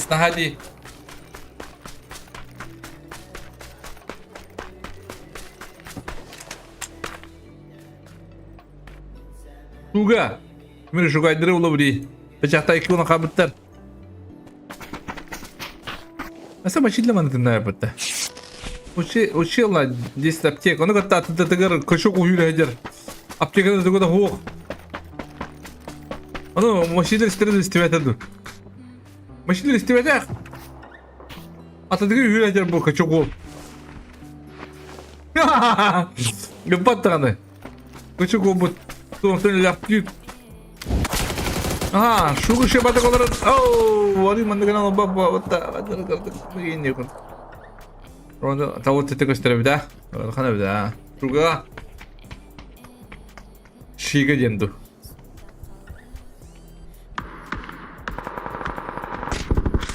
Hadi. Шуга. Мир шугайдыры улабри. Печахта iki ona kabıtlar. Asa başıyla manatın ne yapıttı? Учила 10 аптек. Onu katta atıdır koşuk uyuyla hacer. Aptekada da kadar hoğuk. Onu maşiler istivet edu. Maşiler istivet et. Atıdır uyuyla hacer bu koşuk hoğuk. Gıpat tane. Koşuk hoğuk bu. Sonra laf yük. Aha, şu kişi batık olarak. Oh, var mı? Gana bak bak bak. Begini yakın. Orada tavuk tete gösterebilir de. Kana bir de. Şurada. Şiga yendu.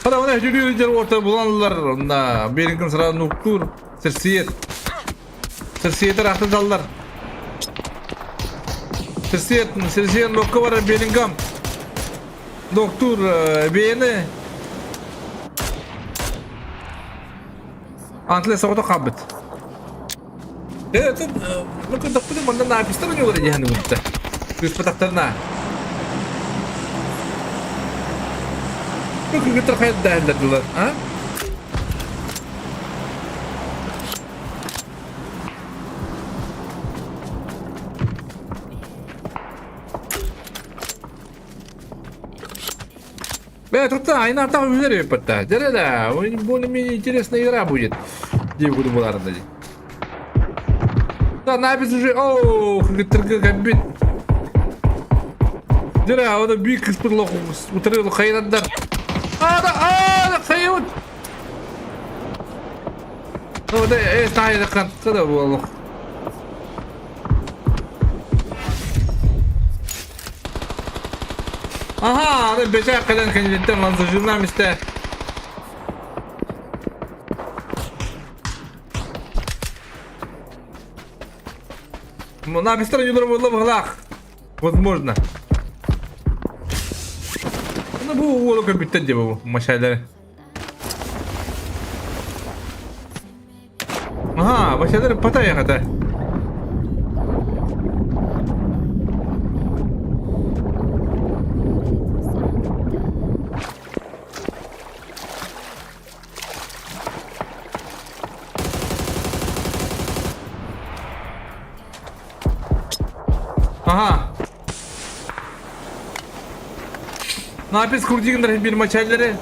Hadi ona yürüyünce orta bulanlar. Onda Bellingham sıra noktur. Sersiyet. Sersiyet'e rahatı dallar. Sersiyet nokta var Bellingham. Doktor beni. Antle soğuda kabit. Evet, mungkin doktorun bana ne yapıştırın yolu cehennem işte. Yüz pataklarına. Mungkin kita terkait dah dulu, ha? Тут айна там уверен пытать. Да-да, более-менее интересная игра будет. Девку дубуларна. Да, напис уже. Ооо, как кабит. Да, он бик из-под лоху утрыл хайнандар. Хайут. Ну да, знаю, когда было. Aha, ada beca kalian kandidatlar langsung jurnal mister. На обестранию было в глах. Возможно. Ну, был волок обитать его, машайдер. Ага, машайдер потай хата. Aha. Napis kurcuyumlar bir maçalları.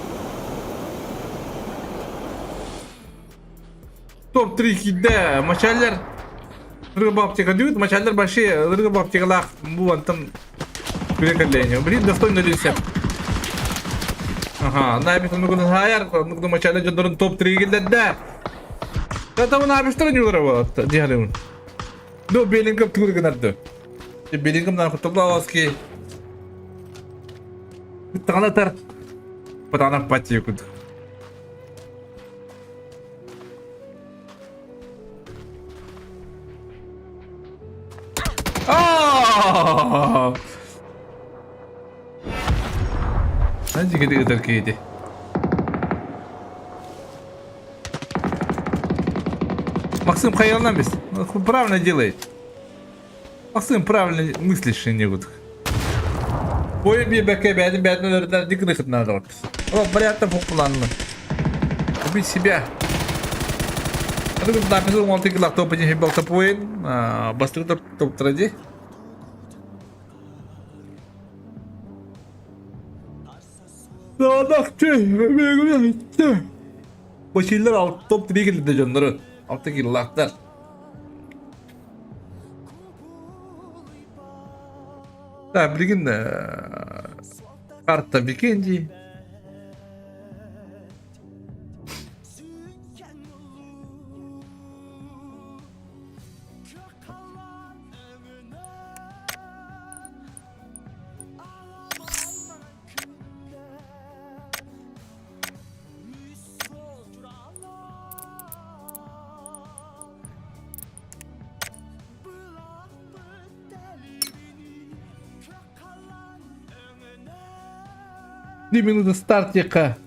Top 3'de maçallar. Рыба дают, мачалдар большие, рыба аптекалах, вон там перекаление. Блин, достойно рецепт. Ага, напис он нужно хайер, нужно мачалдар жодорун топ 3 гилдеде. Это он напис что не урова, диалем. До Беллингем тур гнарду. Беллингем на фотоблавский. Танатар. Потана патику. Знаете, где только эти? Максим хаялнам без. Правильно делает. Максим правильно мыслишь, не вот. Ой, bir бәдім бәдімлерден дикін ықытына да отыз. О, порядка фокуланны. Убить себя. Это как написал, он тільки лақ топы не хебал топуын. Бастыр топ тради. Dağdakçı. Bu şeyler alt top 3 geldi canları. Alttaki laklar. Да, блин, карта Викенди. Минуты стартика.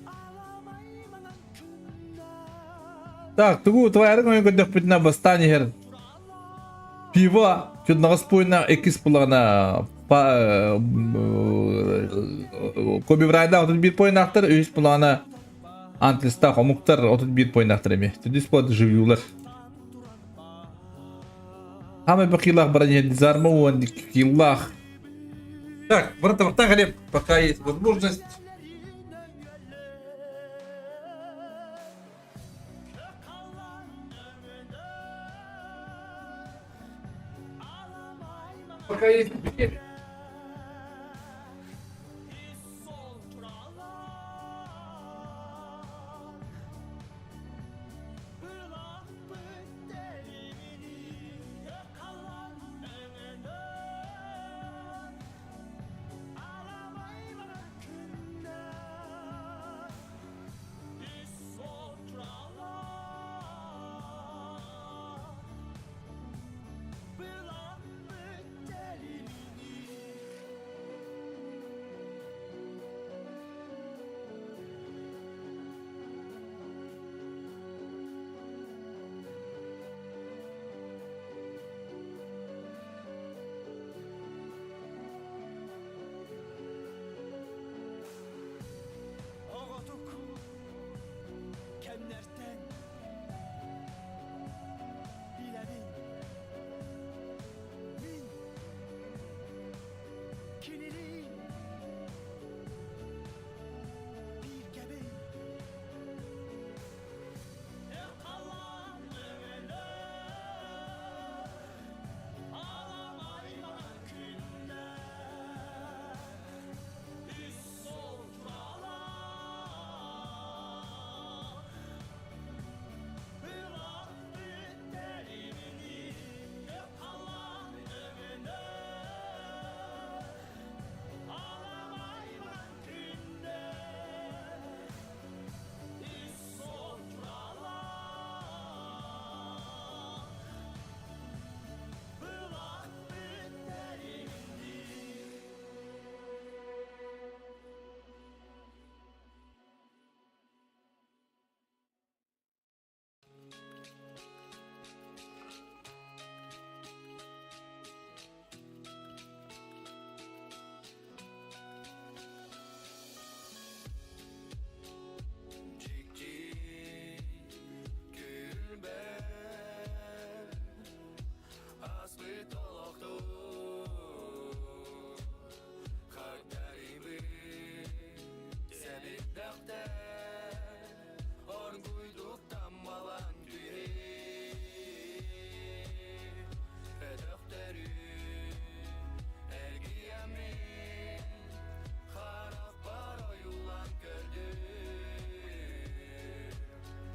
Так, тугу твоя рынок годах пятна бастанигер. Пиво, чудно господина экис пулана па коби врайда отут бир поинактар, өйс пулана антлиста хомуктар отут бир поинактар эме. Түдүс под живюлар. Ама бакилах баране дизарма он килах. Так, братан, Глеб, пока есть возможность. Пока есть.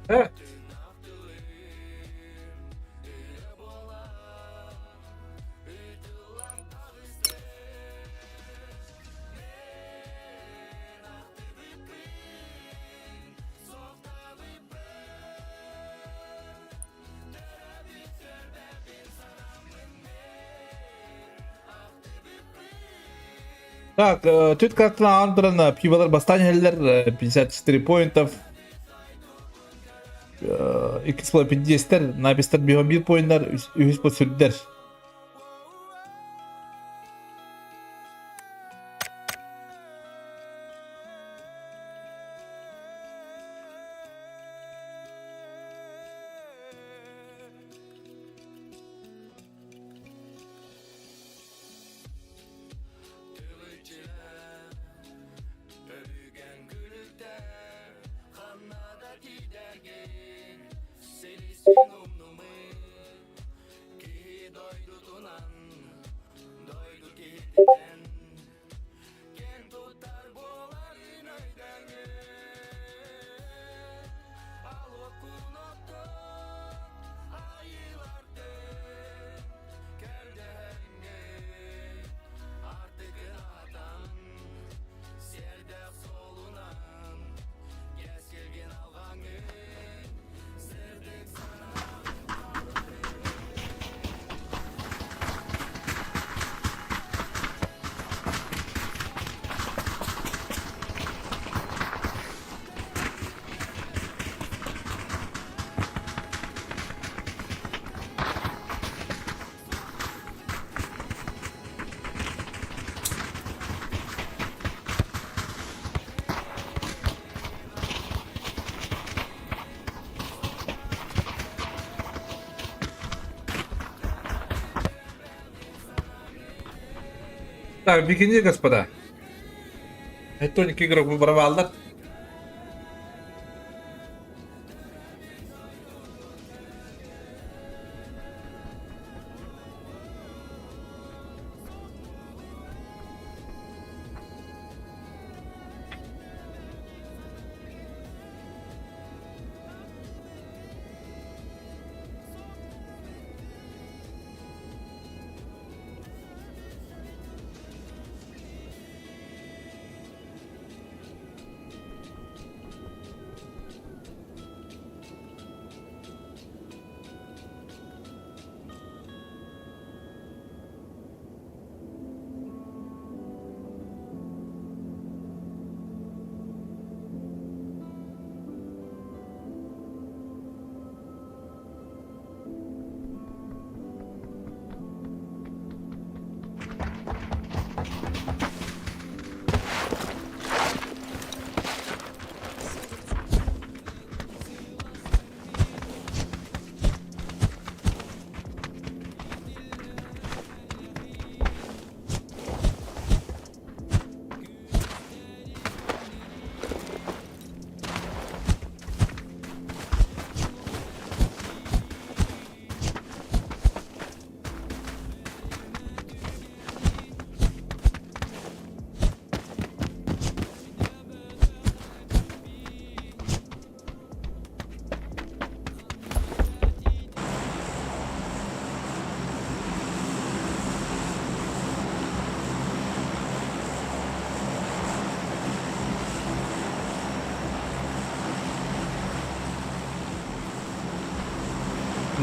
Evet. Так, тут как на Андрона пивалар бастань хеллер 54 поинтов. 2,50 напистер 1 поинттар 100 по сүрдер. Так, бикини, господа. Это только игрок выбрал, да?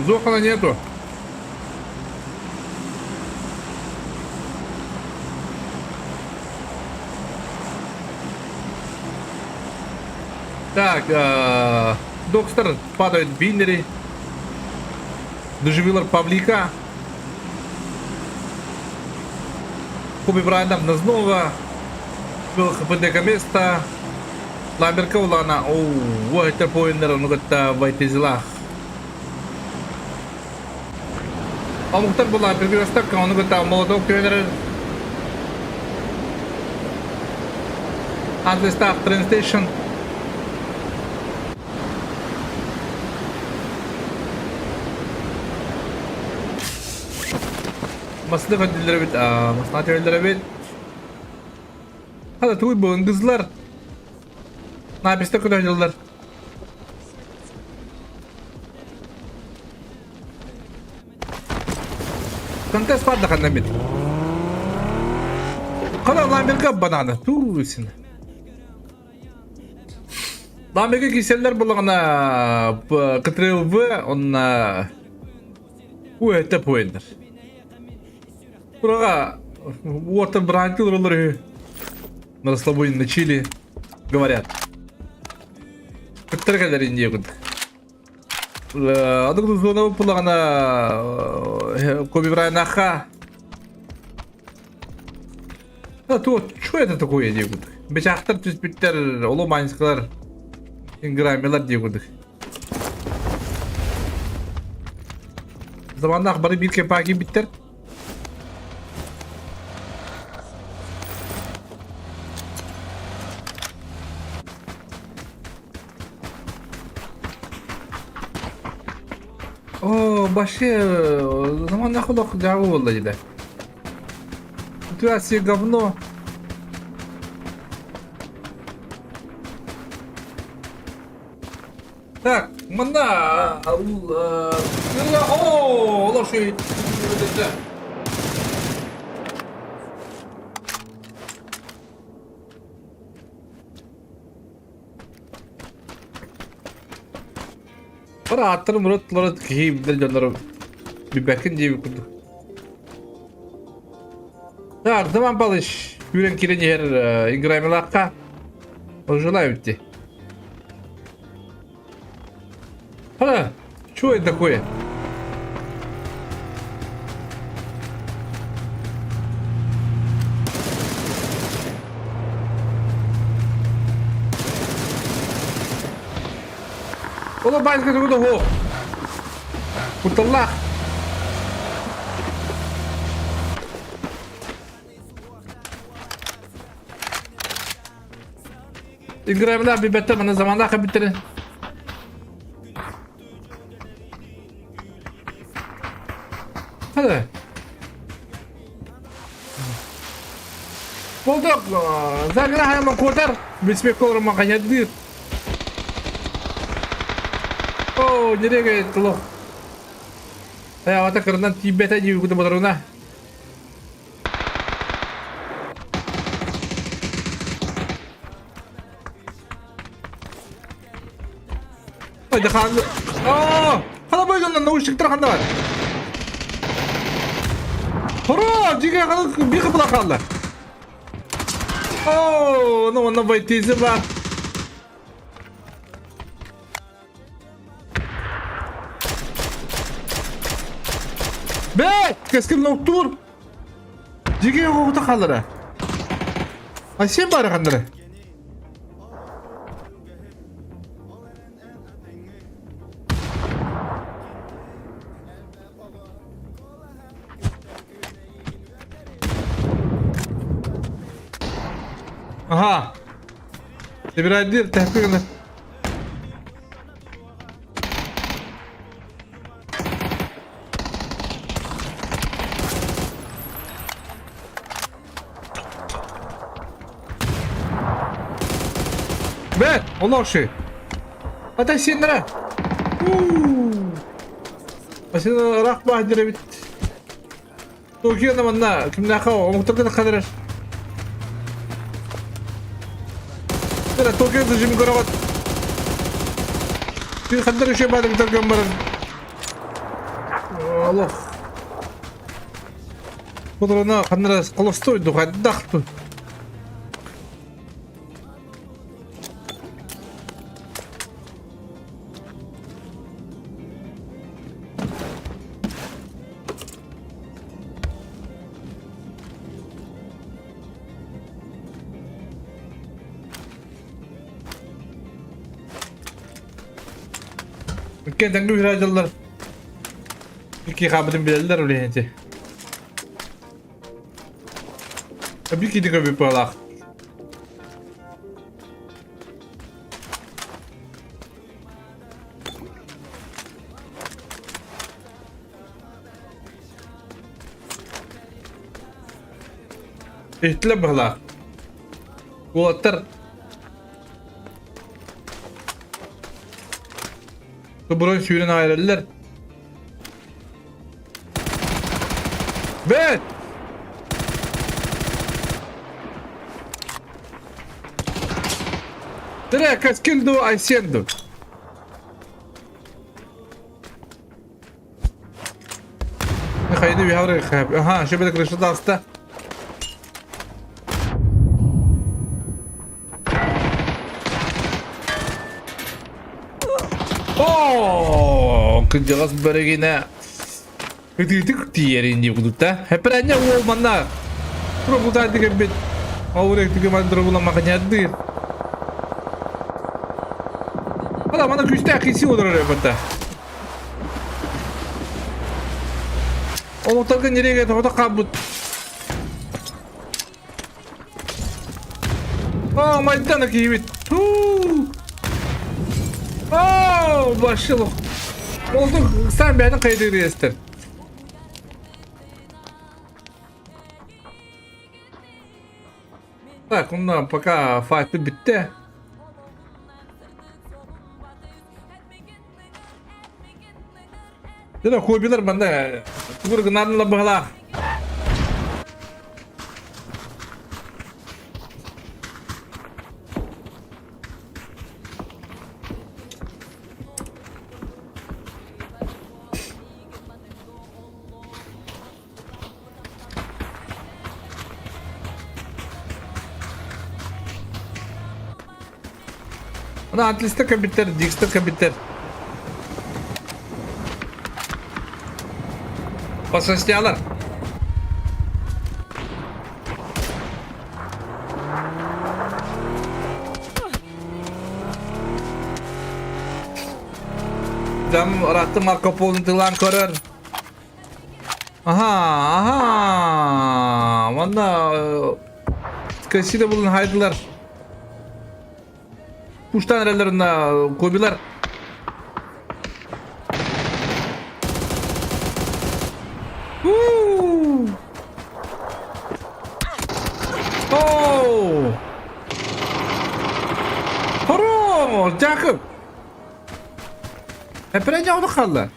Зохана нету. Так, Докстер падает в Биннери. Доживилар Павлика. Куби Брайнов Назнова. Был ХПДК место. Ламберка улана. Оу, это поинер, он говорит, Вайтизлах. А Мухтар была первая ставка, он говорит, молодой тренер. Антистав Train Station. Masada öldüler bit. Masada öldüler bit. Hadi tuğ bu kızlar. Ne yapıyorsun kadar yıllar? Kontes var da kandan bit. Kala lan bir kap banana. Tuğusin. Lan bir kiseller bulana kıtırıldı ona. Bu ete pointer. Buraga вот бранки роллеры на расслабоне на чили говорят. Кыттыр калар инде күн. Адыгы зона пулагана кобибранаха. А то что это такое дегут? Бечахтар түспиттер, оло майнскалар, инграмелар дегут. Заманда акбары бир кепаки биттер. О, баши заманда хулок жагы болду жиде. Ситуация говно. Так, мана. О, лошадь. Para attır muratları kiyimler canları bir bakın diye bir kurdu. Так, zaman balış. Yüren kiren yer ingramelakka. Ожила bitti. Hala, что это такое? Ola başka türlü de ho. Kurtullah. İngramlar bir better bana zamanda kabitleri. Hadi. Bulduk. Zagra hemen kurtar. Bismillah olur makanya dir. Oh, nereye gitti lo? Ya ata karından tibete gibi kutu motoruna. Hadi kandı. Aa! Hala böyle lan nauşluklar kandı var. Hara! Ciga kandı bir kapıda kaldı. Oh! Ne ona baytizi var. Be! Keskin noktur. Ciga kapıda kaldı. Ayşe bari kandı. Aha. Bir değil, tehlikeli. Be, Allah şey. Ateş sinire. Aslında rak bahçede bit. Tokyo'da manna, kimden kav, muhtemelen kadar. Tera Tokyo'da jim karavat. Bir kadar bir şey bana bir takım var. Allah. Kodrona kadar kolostoydu, kaddaktı. Kendin bir ihracalar. İki kabirin bilirler öyle hence. Bir kedi gibi parlak. İhtile parlak. Bu atar. Buranın suyunu ayrılırlar. Bet. Direkt kaç kildo aysendu. Haydi bir havre khab. Aha, şu bedek rışta asta. Oh, kıcağız böreğine. Kıtık diyerin diye kudukta. Hep ranya olmanlar. Probulda diye bir Aurek diye man probula makanya dir. Hala bana küste akisi olur orada. O motorga nereye gitti? O da kabut. Oh, maydana kivit. Oh, başlık. Oldu. Sen beni kaydırı ister. Так, ну, пока файт bitti. Yine koyabilir bende. Vurgunlarla bağla. Ana Atlas'ta kabiter, Dix'te kabiter. Pasajyalar. Jam rattı Marco Polo'nun tılan korar. Aha. Valla kaçıyla bulun haydılar. Kuştan ellerinde kobiler. Oh! Horo! Jacob! Hep önce onu kaldı.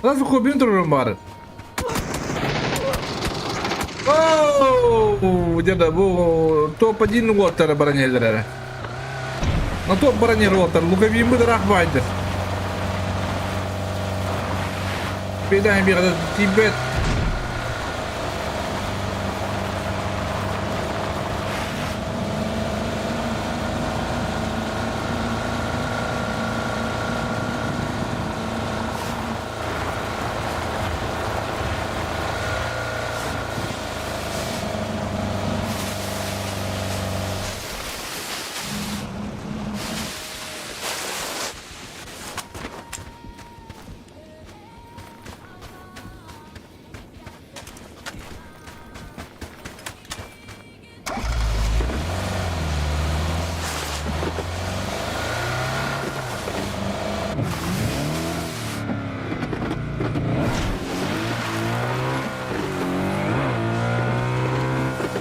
Nasıl kobin dururum bari? Oh! Jadi bu top один water baranyalar. На топ баранер water. Луковим бы драх байдер. Бедаем bir Tibet.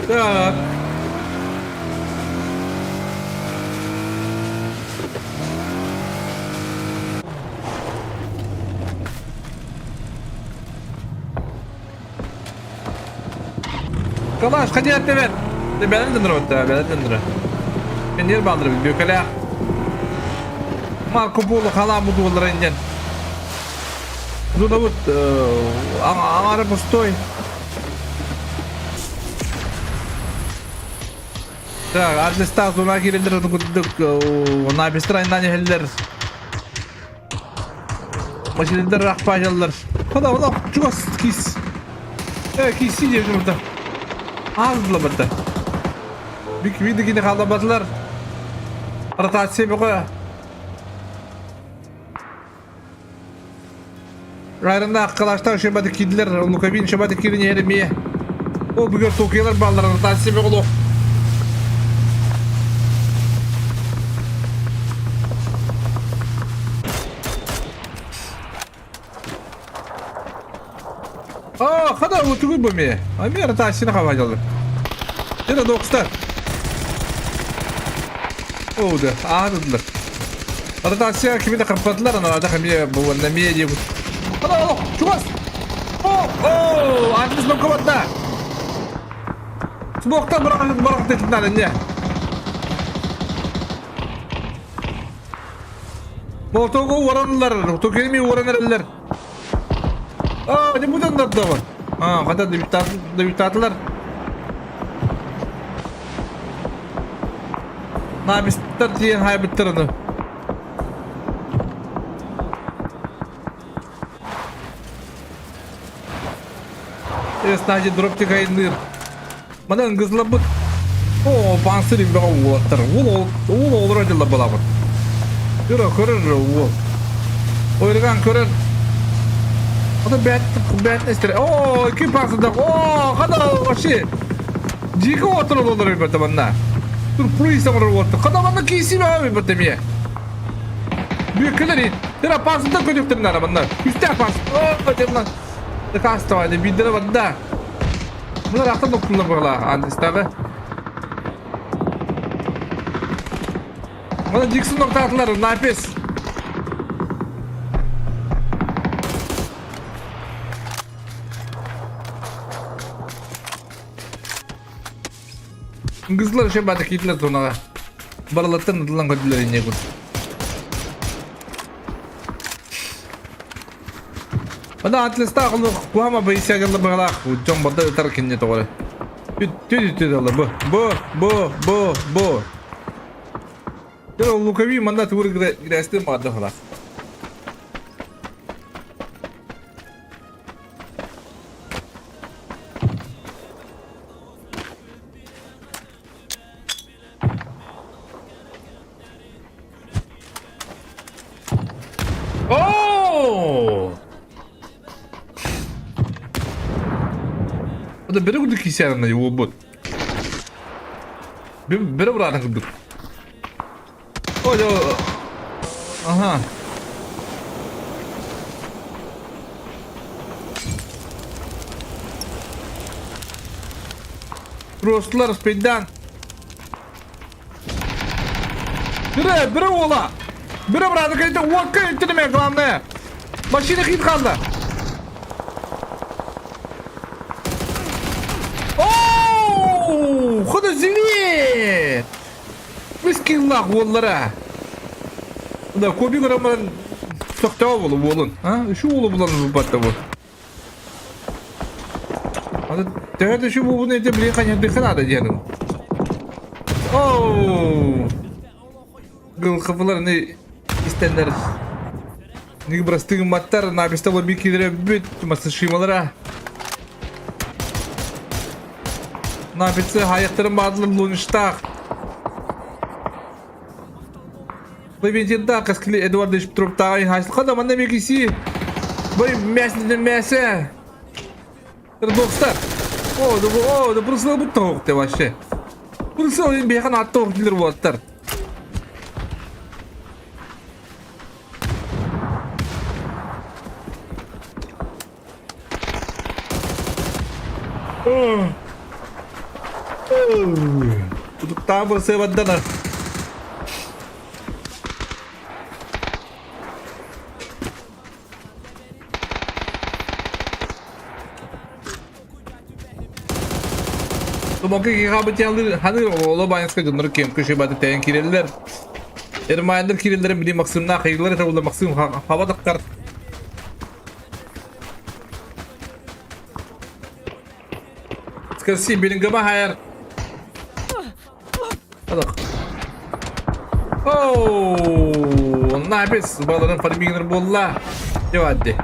Так. Kalaş, hadi at evet. De ben de nırot da, ben de nırot. Ben yer bandırım, bir kala. Marco Polo hala bu dolara inen. Burada bu, ağır postoy. Так, Atlas'ta sonra girildir kuttuk. Ona bir sırayından yehilir. Başıldır rahpacalar. Hadi çok kis. Kisi diye burada. Ağızla burada. Bir video yine kalabatılar. Rotasyon bir koya. Rayında arkadaşlar şebede kediler. Lukabin şebede kedin yerimiye. O bugün Tokyo'lar bağlar. Rotasyon bir koya. Hadi oturup bu mi? Ay bir ara taşını havacalı. Yine 90. Oldu. Ağırdılar. Hadi taşıya kimi de kapattılar ana da kamiye bu ne miye diye. Hadi çok az. Oh! Oo, antes smoke kapattı. Smoke'tan bırak tetikler ne? Motogu varanlar, Tokyo'yu varanlar. Aa, ne bu da var? Ha, kadar debütatlar. Nabistar diyen haybetlerini. Sadece drop tıkayındır. Bana kızla bu. Oo, pansırım bir oğullar. Oğul olur acıla balamın. Yürü körür oğul. Oylagan körür. O da bet nestere. Oo, iki pansırda. Oo, kada o şey. Jika oturur olur bir batamanda. Dur polis amır otur. Kada bana kisi mi abi batamiye. Büyük kadar Tera pansırda koyuyorlar arabanlar. Üstte pans. Oo, canım. Kasta var, bir lira var da. Bunlar akıl doktorlar buralar, antistabe. Bana Dixon nokta attılar, nefes. Kızlar şey batık gittiler sonra. Baralattan atılan koydular yine gün. Bana Atlas'ta akıllı kuhama bayısya geldi bağla. Ucum bada öter kinye doğru. Tüy Allah bu. Ya Lukavi manda tur gireste madde hala. Oh! Da beri kudu kisarına yuva bot. Beri bırakın kudu. Ojo. Aha. Rostlar speddan. Biri ola. Biri bırakın kayıtta vakka ettirdim ekranda. Başını kıyıt kaldı. Khuda ziliyet. Bismillah onlara. Da kobi garaman sokta oğlum. Ha? Şu oğlu bulan bu batta bu. Hadi değerde şu bu ne de bile kanya dikkat canım. Oh. Gıl kafalarını istenler. Ne brastığım matlar na bistalo bir kidire büt masa şimalara. Nabitse hayatların bazıları lunçtak. Bence daha kaskili Edward değişip durup daha iyi haşlı kadar bana demek isi. Böyle mese. Dostlar. O da burası bu tavuk de başlı. Burası oyun bir yakan at tavuk gelir bu atlar. Tutuktan burası badana. Mungkin kikabat yang hadir ola banyak sekali junur kem köşe batı tayan kireliler. Ermayanlar kirelilerin biri maksimumna kayıkları tabi maksimum hava takar. Sekarang benim gama hayar. Aduh. Oh, nabis balanın pada binir bolla. Cevadi.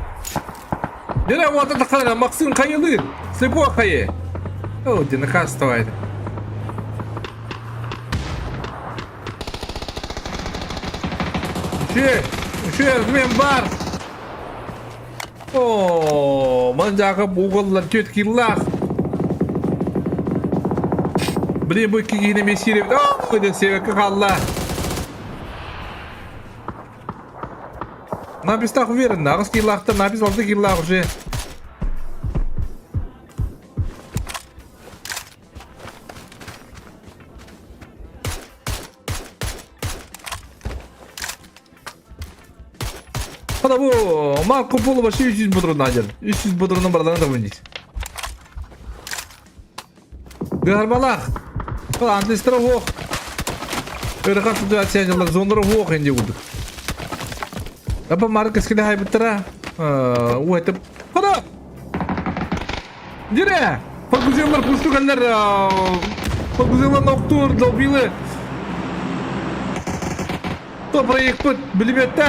Dia waktu takar maksimum kayılı. Sebuah kayı. Oh, dia nakasta wajda. Şu men bar. Oh, menjaga bugollar tüt killah. Beli bu iki yine mesire. Oh, dia sewa ke Allah. Nabis tak uверен, нагыз киллахта, набис алды киллах уже. Hadi bu Marco Polo başı 300 budurun acil. 300 budurunun buralarına da oynayacağız. Garbalak. Hadi antistra hook. Örükat situasiya jalar zonlara hook indi bulduk. Apa mark eskili hay bitara. Uhetip. Hadi. Dire. Pakuzyalar Portugaller. Pakuzyalar noktur dobili. Toprağı yıkpıt. Bilip ettik.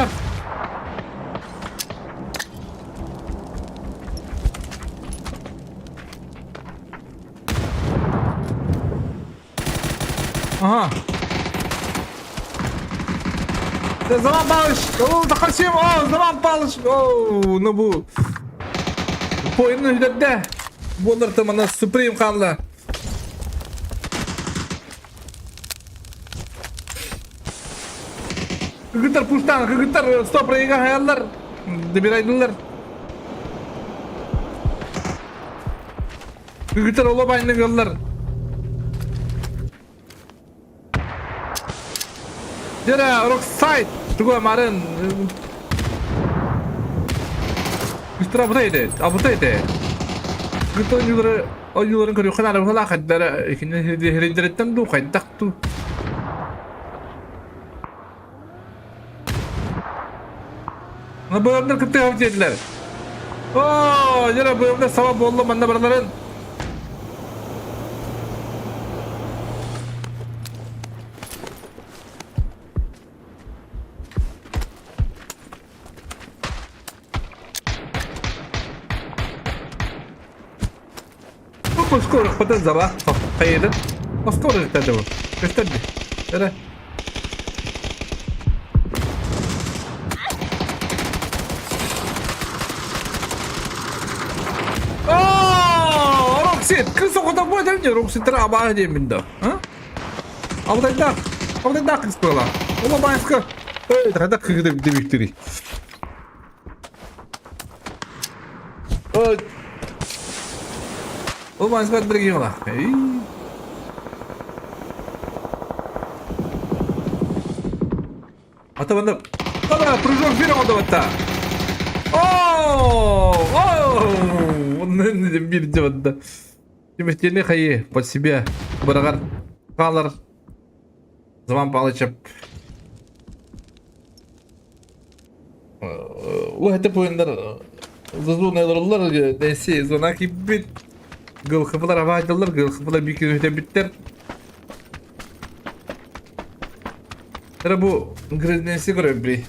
Aha. Zaman bağış. Oo, takasıyım. Zaman bağış. Ne bu? Bu oyunun hüdette. Bunlar tamamına Supreme kanlı. Kıgıtlar puştan. Kıgıtlar stop rayga hayaller. Debiraydılar. Kıgıtlar ola bayını yollar. Jera, rockside. Tunggu kemarin. Istra apa itu? Kita oyuncuların karıyor kadar falan kadar ikini hediretten du kaydak tu. Ne bölümler kıptı hafiflediler. Jera bölümler sabah bollu manda baraların. Skor pada zaba. Hayır. Skor dedi bu. Gösterdi. Öyle. Roxit. Kız o kadar bu edince Roxit'e abah edeyim binde. Ha? Abdaydak kız kola. Ola başka. Evet, hadi kıgıdı bir victory. O başka bir şey var. Ata banda. Tada, průžok vyrval do ata. Он bir cevanda. Şimdi hayır, под себя. Bırakır. Kalır. Zaman получап. O hep oyunlar zazunaylar neyse zona gibi gılkıpılar havaydılar gılkıpılar bir kere bitter. Tara bu gradyensi göre bir.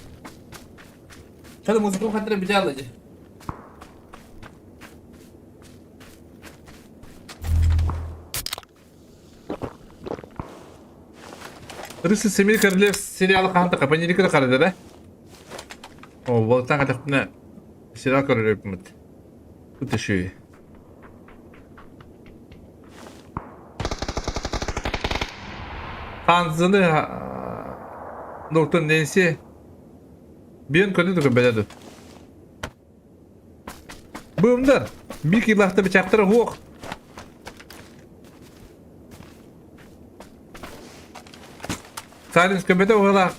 Hadi muzikum hatırı bir çalıcı. Rısı Semir Karalev serialı kanıtı kapanı yıkıda karadı da. O voltan katıpına serial Karalev yapımıdı. Bu taşıyor. Kanzını Doktor Nancy bir kötü de beledi. Bumdur. Bir kilahta bıçakları yok. Silence köpede oğla.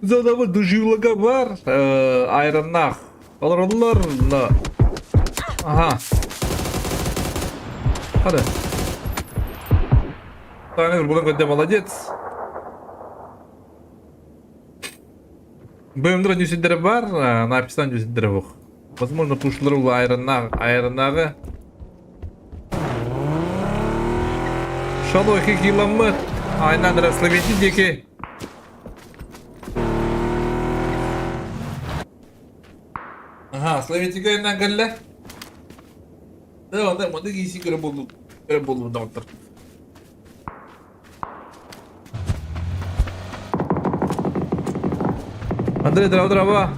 Zadamı duşuyulaga var. Ayrınlar. Olur. Aha. Hadi. Tanrı bunu gönder молодец. Бэмдра нюсидері бар, написано нюсидері жоқ. Возможно, пушылар ол айрынағы. Шалой 2 километр. Айнадыра Словении деке. Aha, Slovenia'ya ayından geldi. Devam da giysi göre buldu doktor. Andrei, дрова.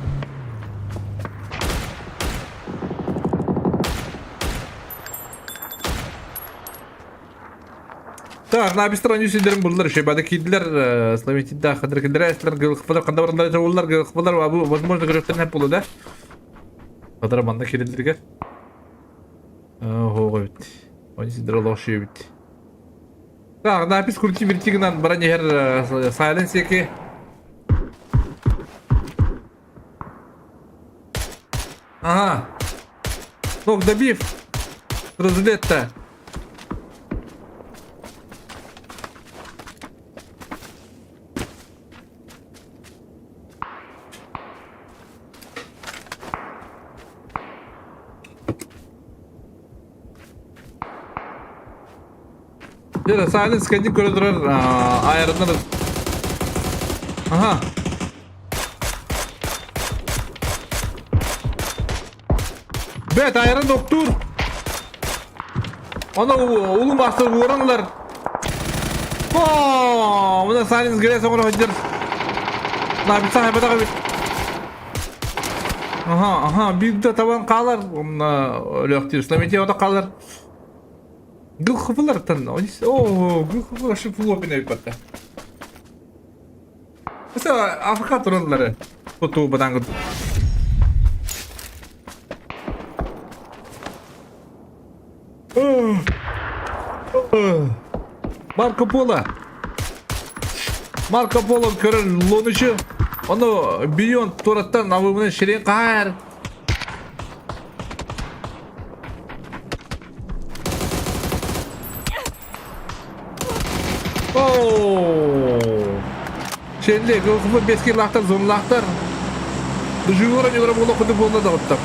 Так, на обе стороны сидерим булдыр. Шебада кидлер, Словенияда хадыр кидрәсләр, гылхыпалар, кандабарлар жавуллар, гылхыпалар, возможно, грефтен булды да. Хадыр манда кирләргә. Ого, бит. Они сидер лоши бит. Так, напис крути вертигнан бронер Silence яке. Ага. Ног добив. Разлет-то. Jere Silence kendi göre durar ayarlanır. Aha. Bet ayarın doktor. Ona ulu master vuranlar. Buna Silence gelirse ona hıcır. Nah bisa hebat abi. Aha bir de taban kalır. Ona öyle aktif İslamiyet'e o da kalır. Gıl kıfılar tan. Gıl kıfılar şu full open ayıpatta. Mesela Afrika turanları. Foto badangı. Marco Polo körün lonuşu. Onu milyon turattan avımına şirin kahar. Şimdi gılkıfı beski lahtar zonlahtar. Dujuvura nyura bulu kudu bulu da ottam.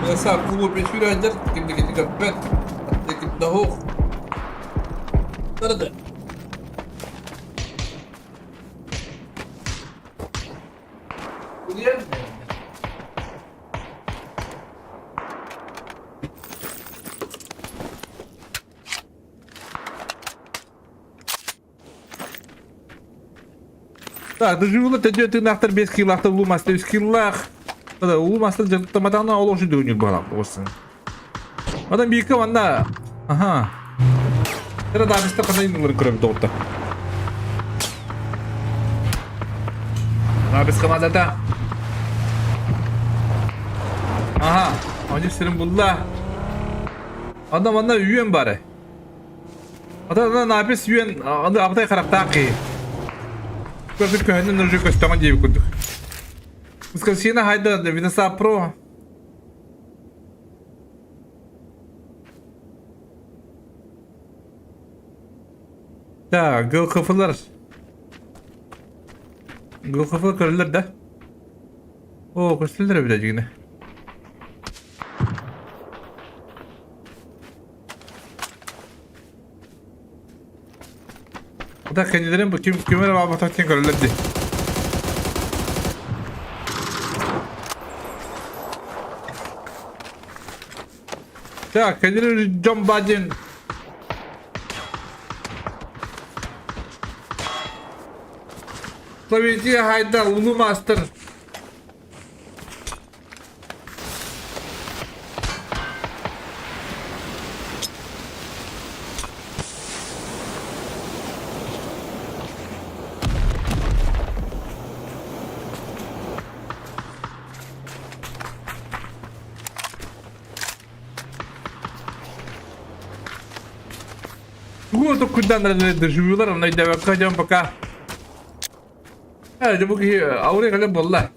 Mesela kubu beşi önder kimde gitti kapet. Tekip dahuk. Nerede? Bu yer mi? Так, доживула тәҗә тынактыр 5 киллахта улмаста 3 киллах. Ада улмаста жыртаматана олошу дөнүр бала болсын. Адам бийке ванда. Ага. Тера да бистер кандай нур көрөп доотта. Рабис командада. Ага, они сирин булла. Адам анда үйен бары. Ада напис үйен анда абтай карактаки. Gördük köhenden önce göstermen diye bir kurduk. Ускорение hayda da Vinasa Pro. Ya gıl kafalar. Gıl kafa kırılır da. Oo gösterildir birazcık yine. Bu da kendilerin bu kimere var batakten kırılırdı. Ya kendileri John Biden. Tabii ki hayda Ulu Master. Gue куда надо доживёр, она иди вакадям пока. Это буги ауре кале болла.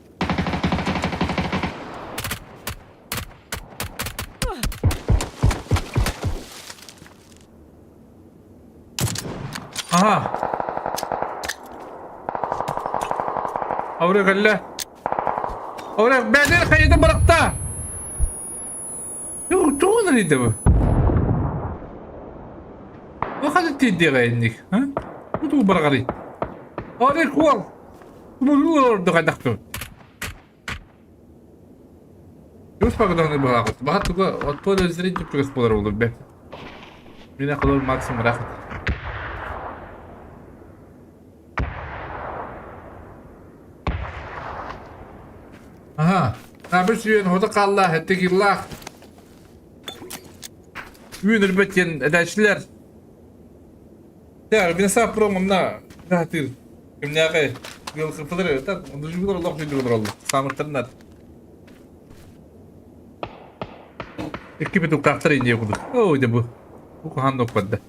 Ага. Ауре кале. Ауре бедер хайда баракта. Yo, çoğu nerede bu? Bakın tiddi gayindik, ha? Bu da baragari. Arı kual. Bu orada kaydaktı. Już pagdany bahagat. Bahat tuga odpoda zrejt tu gospodar olur be. Mina kadar maksimum rahat. Aha. Nabir süyen hoda kallah ettikillah. Yünür betken edaşlar. Ya bir sap promumna rahatir. Kimne akay yol kıpılır ya tak onu jübiler Allah jübiler Allah. Samırtırlar. İki bir tukaklar ince okuduk. Oh de bu. Bu kuhan noktada.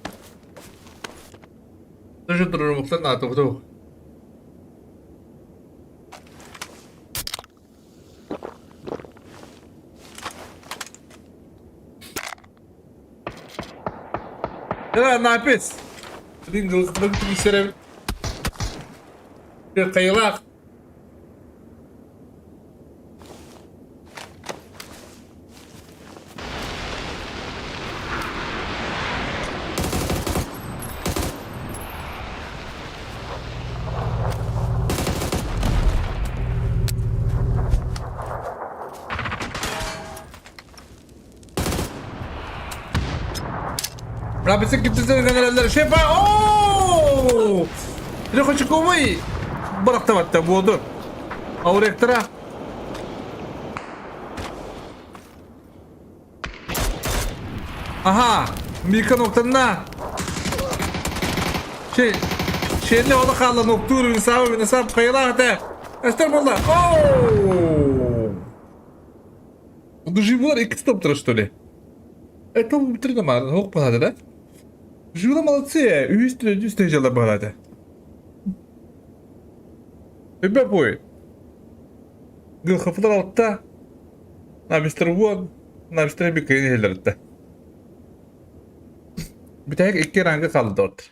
Şu durur muktan da okudu. Ya ne yapıyorsun? Senin kılıklık işlere bir kayılak. Rapid'e gittiğinizde generaller şey yapar. Ooo! Bir de koçu kovayı. Bırak da battı bu odur. Ağır ektra. Aha! Mika noktanına. Şeyle ola kaldı nokturu insabı kayıla hadi. Esther bunlar. Ooo! Живу и стоп что ли? Это биtirdim abi. Hok bana da. Живу молодцы. Üst dereceler bana da. Bebe boy. Gül kapılar altta. Nabistir bu. Nabistir bir kıyın yerlerde. Bir tek iki ranga kaldı orada.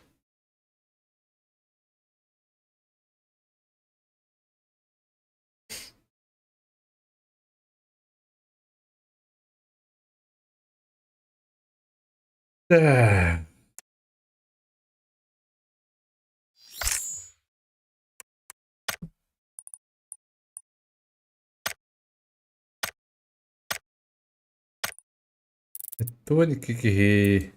Tuvalet kiki.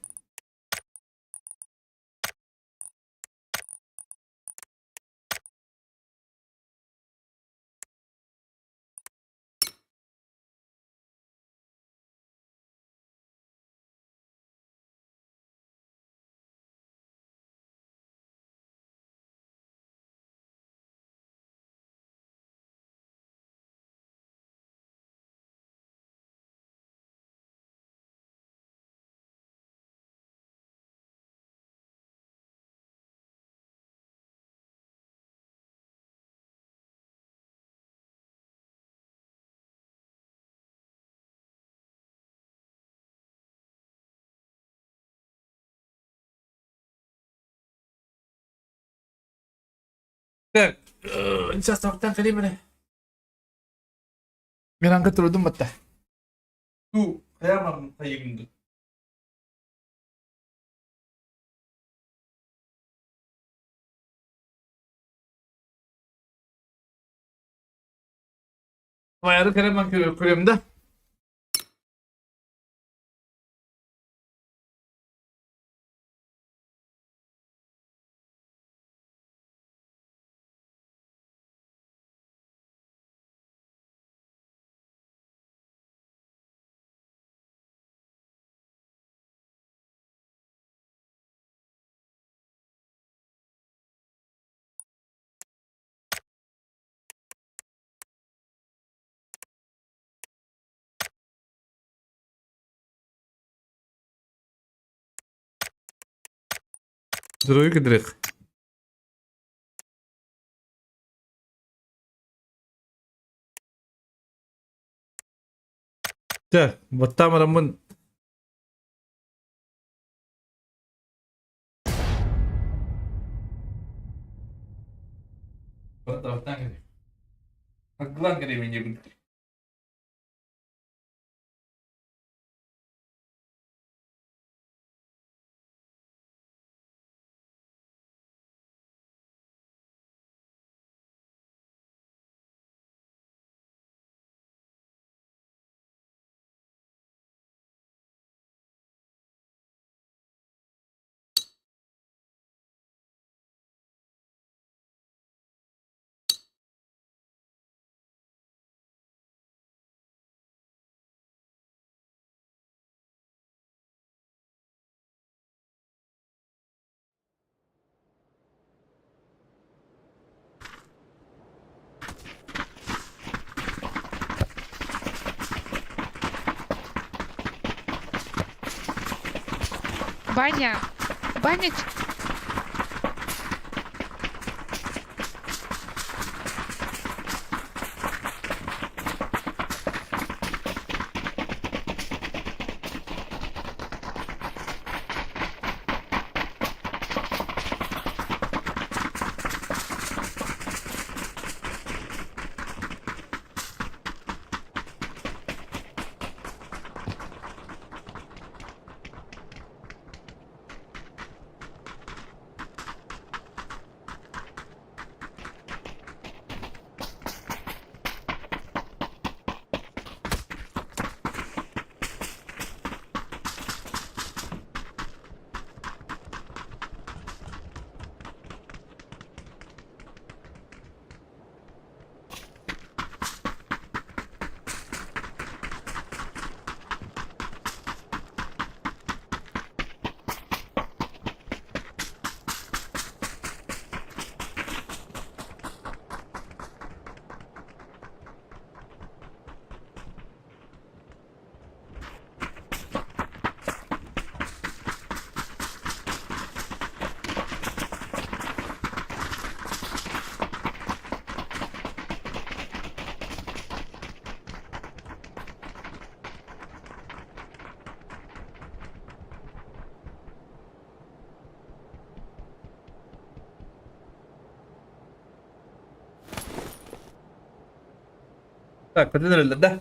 Сейчас waktan kali mana? Mirang keturudum mata. Tu, kaya mam kayım. Bayarı kere man köyümde. Duruyor ki direkt. Ya, batta maramun. Batta kali. Aglan kali menjadi. Баня. Баня. Так, поделили, да?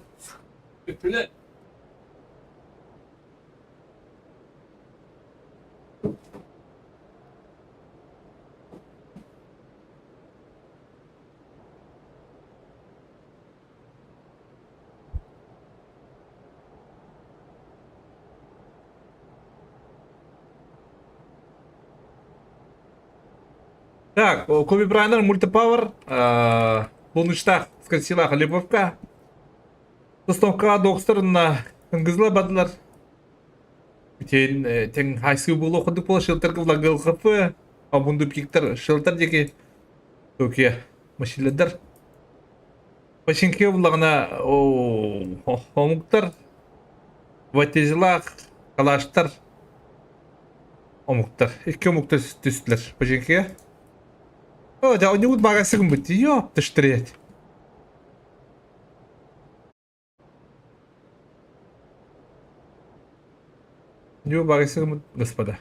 Так, Коби Брайнер, мультипауэр, полночта скосила Лебовка. Доставка докторына кынгызла бадылар. Тең хайсы болу окудук болу шелтерге влагал кафе, а бунду пиктер шелтер деки токе машиледер. Пашинке влагана омуктар, ватезилак, калаштар, омуктар. Iki омуктар түстілер пашинке. О, да, у него багасыгын бітті, ёп, тіштірет. Нью багасыгын, господа.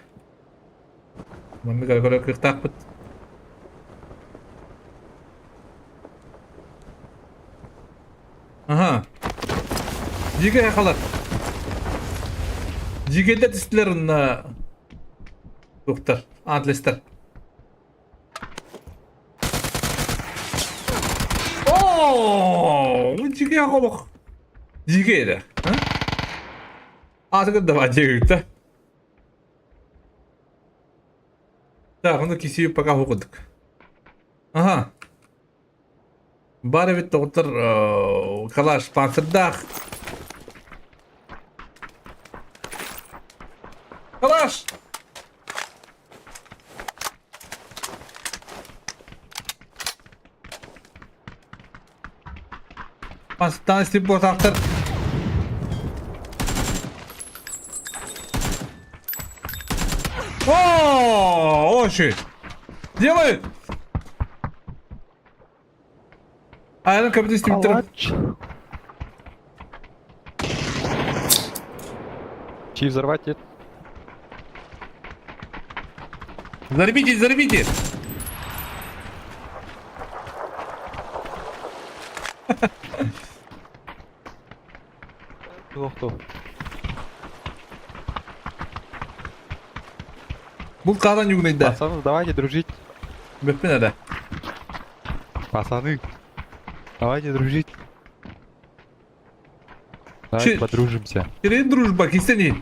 Мамы гал-гал кыртак бит. Ага. Диге якалар. Дигеде түстілер на... Доктор, атлестер. Ооо, диге якалык. Диге де, а? Атыгы давай диге. Так, onu kişiyi пока okuduk. Aha. Bari bir doktor kalaş pantırdak. Kalaş. Pantırdan isteyip ortaktır. О, очень. Делай. А ну как ты Чьи взорвать нет? Заребите, заребите. Кто? Бұл қалан югнайда. Пацаны, давайте дружить. Бөппен ада. Пацаны, давайте дружить. Давайте подружимся. Керейін дружба, кестенейін.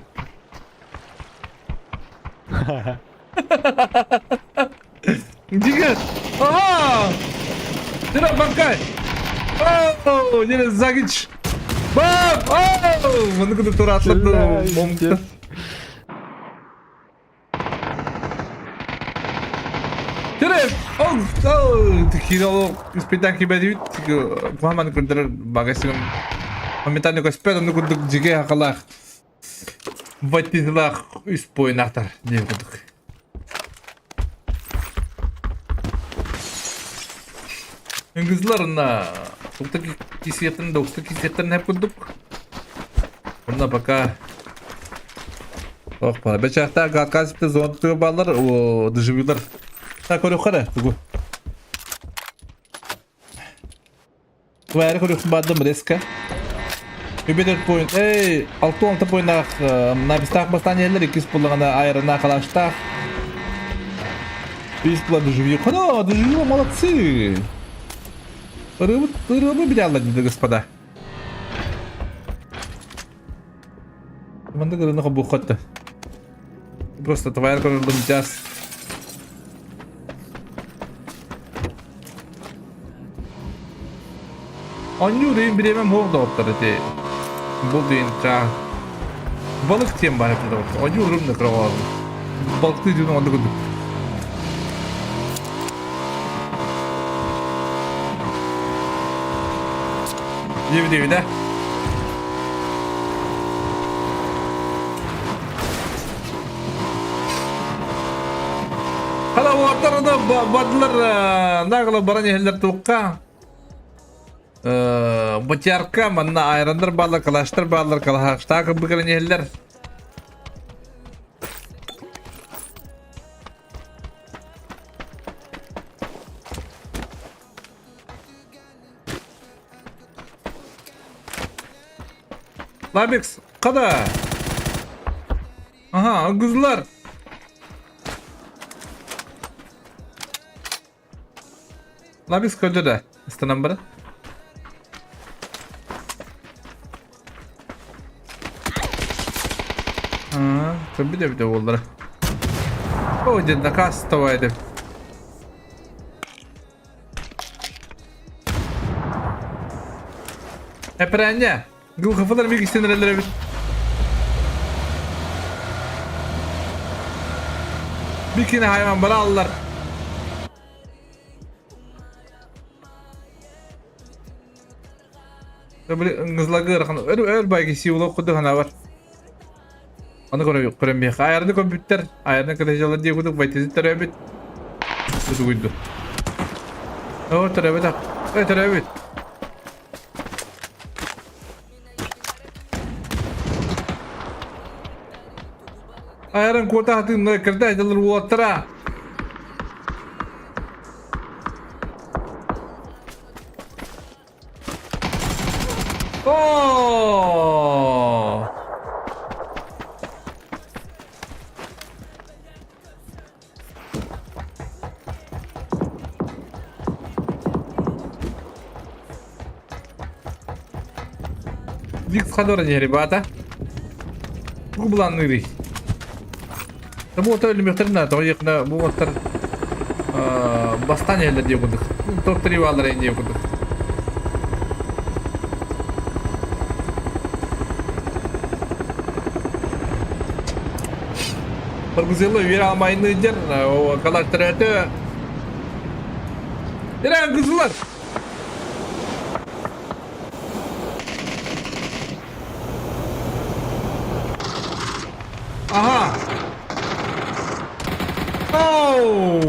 Диге. Aa! Dira bankay. Oh, yine Zagic. Bam! Oh! Bunu kadar tur atladı. Momta. Kerem! Oh! Tikiro ispitan ki bedi Muhammad kuntar bagay silang momentanyo ko spedo no kudug jige hakalak. Vatizlak üst boyun aktar diye okuduk. Kızlarına 90 hep bulduk. Bunda baka. Bak para. Beçakta kalkasipte zontuğu bağlar o dışıvılar. Tak öyle kare. Bu ayarı koruyorsun bağdım reska. Bir point. Ey 6 point na bistak bastan yerler 2 pullarına ayarına kalaşta. Biz pullar dışıvıyor. Kana dışıvıyor молодцы. Рыбу бедяла, господа. Команда грынага бухатты. Просто твоя королдун час. Anyu reyim biremem hoğda otları te. Bu deyin ça. Balık tiyem var hepsi de otları. Anyu reyim de kırava aldım. Balık tiyem de oldu. Divi de. Hala bu atları da badlar nağla baran yerler tuğka. Bıçarka manna ayranlar bağlar kalaştır bağlar kalaştır kabı kalan yerler. Labix kada. Aha kızlar. Labix kötü de. İstenem biri. Ha, tabii de bir de oldu. O cidden kas tavaydı. Hep renge. Gül kafalar bir ikisini nerelere bir. Bir kine hayvan bana alırlar. Böyle kızlar kırıkını öyle belki siyuğla okudu hana var. Onu göremiyor. Ayarını kompüter. Ayarını kırıcılar diye okuduk. Baytezi terabit. Kudu kuydu. O terabit ha. Terabit. Ayarın kota hatında kırda adalar water'a. Oh! Dix kadar ribata. Bu bulanları. Bu otel ölümlüklerine doğru bu otel bastan yerler diye okuduk. Top trivallara diye okuduk. Perguzielo bir almayını yer o kalaktırdı. Nereye kızlar? Aha. Oh!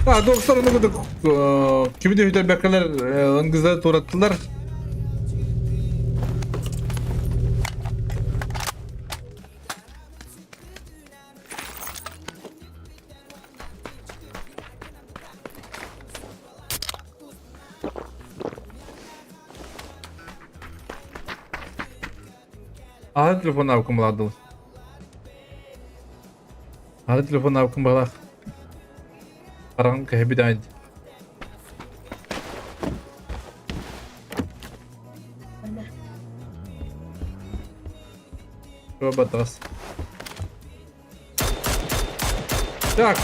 Ha 90'ını bulduk. Kimi de hüder bekarlar ıngızları turattılar. Ahal telefonu avkım buladı. Ahal telefonu avkım buladı. Karanlık hebi de aynı. Şöyle batarız. Так,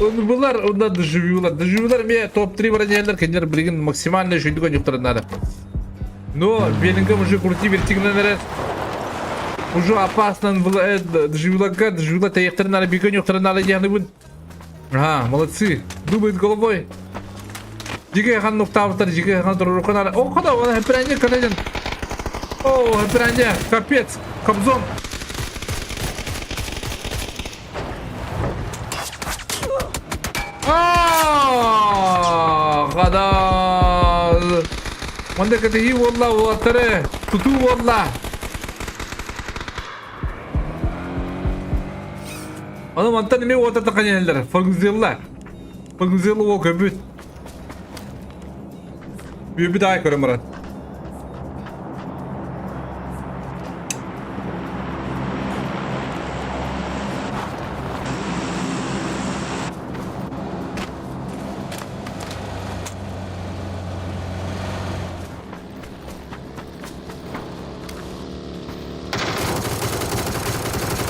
bunlar onda доживюлар. Доживюлар мне топ-3 варианттар кендер билген максимально жүйдүгөн жуктар надо. Но белинге уже крути вертигнен берет. Уже опасно, доживила таяқтарын ары бекөнек алы яғны бұн. Ага, молодцы. Думает головой. Жеге хан ноқтабытар, жеге хан тұрырықын ары. О, қада, оны хэпіранде канаден. О, хэпіранде, капец, кобзон. Қада. Онда кәтеги олла, олаттары. Тұту олла. Onu mantan ne o tatta kanyalar. Farklılar. Farklılar o köbüt. Bir daha yukarı Murat.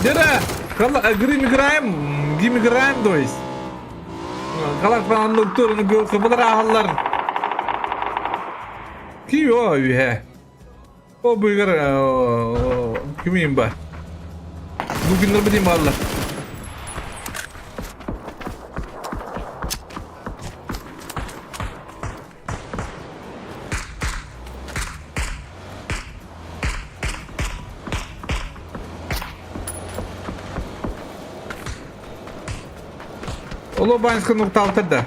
Dera. Kalau game играем, то есть. Kalau falan doktor onu gör kapılar ahallar. Ki o ya. O buyur kimiyim ben? Bugünler mi diyeyim valla? Оло баньска нокта алтырда.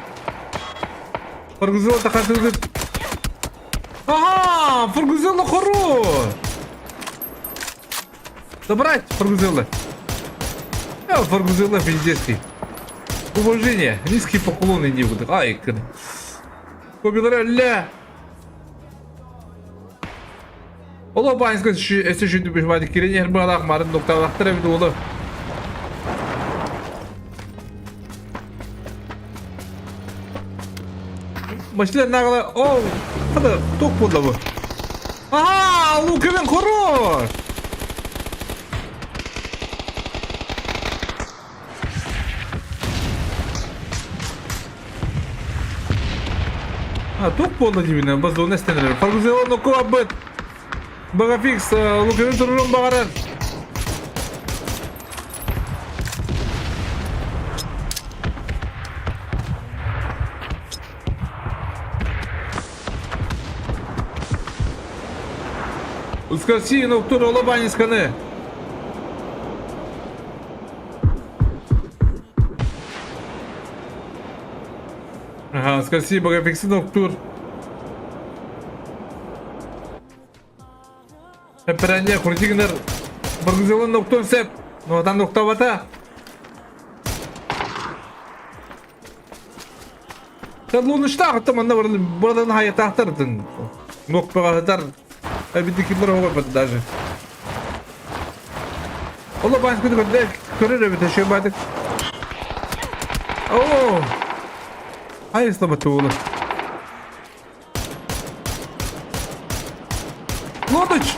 Фургузела такатылды. Ага, Фургузела хорош. Добрать Фургузела. Фургузела пиздецкий. Уважение, низкий поклон иди вот. Ай, кыды. Кобилара ля. Оло баньска эсе шүндү бешмады киренер балак марын нокта вактыра биди оло. Maçlar ne kadar... Oh! Hadi tok buldu bu. Aha! Luke'nin koru! Tok buldu dibine. Bazı onu istenir. Farklıca onu kovabıt. Baga fix. Luke'nin turunun bağırar. Ускорси, но кто ролоба не сканы. Ага, ускорси, богофикси, ноктур. Эперанья, хурдигнер. Баргузелон ноктур сеп. Но там ноктавата. Sen bunu işte akıttım anla buradan hayata aktardın. Nokta atar. Bizdekiler olmadı даже. Allah başka bir kadar körür bir taşı vardı. Oo. Hayır sabah oğlu. Loduç.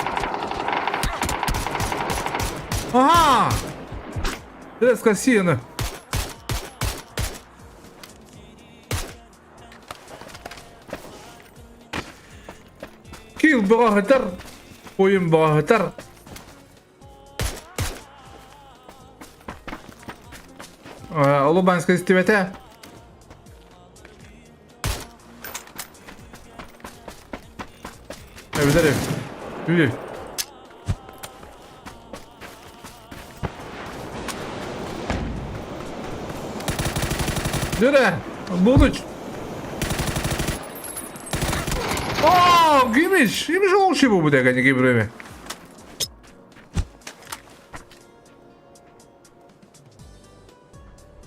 Aha. Biraz kasiyonu. Kill bağıtır. Oyun bağıtır. Лубанская стивете. Öbürleri. Yürü. Yürü. Buluç. Gümüş. Gümüş olmuş bu da hani gibi.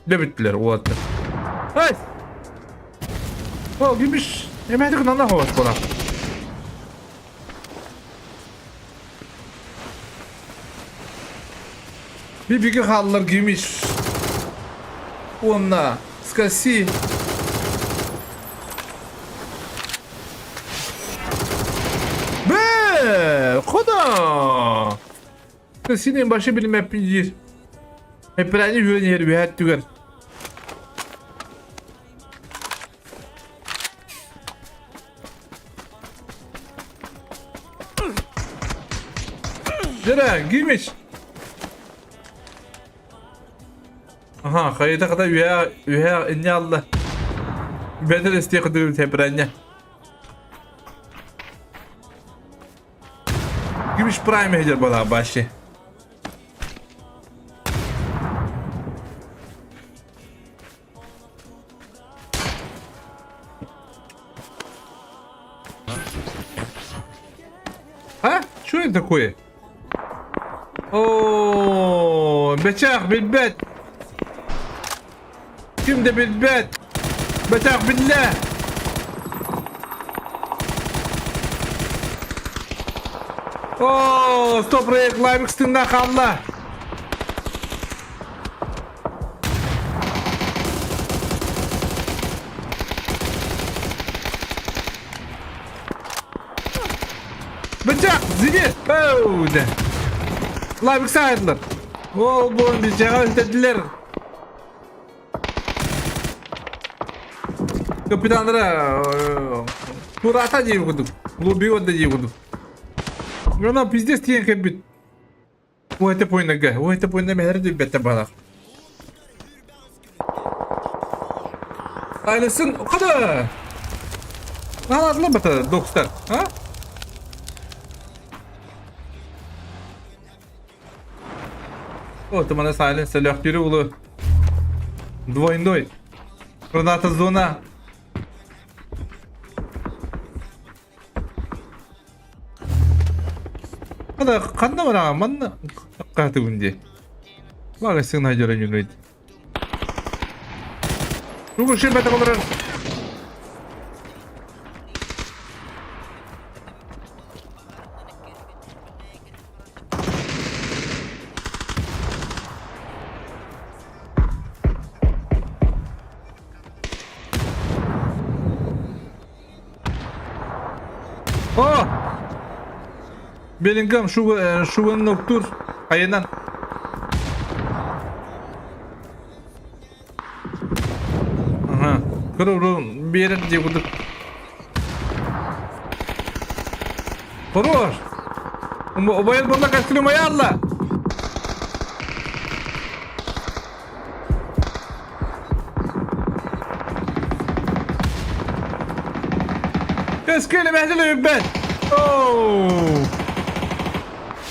Ne bittiler o hatta. Hay. O gümüş. Yemedik nana havas bana. Bir bigi hallar gümüş. Onunla. Skasi. Koda. Skasi'nin başı bilim hep bir. Hep bir aynı güven yeri bir hat tüger. Nere? Giymiş. Aha, kayıta kadar üye inni Allah. Bedir isteye kadar tebrenne. Gümüş prime hediyor bana başı. Ha? Что это такое? О, бечах بالبيت. Kimde بالبيت? بتاع بالله. Oo, stop break live üstünde kaldı. Bıçak zili. Oh, de. Live saydılar. Oo, bu bıçağı öldürdüler. Kapitanlara Kurata diye okuduk. Lobi odda diye okuduk. Ona pizdes diyen kebit. O ete poynaga. O ete poynaga meher de bette bana. Ailesин o kadar. Ne anlatılır bata dostlar? Ha? O tamam silence selektiği ulu. Двойной. Граната зона. Kada kanda var ama manna katı günde. Var sen hayır yürüyün. Rugo şey bete olur. Oh! Bellingham şu noktur ayından. Aha, kırıvrın bir yere diye bulduk. Korur. O bayıl bunda kaçtırım ayarla. Keşke mehdele ben. Oo.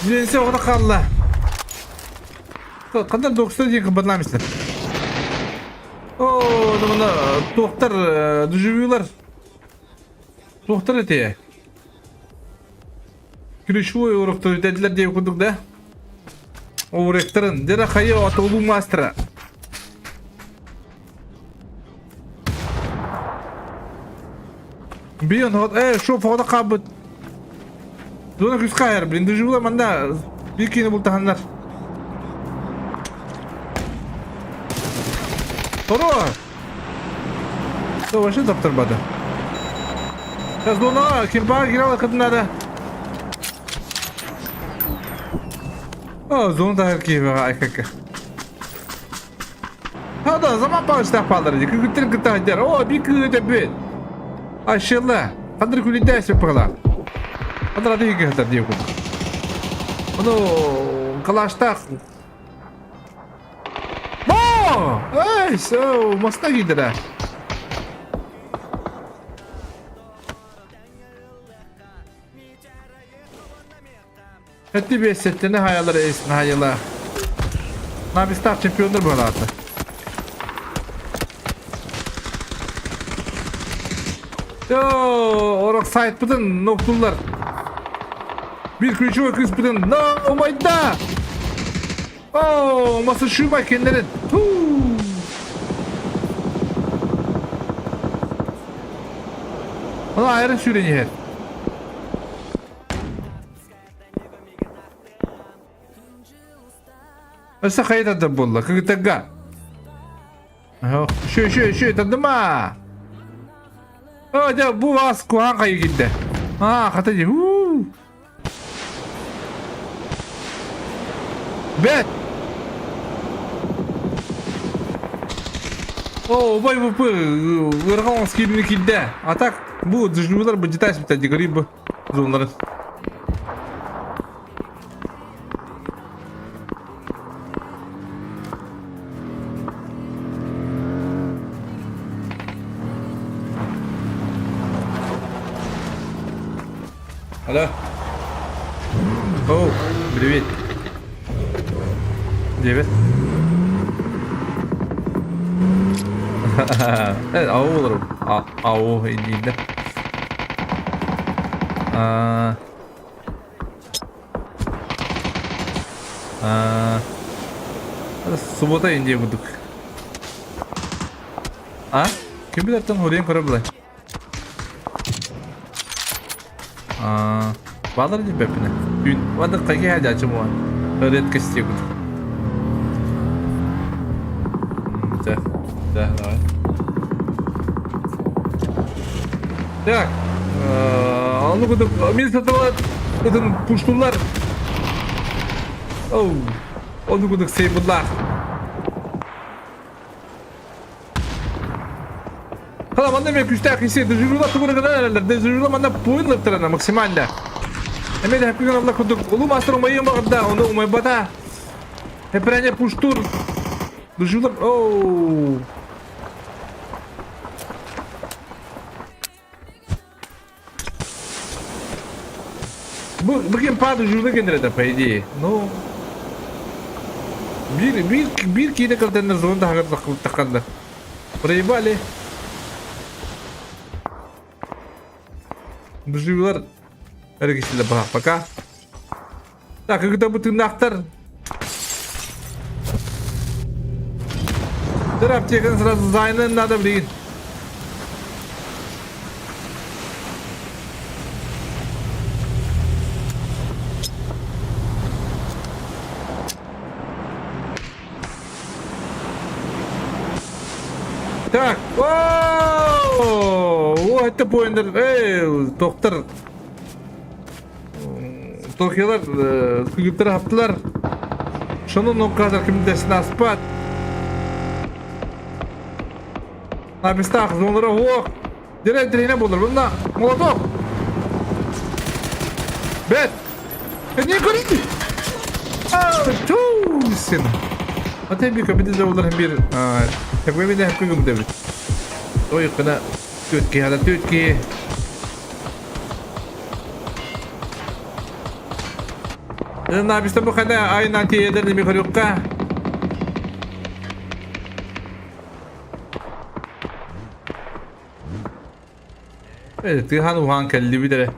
Neyse orada kaldı. Kadar 90 diye kapatlamışlar. Oo, bunda doktor düşüyorlar. Doktor etiye. Kirişvoy uğraktı dediler diye okuduk da. O rektörün dere hayı atolu master'a. Bir an şu fotoğraf kabut. Zona küs kayar blinde jula manda bir kine bultahanlar. Toro. Savaşı taptırmadı. Ya zona kim bağır girer kadınlara. Zona da herkese var aykaka. Hadi zaman bağışlar palları. Kıkıtır kıtır der. O bir kıkıtır bir. Aşağıda. Kadar kulüde yapıyorlar. Kadar adı yıkıyor diye okudum. Onu kalaştak. Bo! Ay, so masta gider ha. Hadi bir setlerine hayaları esin hayala. Navistar şampiyondur bu halatı. Yo, orak sahip bıdın noktular. Bir küçük ve kız bıdın. No, oh my god. Oh, masa şu makinelerin. Ona ayrı süreni her. Asa kayıt adı bolla. Kıgıtaga. Şu tadı mı? Oh, da bu vas kuhan kayı gitti. Ha, katıcı. Bet. Oh, bay bu ırgan skibini gitti. Atak bu düşmanlar bu cita ispita digari bu zonların. Алло. Оу, привет. Привет. Evet, av olurum. Av indiğinde. Subota indiye bulduk. Kim bilir tam oraya korabılay. Bağlar edip hepine. Dün vada kaki hadi açım var. Öğret kestiye bulduk. Güzel. Güzel. Так, onu bulduk. Min satılar. Zaten puşturlar. Oh, onu bulduk seybullar. Hala bana demek üstte hisse düzürüler tıkırı kadar herhalde. Düzürüler bana puan lıktırana maksimalde. Hemen de hep gün Allah kuduk. Ulu master umayım bakında. Onu umay bata. Hep rene puştur. Düzürüler. Oh. Bugün padre jurda kendine de paydi. No. Bir kine kaltenler zorunda haber takıldı. Burayı bale. Düzüyorlar. Her kişiyle baka. Tak kita butuh naktar. Terap cekan sırası zaynın nada bilin. Так, вау, это поинтер, доктор. Токиялар, күгіптер аптылар. Шының о қазір кімдесін аспат. Напистақ, зонлары оқ. Дерейне болыр, бұнда, молоток. Бет, не көрейді. Чоу, сені. Atayım bir kapıda da olur bir takvimi de hakkı gibi devlet. O yakına Türkiye hada Türkiye. Ne yapıyorsun bu kadar aynı antiyeden mi koruyukka? Evet, tihan uhan kelli bir de.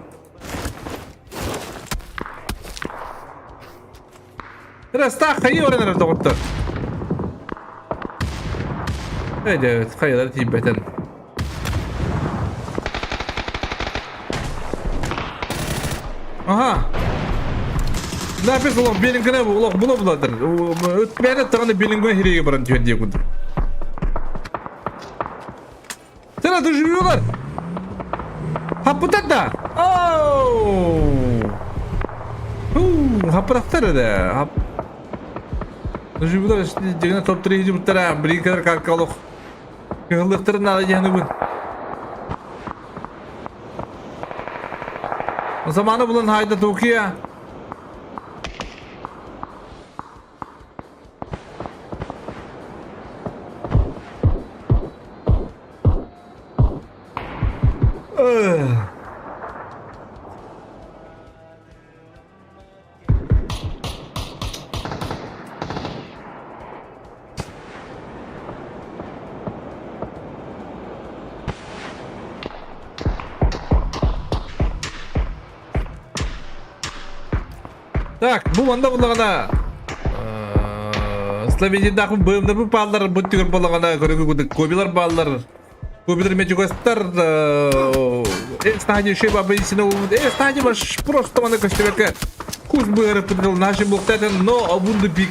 Rasta kayı öğrenir doktor. Evet, kayıları tibbeten. Aha. Ne yapıyorsun oğlum? Belinkine bu, oğlum bula buladır. Ötmeyene tağını belinkine hireye baran diyor diye kundur. Sana düşürüyorlar. Hapıtat da. Hapıratlar da. Düşürüyorlar işte. Cegine top 3 buttara. Bir kadar kalkalık. Kıhıllıktırın alacağını bu. O zamanı bulan hayda Tokyo. Так, bu manda bulagana. Sloveniyaдағы бөлімдер бұл балалар бұттығыр болағана көрігі көбелер балалар. Көбелер мечігостар. Стадия шеба бейсіне олуды. Стадия баш просто мана көштебекі. Көз бұғыры пүділ наши бұқтатын, но абунды бик.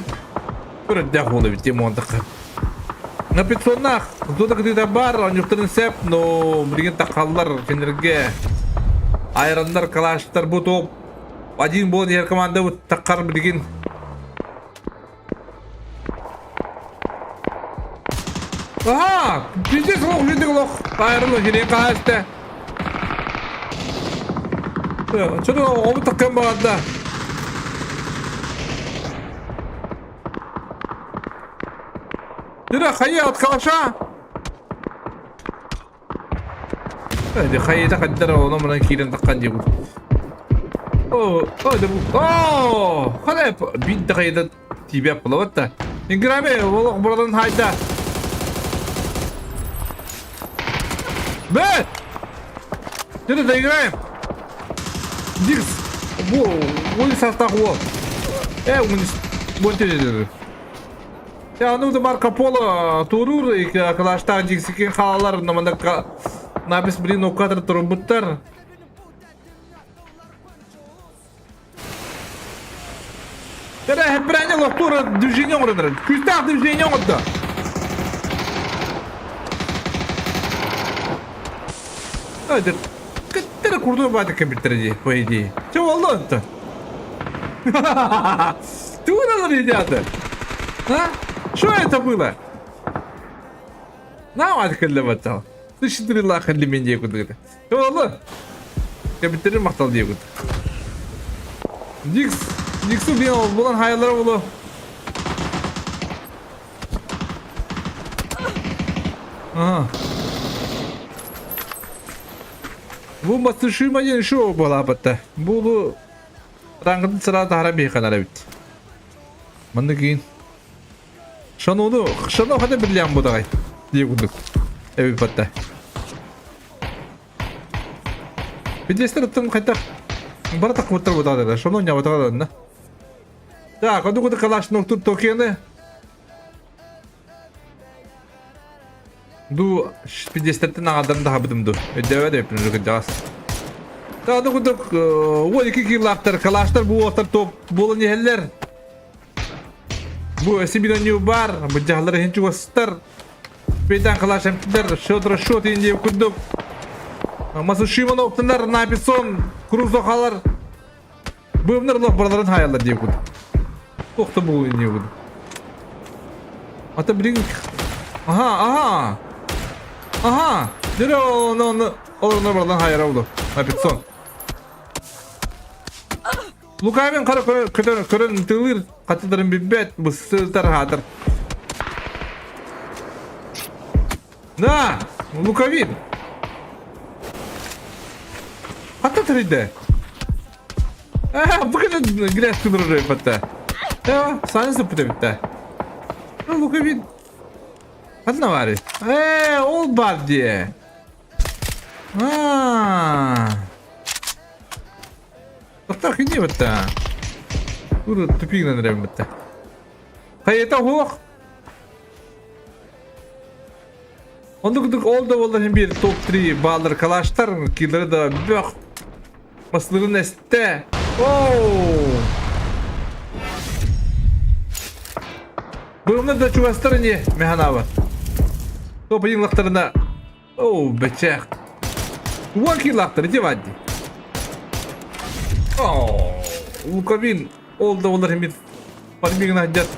Көрі олы бітте мұндықы. На 500-нақ, зода күтігі бар, анюқтарын сәп, но білген тақалылар кендерге. Айрандар, калаштар бұ топ. Один болын ер команда бұт таққар білген. Aha! Bizde soğuk şimdi loh. Ayrılın yine kaçtı. Çocuk onu takım bağladı. Yine hayır atkalaşa. Hadi hayır da kadar onu bana kirin takkan diye bu. hadi bu. Hadi bir dakikada tibi yapıla hatta. İngrami, oğlum buradan hayda. Ben. Nerede de İngrami? Dix. Bu sastak o. Bu dedi. Ya ну da Marco Polo turur arkadaşlar Dix'in halalar namında napis bilin o kadar trombutlar. Когда я принял тура движение ордера, кустах движение ордера. Hadi. Каттер kurdu бады компьютере, по идее. Чего олон-то? Ты узнал, ребята? А? Что это было? На, открыли вот там. Ты что ты лахали меня куда-то? Чего олон? Компьютере махтал девку. Дикс. Dix'u bir bulan hayallara bulu. Aha. Bu batışıma yeni şu bola batta. Bu rangın sıra tahra bir kadar bit. Mandıkin. Şanu hadi birleyen bu da diye kuduk. Evet batta. Bir de istedim kayta. Bara takmutlar bu da. Şanu ne bu da. Так, а ну-ка калашнок тут токены. Ду 50'ten adam daha bıdım dur. Deve de yapıyoruz kıcağız. Daha da kuduk 12 kilometre kalaşlar bu otar top bolun yeller. Bu esibilen yubar, bu cahları hinç vasıtar. Beyden kalaş hemtiler, şotra şot ince kuduk. Masıl şiman optanlar, napison, kruzo kalar. Bu ömür Allah buraların hayallar diye kuduk. Kokta bu oynuyor bunu. Hatta birin... Aha. Nere onu buradan hayır oldu. Hapit son. Lukay'ın körün tığır. Katıların bir bet. Bu sığıtar hadır. Na! Lukay'ın. Hatta tırıydı. Bu kadar güneş kılırır hatta. Ya, sana zıpıda bitti. Look at it. Hadi ne var? Old bar diye. Doktor kinyi bitti. Dur, tüpüğüne nereye bitti. Kayıta hook. Onda kuduk oldu vallahi bir top 3 bağlar kalaştar. Killeri da bök. Masların este. Bölümde de çuvastırın ye mehanava. Topu yınglıklarına. Beçek. Ulan yınglıkları cevadi. Lukavin. Oldu olur hem bir parmağına hacet.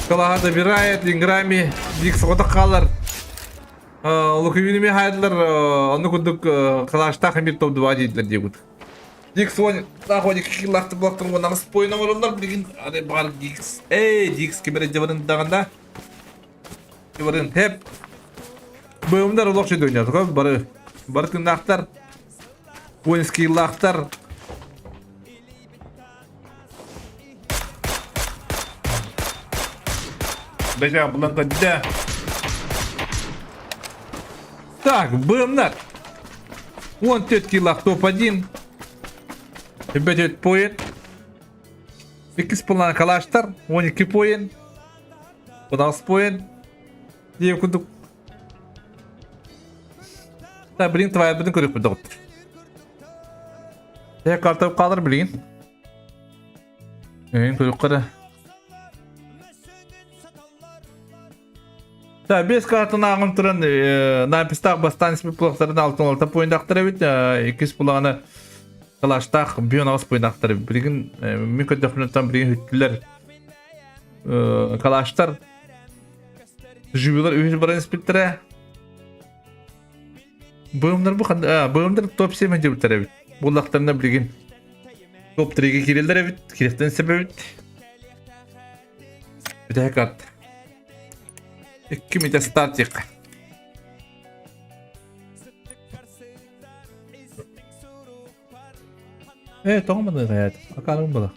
Kalaha da bir ayet. Ingrami. Dix oda kalır. Lukavin'i mi hayatlar. Onu kuduk kalaşta hem bir top duvar yediler diye kuduk. Dix он находит каких-то блоктар онан спойна орындар билген ade бар Dix. Dix кебере жабырын даганда. Жабырын хеп. Бөмдөр улакчы дөньяды го бары тыңдактар. Воинский лактар. Бежа буланга да. Так, бөмдөр. 14 килах топ-1. Ребята, поин. 2,5 kalaşlar. 12 poin. 16 poin. Diye kuduk. Da bilin tvayat bilin körük bir doktor. Ya kartı kalır bilin. Körükleri. Da 5 kartını ağım turan napistak bastan ismi plakların altın olta poin daktır evet. 2,5'ını kalaştak bir onağız poin daktır. Bilin mümkün dokumentan bilin hüttüler. Kalaşlar. Jübiler üyüz baran ispitlere. Bölümler bu kadar. Bölümler top 7 önce biter evet. Bu laklarına bilin. Top 3'e girildiler evet. Kiriften sebebi. Bir daha kart. 2 metre start yak. Toğmadı hayat. Akalım bala.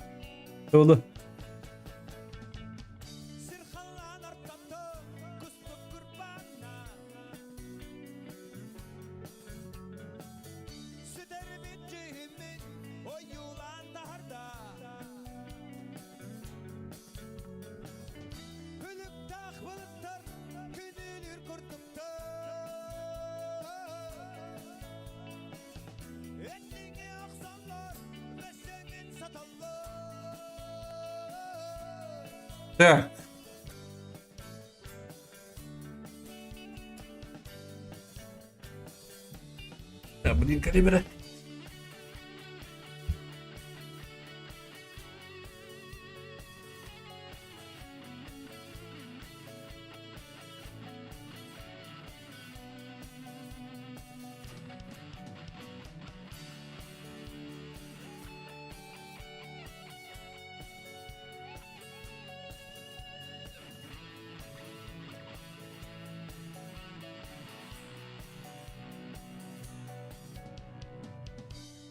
Oğlu. Sirhallan ortatta kustuk kurbanna Süder bitcihimin oyulan daharda Hülük tağ balıktar gününür kurtukta Ettiğine aksanlar ve senin satallar Ya. Ya bu din kalibre.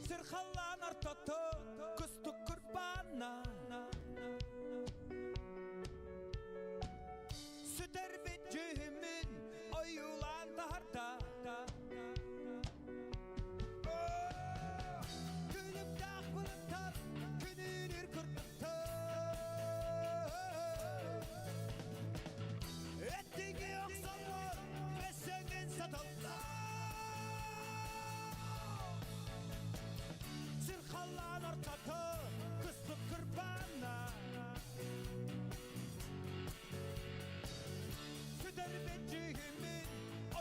Sirhallan ortatta kustuk kurbanna Süder bitcihimin oyulan daharda Gülüp dağ balıktar gününür kurtukta Ettiği aksanlar ve senin satallar Sirhallan ortatta kustuk kurbanna Süder bitcihimin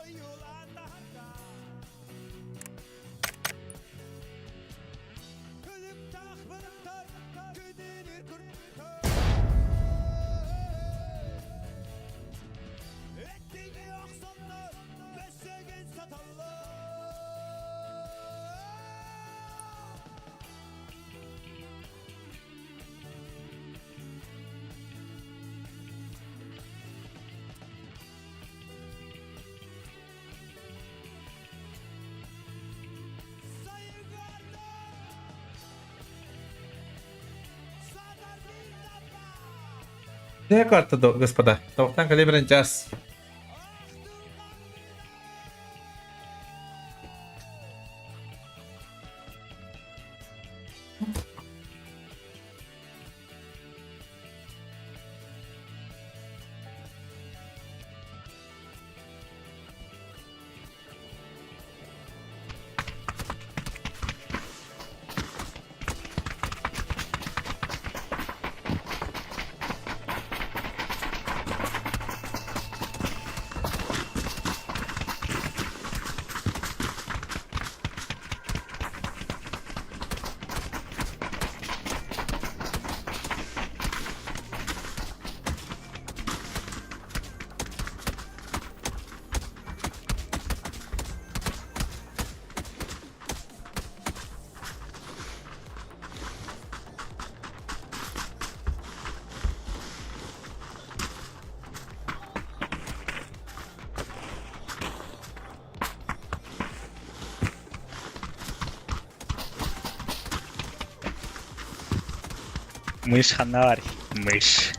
oyulan daharda Gülüp dağ balıktar gününür kurtukta Ettiği aksanlar ve senin satallar Sayıgarda Sadar bir damla Ne kartı da господа. Tavuktan kalibren час. Мышь Ханавари. Мышь.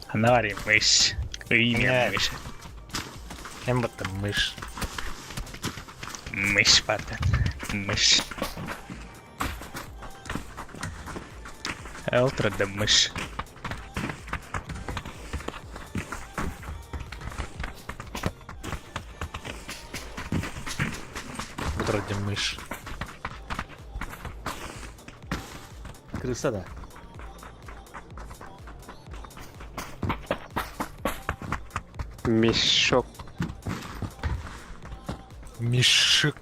Ханавари мышь. Имя мышь. Hem batırmış. Мышь, патен. Мышь. Элтра да мышь. Вроде мышь. Крыса, да. Мешок. Мишик.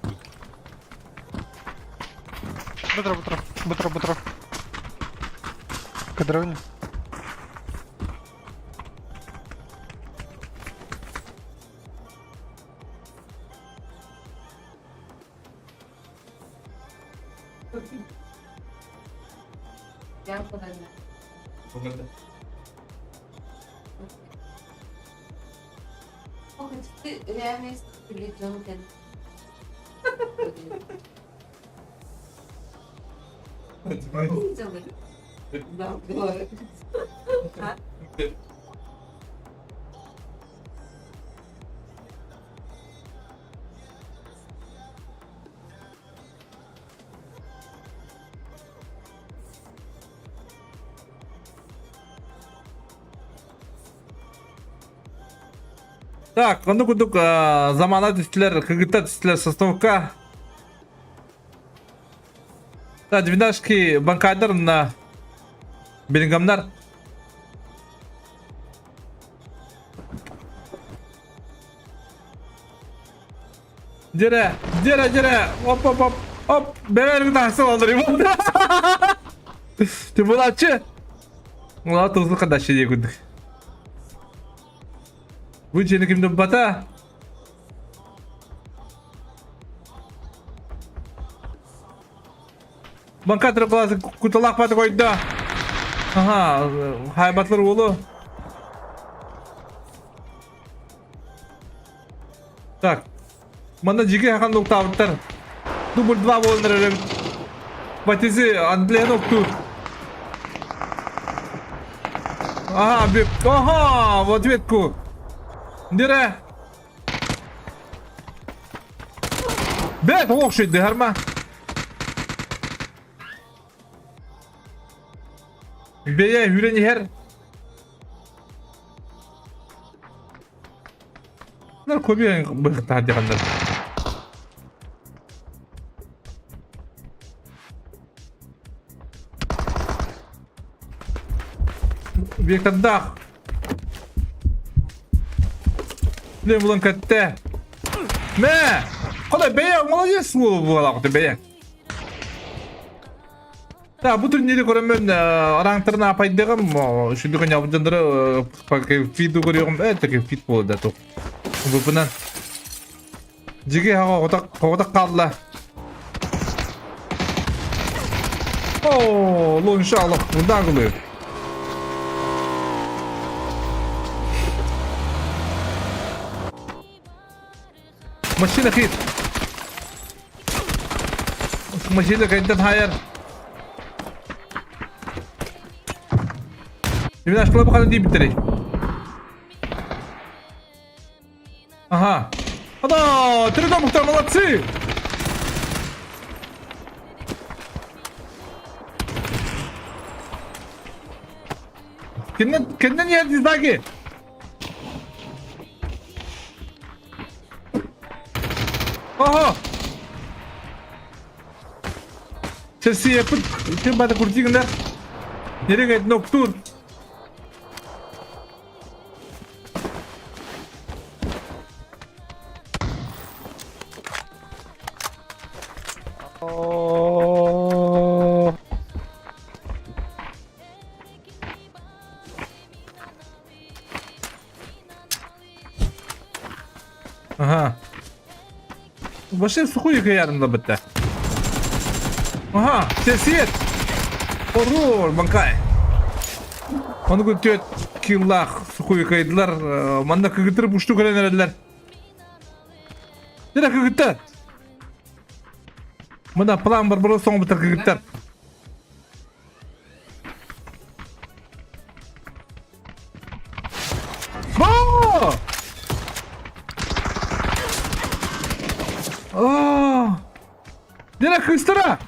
Бутро. Кадровня. Я подожди. Ох, ты реально из телевизора. Canım. Doğru. Ha? Так, ну кудук замана түстілер, кыгыта түстілер составка. Да, двенашки банкайдар на Белингамдар. Дере, оп, оп, оп, оп, бәрі тақсыл алдырым. Ты болатчы? Ола тұғызы қадашы де күндік. Бұл жені кімді бата? Банка тұрып қаласы күтілақ баты қойды. Ага, хайбатлар олу. Так. Мана жеге хақан доқтабыттар. Дубль 2 болындырырым. Батизи англиян оқту. Ага, бек. Ага, в ответку. Дире. Бет оқшайды, харма. Бея, хүрені хер. Нар көбе бұйықтар деғандар. Бектардақ. Лен бұлан кәтті. Мә! Қалай бея, молодец бұл ақты бея. Да, bu turnieri görüyorum arangtırına apaydıgım şunu kan yapıcıları feed görüyorum feed boldu da bu bunan jige haga kotak kaldı lo inşallah bunda gülüyor Maşina khit Maşina kayıttan hayır Şimdi aşkla bakalım diye bitireyim. Aha. Hada! Tereda muhtar молодцы! Kendin yer dizdagi. Aha! Sesi yapıp kim bana kurtuygunlar. Nereye gittin oktur? Ага. Вообще сухой yarında bitti. Aha, sesiyet. Horror bankay. Onu götürt killah sukuyu kaydılar. Manda kıgıtırıp uçtu kalen erediler. Nere kıgıttı? Manda plan var burası son bitir kıgıttar. Aa! Aa! Nere kıstıra?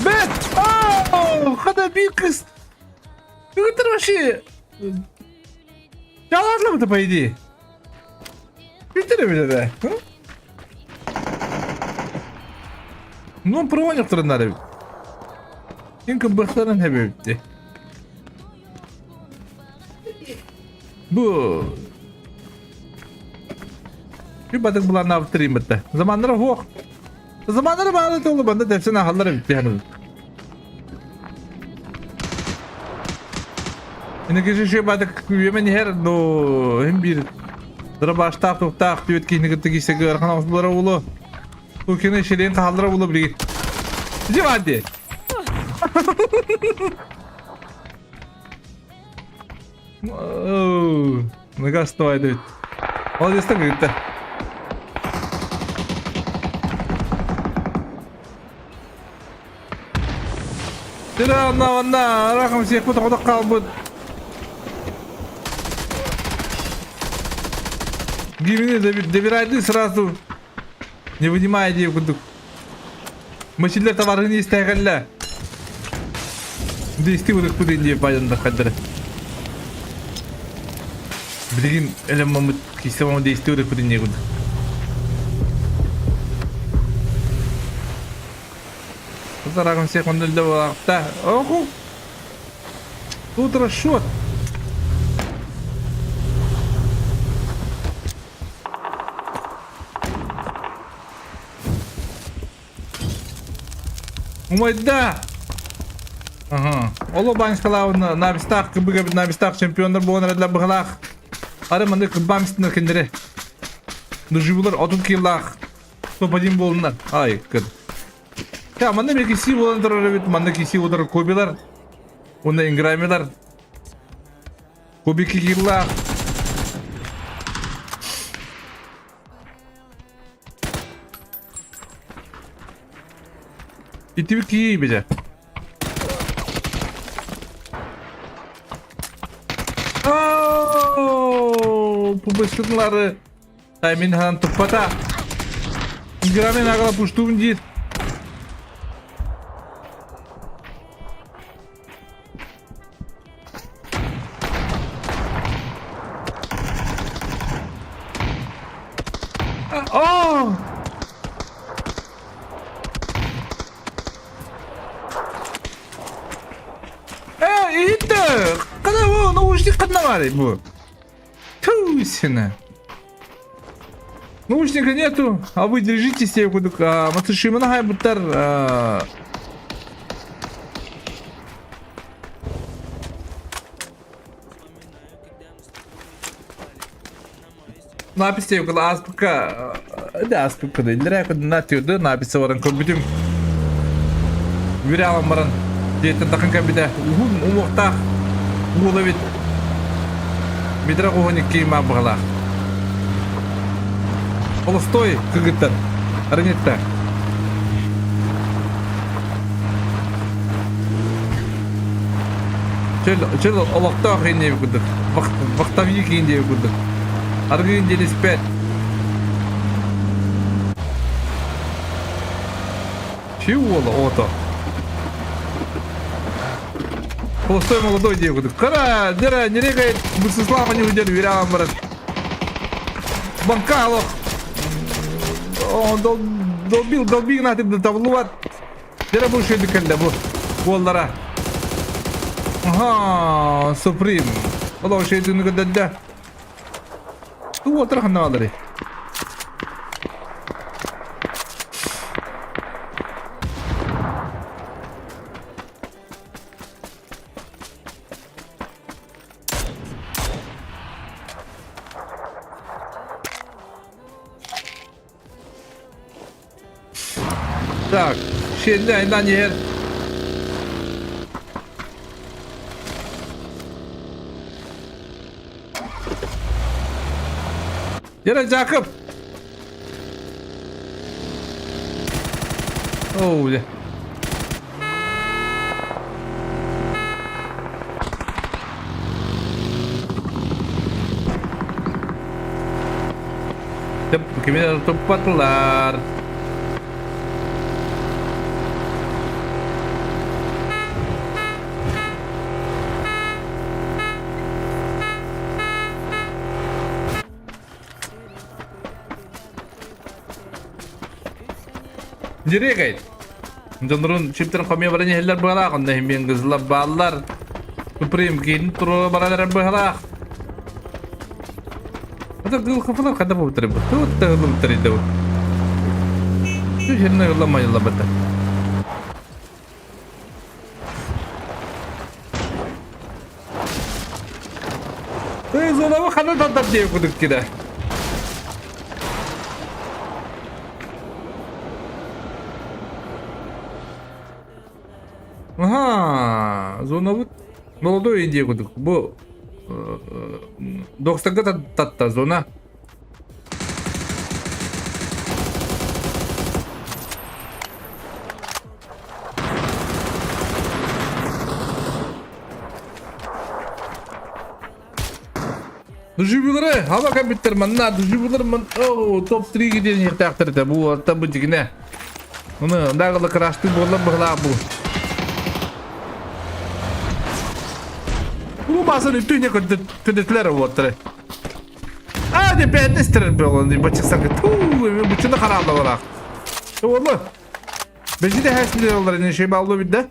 Bet! Aa! Kadar bir kız. Kıgıttır başı. Çalarla mı tıpaydı? Bitirebilir de. Ну, проводник надо. Инка бахтаран хебе битти. Bu. Bir batık bulanı avtırayım bitti. Zamanları hoş. Zamanları bağlı dolu bende tepsine halları bitti hani. Yine geçen şey batık yemen her no hem bir Dırbaş tak düet kini gittik ise görkan avsılara ulu. Bu kini şirin kaldıra ulu bir. Cim hadi. Ne kadar stoy düet. Oldu istek gitti. Тира на рахам всех потом қалбыт. Гимини добирайды сразу. Не вынимая дейіп күндік. Мәшілер товарын естайғалла. Дейсті өдік бұдын дейіп байданда қадыры. Білген әлем мамыт кейсі мамы дейсті өдік бұдын дейіп күндік. Рахам всех он өлді болақта. Оху! Тут расчет. Умайда! Ага. Оло баншкалау на местах, кыбыга на местах чемпиондар болған әділі бұғылақ. Ары маңды күббам істінер кендері. Дұжыбылар отын кейлақ. Топ-1 болынар. Ай, күд. Ya manda bir kişi olan tarafı manda kişi olan kobiler, onda ingramiler, kobi kikirler. İti bir kiyi bize. Bu besletleri, taymin hanım tupata. Ingramin agala puştuğun değil. Oh! Это! Когда вы наушник одновали bu? Тусина. Наушника нету, а вы держите себе куда-то. Матушимана хайбутар. Написі около аспека, да аспека да директ на тюрде написі варан көбүтүм. Виралам баран. Дейтен такын кабиде. Умуктах. Улавит. Бидра кохоник кийма багала. Полостой кыгыттан. Арнетта. Чел олоктоо кийиндей күдүк. Вактави кийиндей күдүк. Аргын делись 5. Чего ото? Полостой молодой девушка. Кара, дыра, не регает. Бысслава не уйдет, верям, брат. Банкало. Он долбил на ты до тавлуат. Дыра будешь это когда был. Волдара. Ага, Суприм. Олоу şey dün kadar da. Tu otra hanadari. Так, şimdi aynen yer. Yere Jacob. Oh ya. Kami tempatlar. Jadi guys, cenderung chipter kami barangnya helar bala, kon dah himbiang gezlab balar, Supreme kin turu barang bala. Ada gel kafalar kada bu terima, tu terlalu terida. Tu hendak lama ya labata. Zona bu kada tatap dia kuduk kita. Ага, зона вот молодой индия кудук. Бу 90-га татта зона. Düşübülere hava kapitler manna düşübülere man top 3 giden yırtaktırdı bu orta bu digine. Onu dağılı kıraştı bolla bıhla bu. Bu basın üstüne kötütler ortaya. Hadi ben de isterim be oğlum bu çıksa ki bu çında kararlı olarak. Oğlum. Bence de her şeyde yollar ne şey bağlı bir de.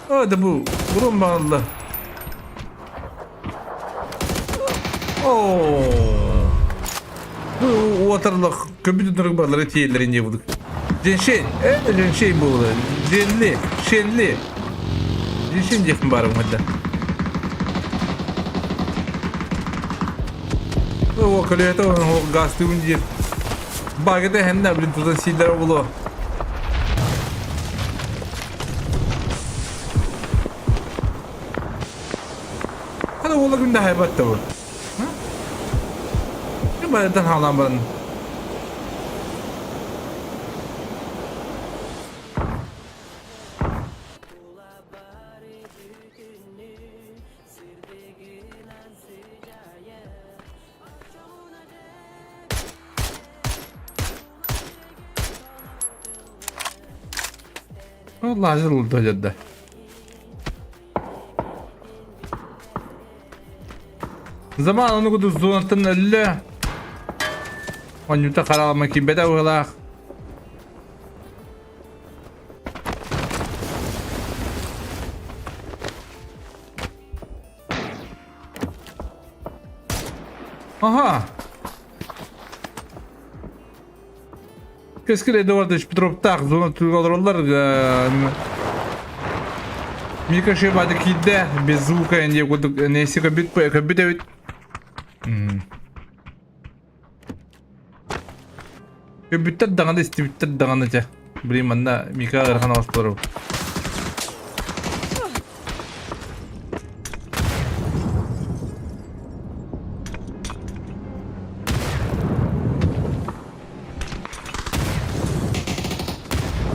Hadi bu. Vurun bağlı. Oo. Bu waterlık köpütün durumları tiyellerinde bulduk. Cenşen. Evet cenşen bu. Cenli. Şenli. Cenşen yakın barım hadi. O kalıyata o gazete undir. Bagada hende bilin tutan siller olu. Hadi ola günde haybat da bu. Ne bayadan halan barın. Allah acil oldu cadde. Zaman onu kudu zonatın öllü. Onyuta karalama ki beda uğlaq. Aha. Кескіле Эдуардович Петровтақ зона тұрғаларылар Микаши бады кейді без звука не көдік несі көбіт әвет көбіттер дағанды істебіттер дағанды жа білейм анда Мика ұрған ауыз болар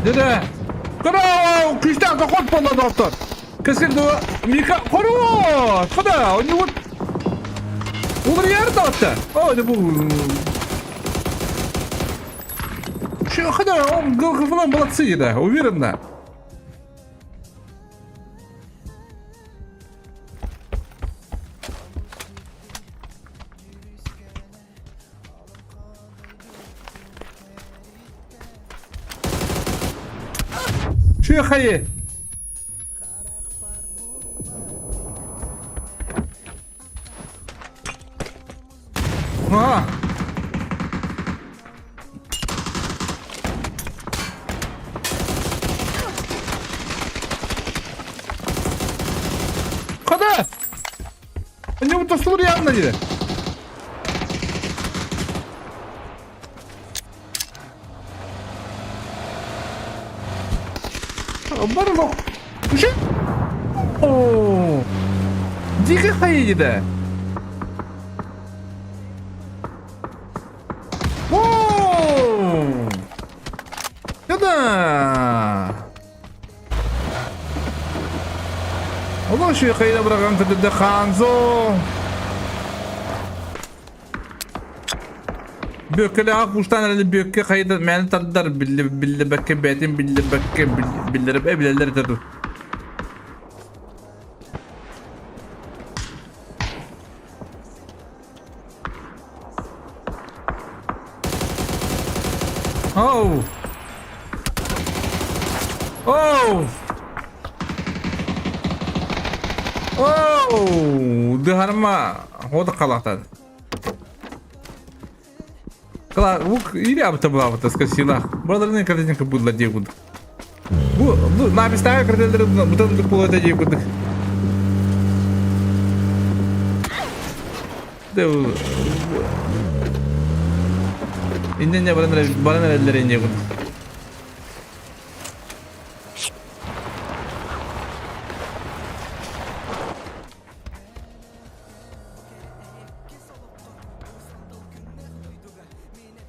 Dede! Kara! Kıştan da kod bana doktor! Kesildi o! Mika! Kara! Kada! O ne bu? Olur yer dağıttı! O ne bu? Şu kadar o gılgı falan balatsıydı. Uvirim da. Şu yakayı. Ha. Kada. Ne bu tasvır yanına gire. Бару лох. Уже? О! Дико хаида. О! Kada. Allah şu kayda bırakan kıdıda Hanzo. Bökele ak uçtan herhalde bökke kayda meni tadılar billi bekke betin billi bekke billeri evlileri tadı. Oh. Oh. Oh. Dıharma hoda kalaktan. Кала, лук или абтабла, так сказать, бродерные картинки будут для дегуд. Bu na bistaga kreditleri buton pulu da degud. De İnden bana verdiler degud.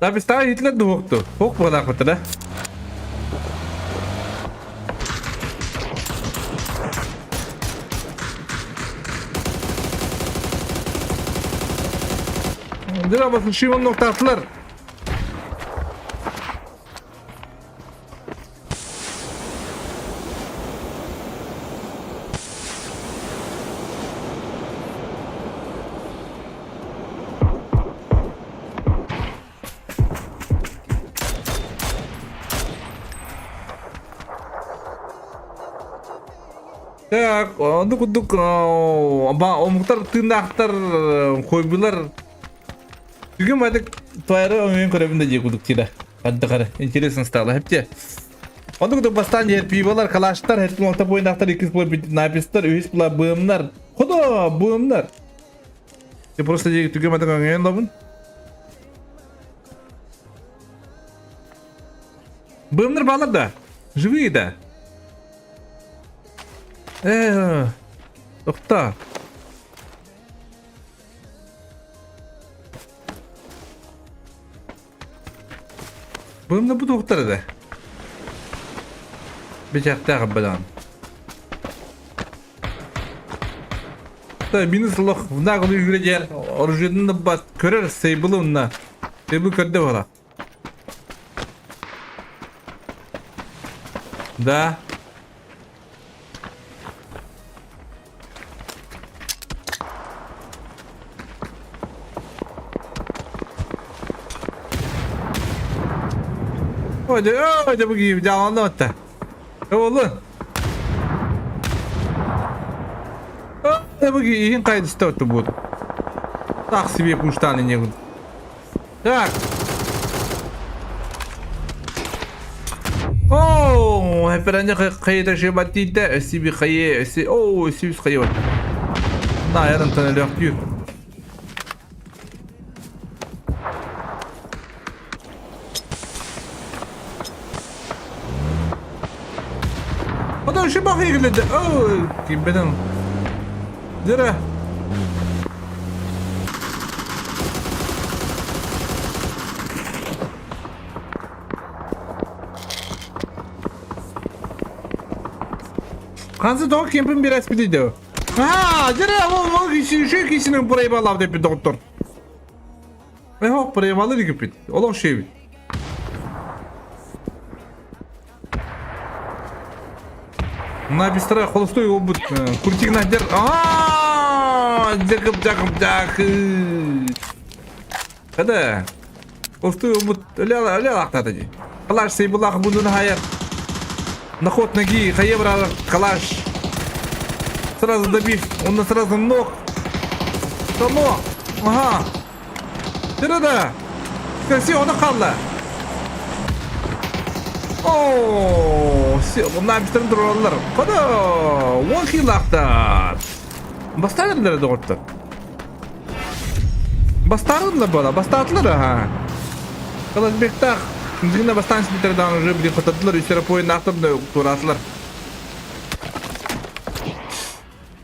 Tapi setelah Hitler tuh waktu, hok pada aku tuh. Dira basın şimon noktasılar. Так, onduk ama o muhtar tındaktar koybular. Bugün badık tuarı oyun körevinde je kuduk tira. Hadi kare, interesting style hepçe. Onduk bastan yer pivalar kalaşlar, hep monta oyundaktar ikiz boy napistar, ühis bula bığımlar. Koda bığımlar. Ya просто je tüge badık oyun labın. Bığımlar bağlar da. Живые da. To'xta. Bunda bu to'xtaradi. Bechaqda bilan. Da beni suluq bunda qilib yurajar. Orjinni bat ko'rar seybili unna. Seybili ko'rdi bola. Da. Hadi bakayım canlı hatta. Oğlum. Hadi bakayım iyi kaydı startı bu. Так себе пуштаны не будут. Так. Ооо, heperenci kayıda şey battı da bir kayı, ooo, bir kayı var. Daha yarın tane laf diyor. Adam şu bakıyor gülüldü. Ooo, kim benim. Dere. Kansı doğu kempin biraz biliydi o. Haa, dere o kişi, şu kişinin burayı bağladı bir doktor. Ve hop burayı bağladı gibi. Oğlum şey. На быстро холостой обут. Куртик надер. Джакоб. Kada. Холостой обут. Ля лахтады. Калаш сей булах бундун хайер. Наход ноги, хаебра калаш. Сразу добив. Он сразу ног. Само. Ага. Тирада. Все, он қалды. Ooo, bunlar bir tane dururlar. Kada, 10 kill aktar. Bastardılar da orta. Bastardılar bana, bastardılar ha. Kada bektak. Şimdi bastan smitlerden önce bir katadılar, üstüne poyun aktar da turaslar.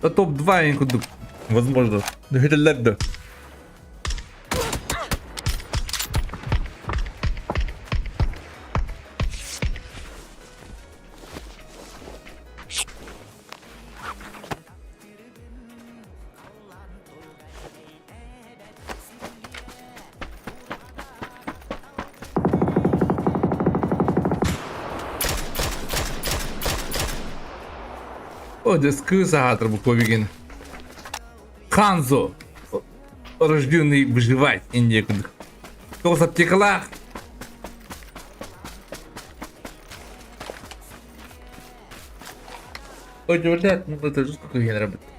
Топ 2 en kuduk. Возможно. Hüdüller de. О, дискуссиатор буковигин. Ханзо. Рожденный выживать и некуда. Кто в аптекалах? Ой, блядь, ну это жестко кыйын работает.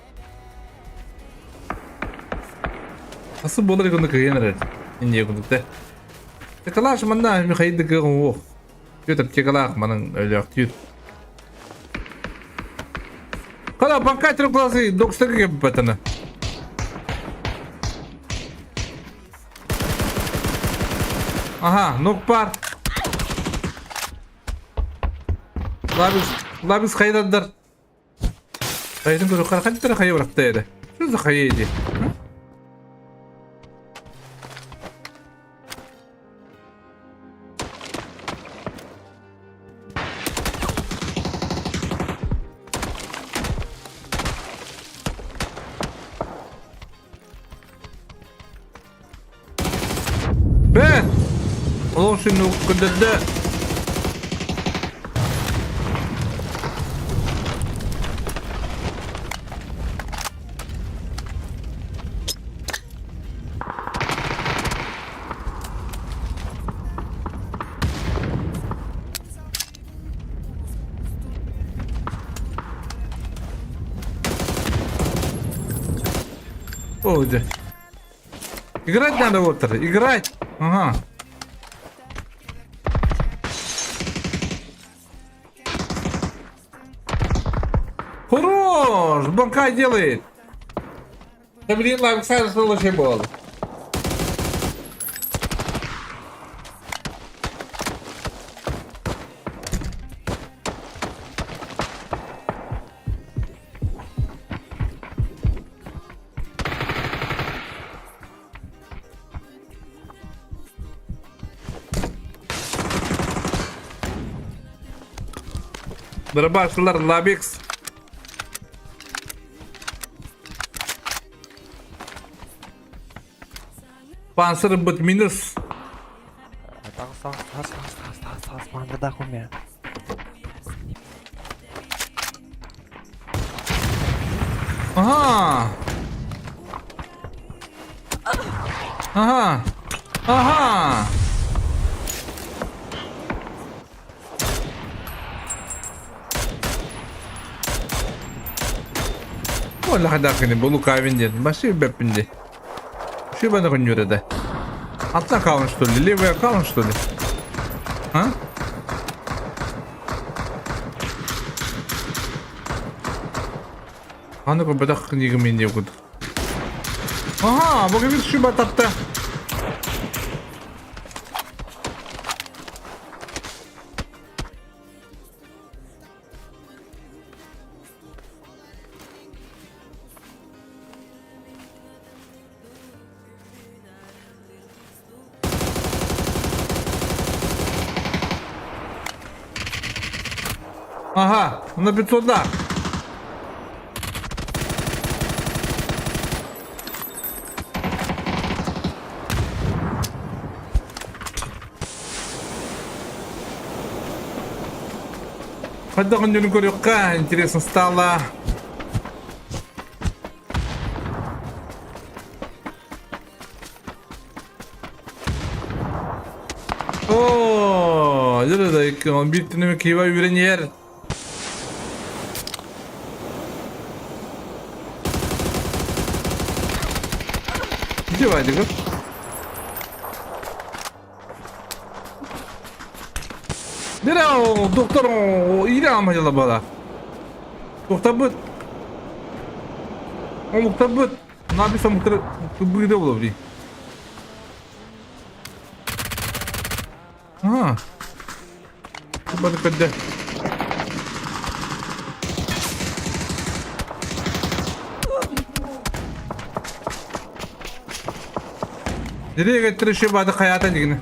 Асыл болар екенді кыйын работает. Не кудукта. Текалаш манда михайды кыйын оқ. Петр текалах манын өлі актүйд. Кала банкатер классы докстер gibi patana. Aha, nok par. Labis kaydadır. Kaydın gözü karakter kayı bıraktı yedi. Şu da kayıydı. Oğlum şimdi kudurdu. Ой, да. Играть надо, Уотер, играть. Ага. Хорош! Банка делает. Да блин, лайк сайз лучше был. Барабашlar Labix. Panzer but minus. Aha. Aha. Aha. Вон хадакны булу кавинден. Баши беппинди. Шибана конюреда. Одна каун что ли? Левый аккаунт что ли? А? Аны бадак книга мен не окуду. Ага, бага бир шиба тапты. Ага, на 500 да. Хотя он не горюка, интересно стало. О, да, он битный кива юреньер. Девайте, как? Nereye doktor o iyi amacıyla bana. Doktor bu. O doktor bu. Ne yapıyorsa doktor bu gide olabilir. Ha. Bana kadar. Nereye getirişi bana hayata digine.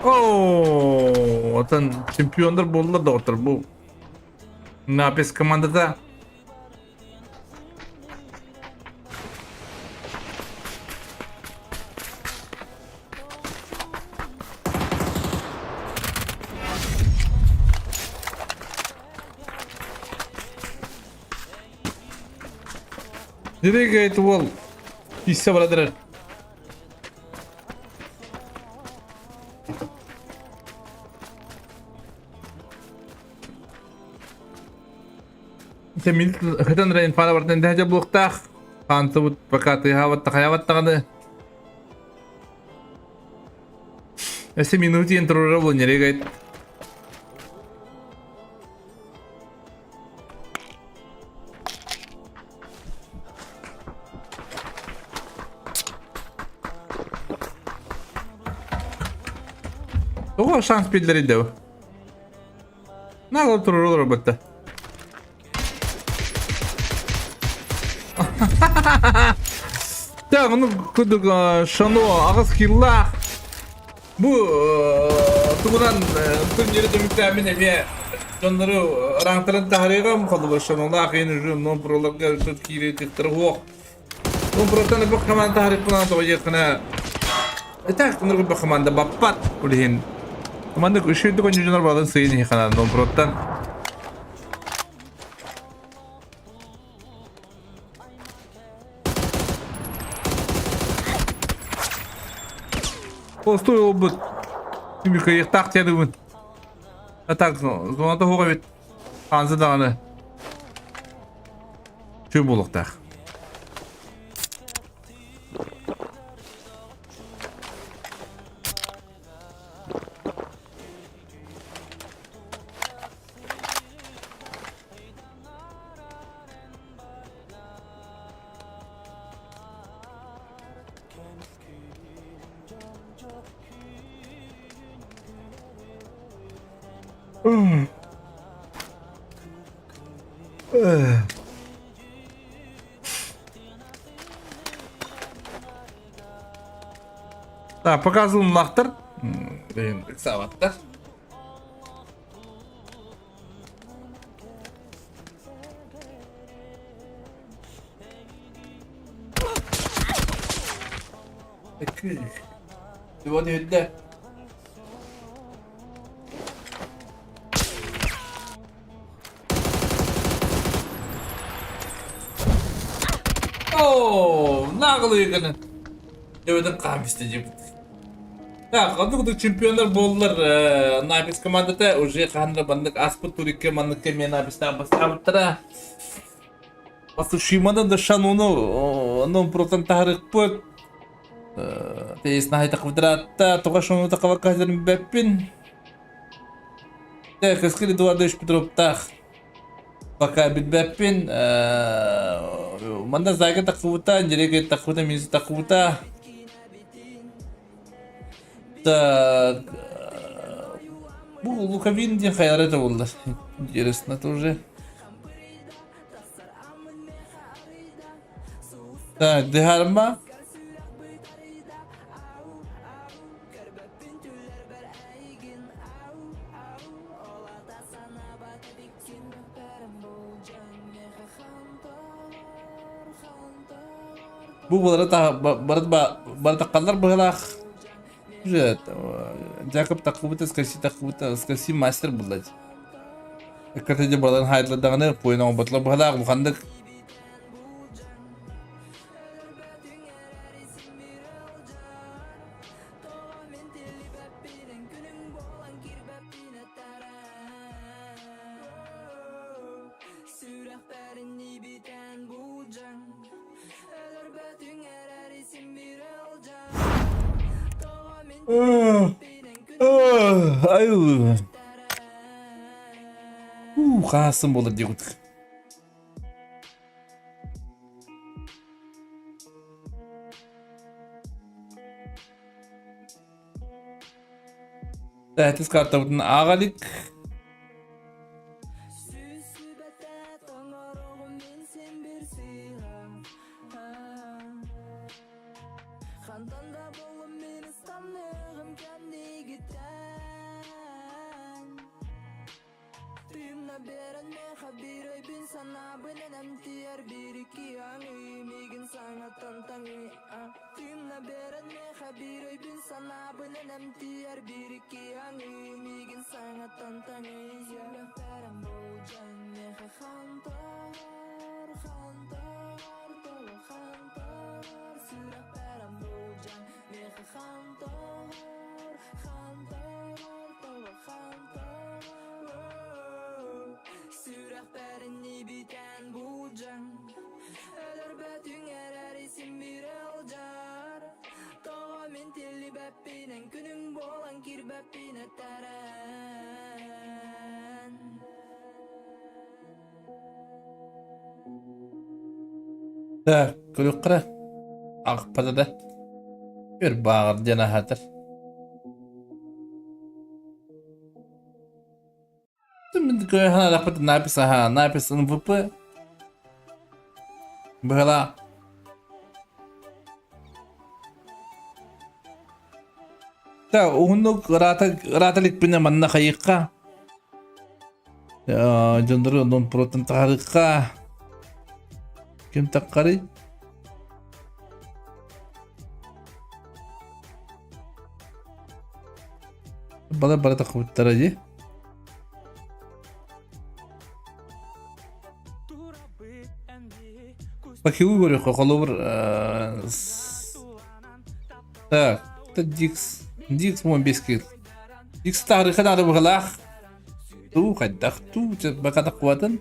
Oo, atan şampiyonlar bollar da otur bu. Napes komandada. Nereye gitti bol? İşte buradır. Semil ketan rain para warten dah aja bloktak. Kantu pakati hawat takayawat takane. Ese minuti yang terlalu bol nyeri guys. Oh, şans pilleri de o. Ne kadar turur robotta. Так, ну кудук шано агыс килла. Bu tuğunan tümleri mükemmel ve onları rankların tahriye mı kaldı başlananlar kıyın non prologlar tut kiri tıktır ho. Non protan bu kaman tahrik buna da yakına Так, нургу команда баппат улин. Команда үшүндү конжунар балын сыйын хана номпроттан. Постой обут. Тими кайык так тядыбын. Так, зонада хога бит. Анзы даганы. Чүй болуктак. Так, показываем лахтар. Саваттар. Вот это. О, наглый гана. Дөйдің қамысты жеп. Так, қандық чемпиондар болдылар. Напис командада уже қанды бандық аспыт турикке мандықке мен напистан бастабыттыра. Басы шимадан да шан оны 10% тарық бұд. Тейсін айтақ бұдыратта, тұға шоны тақава қазірін бәппін. Так, әскері дуарда үш бітіроптақ. Пока бітбәппін. Манда зайга тақуыта, жереге тақуыта, мезі тақуыта. Так. Бұл Луковин ден қайар это болды. Интересно это уже. Так, дехарма. Bu barat taqallar bıhlaq. Уже Jakub taqubita skasi master bulad. Ekatede badan hayatladığını poyuna batla bıhlaq muhandık. Ayo. Kasım болады деп отыр. Тәтіс картабытын ағалик. Так, күлік қыра. Ағып падада. Bir bağır dena hatır. Şimdi köy hana dapat napis MVP. Bıhala. Ta unuk ratalik pina manna kayıkka. Ya jandırı non protein tarıkka. Kim takkari? Bana takıptara diye. Bakayım görüyor kakalı bir так, это Дикс. Дикс 15 кил. Дикс тарихи надо быгалах. Ту кайдах ту баката куатын.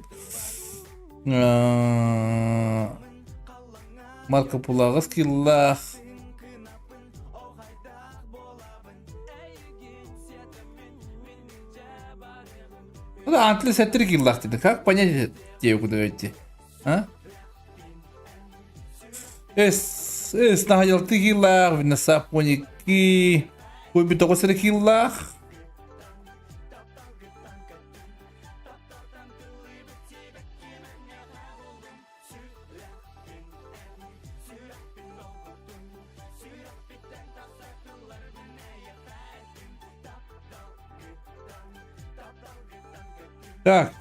Марко Пулагас киллах. Это антли сеттер киллах dedi. Как понять тебе куда идти? А? Es nahayal tigilах, винаса поники. Ой, битого серкиллах. Так.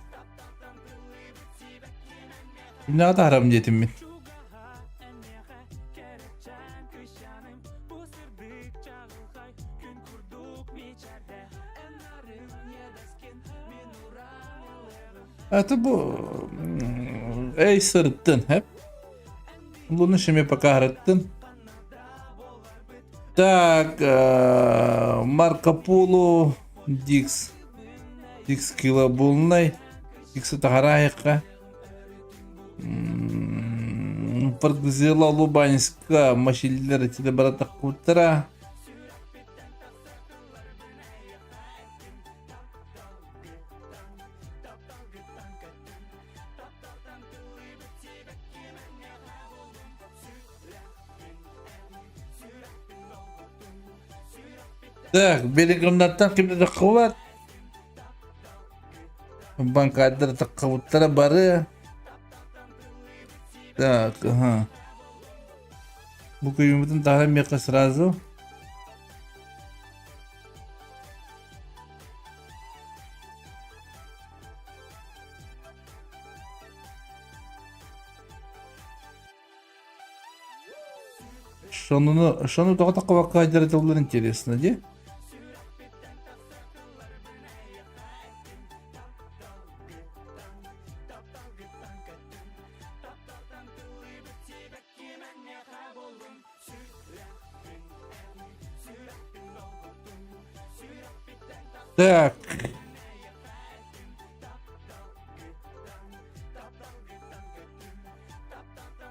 Ne kadar haram niyetim min. Это bu ey sırıttın hep. Bunu şimdi pakahrattın. Так, Марко Поло, Дикс. Дикс кила булнай. Дикс тахарайка. Паргзела Лубанска, машиллер тебе брата кутра. Так, Белграмнаттан кимде такыват? Банкадыр такываттара бары. Так, ага. Bu kıymetin daha meka сразу. Шону только такого кадра это было интересно, да? Так.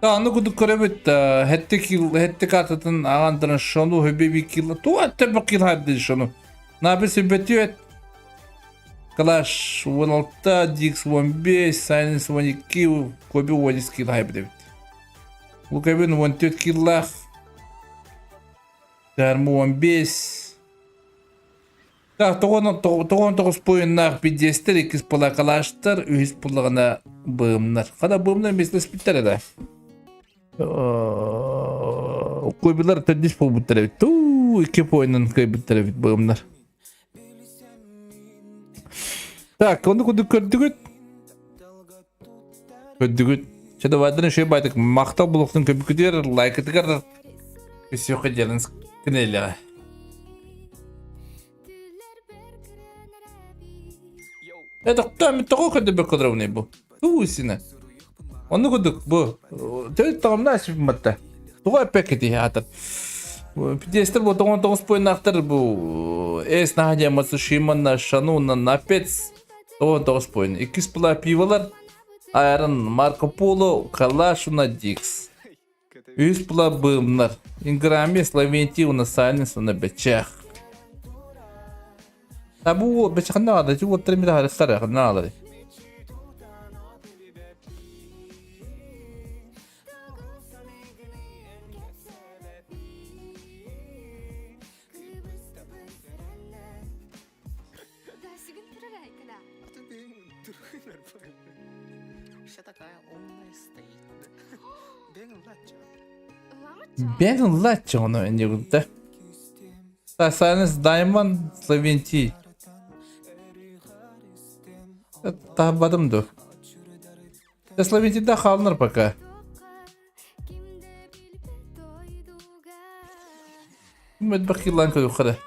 Ну куду көрөбөт хетте картатын агандырын шону хөбеби килла туатта бакил хадди шону набы сөбөтүет Clash 16 Dix 15 Silence 12 көбі 10 килл хайбы дебит Лукабин 14 киллах Дарму 15 Так, тоғын бойыннақ бедестер, екіз пұла қалаштар, үйіз пұлығына бұғымнар. Қада бұғымнар меслі спиттер еді. Көбілер төддеш пұл бұттар әбет. Ту, екі бойынан көй бұттар әбет бұғымнар. Так, оны көді көрдігіт. Көрдігіт. Шады вадырын шөй байдық. Мақтау бұлықтың көбі көдер, лайк етігер. Көсі өқы жеріңіз кінеліға. Это кто ми того ходи би кодровний був? Тусіне. Оны кодук бу. Той там насіп матта. Туға пекеті атат. Пидестер бу тоғын спойнақтар бу. Эс нахадя Мацушима на Шану на пец. Тоғын спойн. Икис пыла пивалар. Айрын Марко Поло, Калашу на Дикс. Үз пыла бымнар. Инграме Словентию на Сайленсу на бечах. Табу бечхан надо, чего тремя харестара надо. Бен лачо оно не гута. Сайленс Даймонд Словентии. Табадым ду. Словентияда қалыныр пока. Үміт бақилан көді қыры.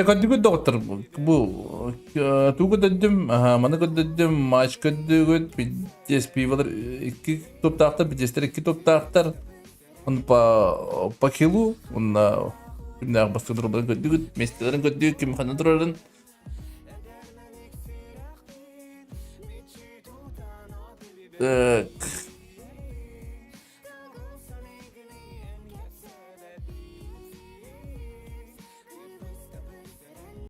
көддүгүт доктор бу тугу дөддүм маны көддүм матч көддүгүт бидес пивалар 2 топтактар бидестер 2 топтактар он по килу он кимнәр бастырып көддүгүт местелерин көддүгүт ким хана турарын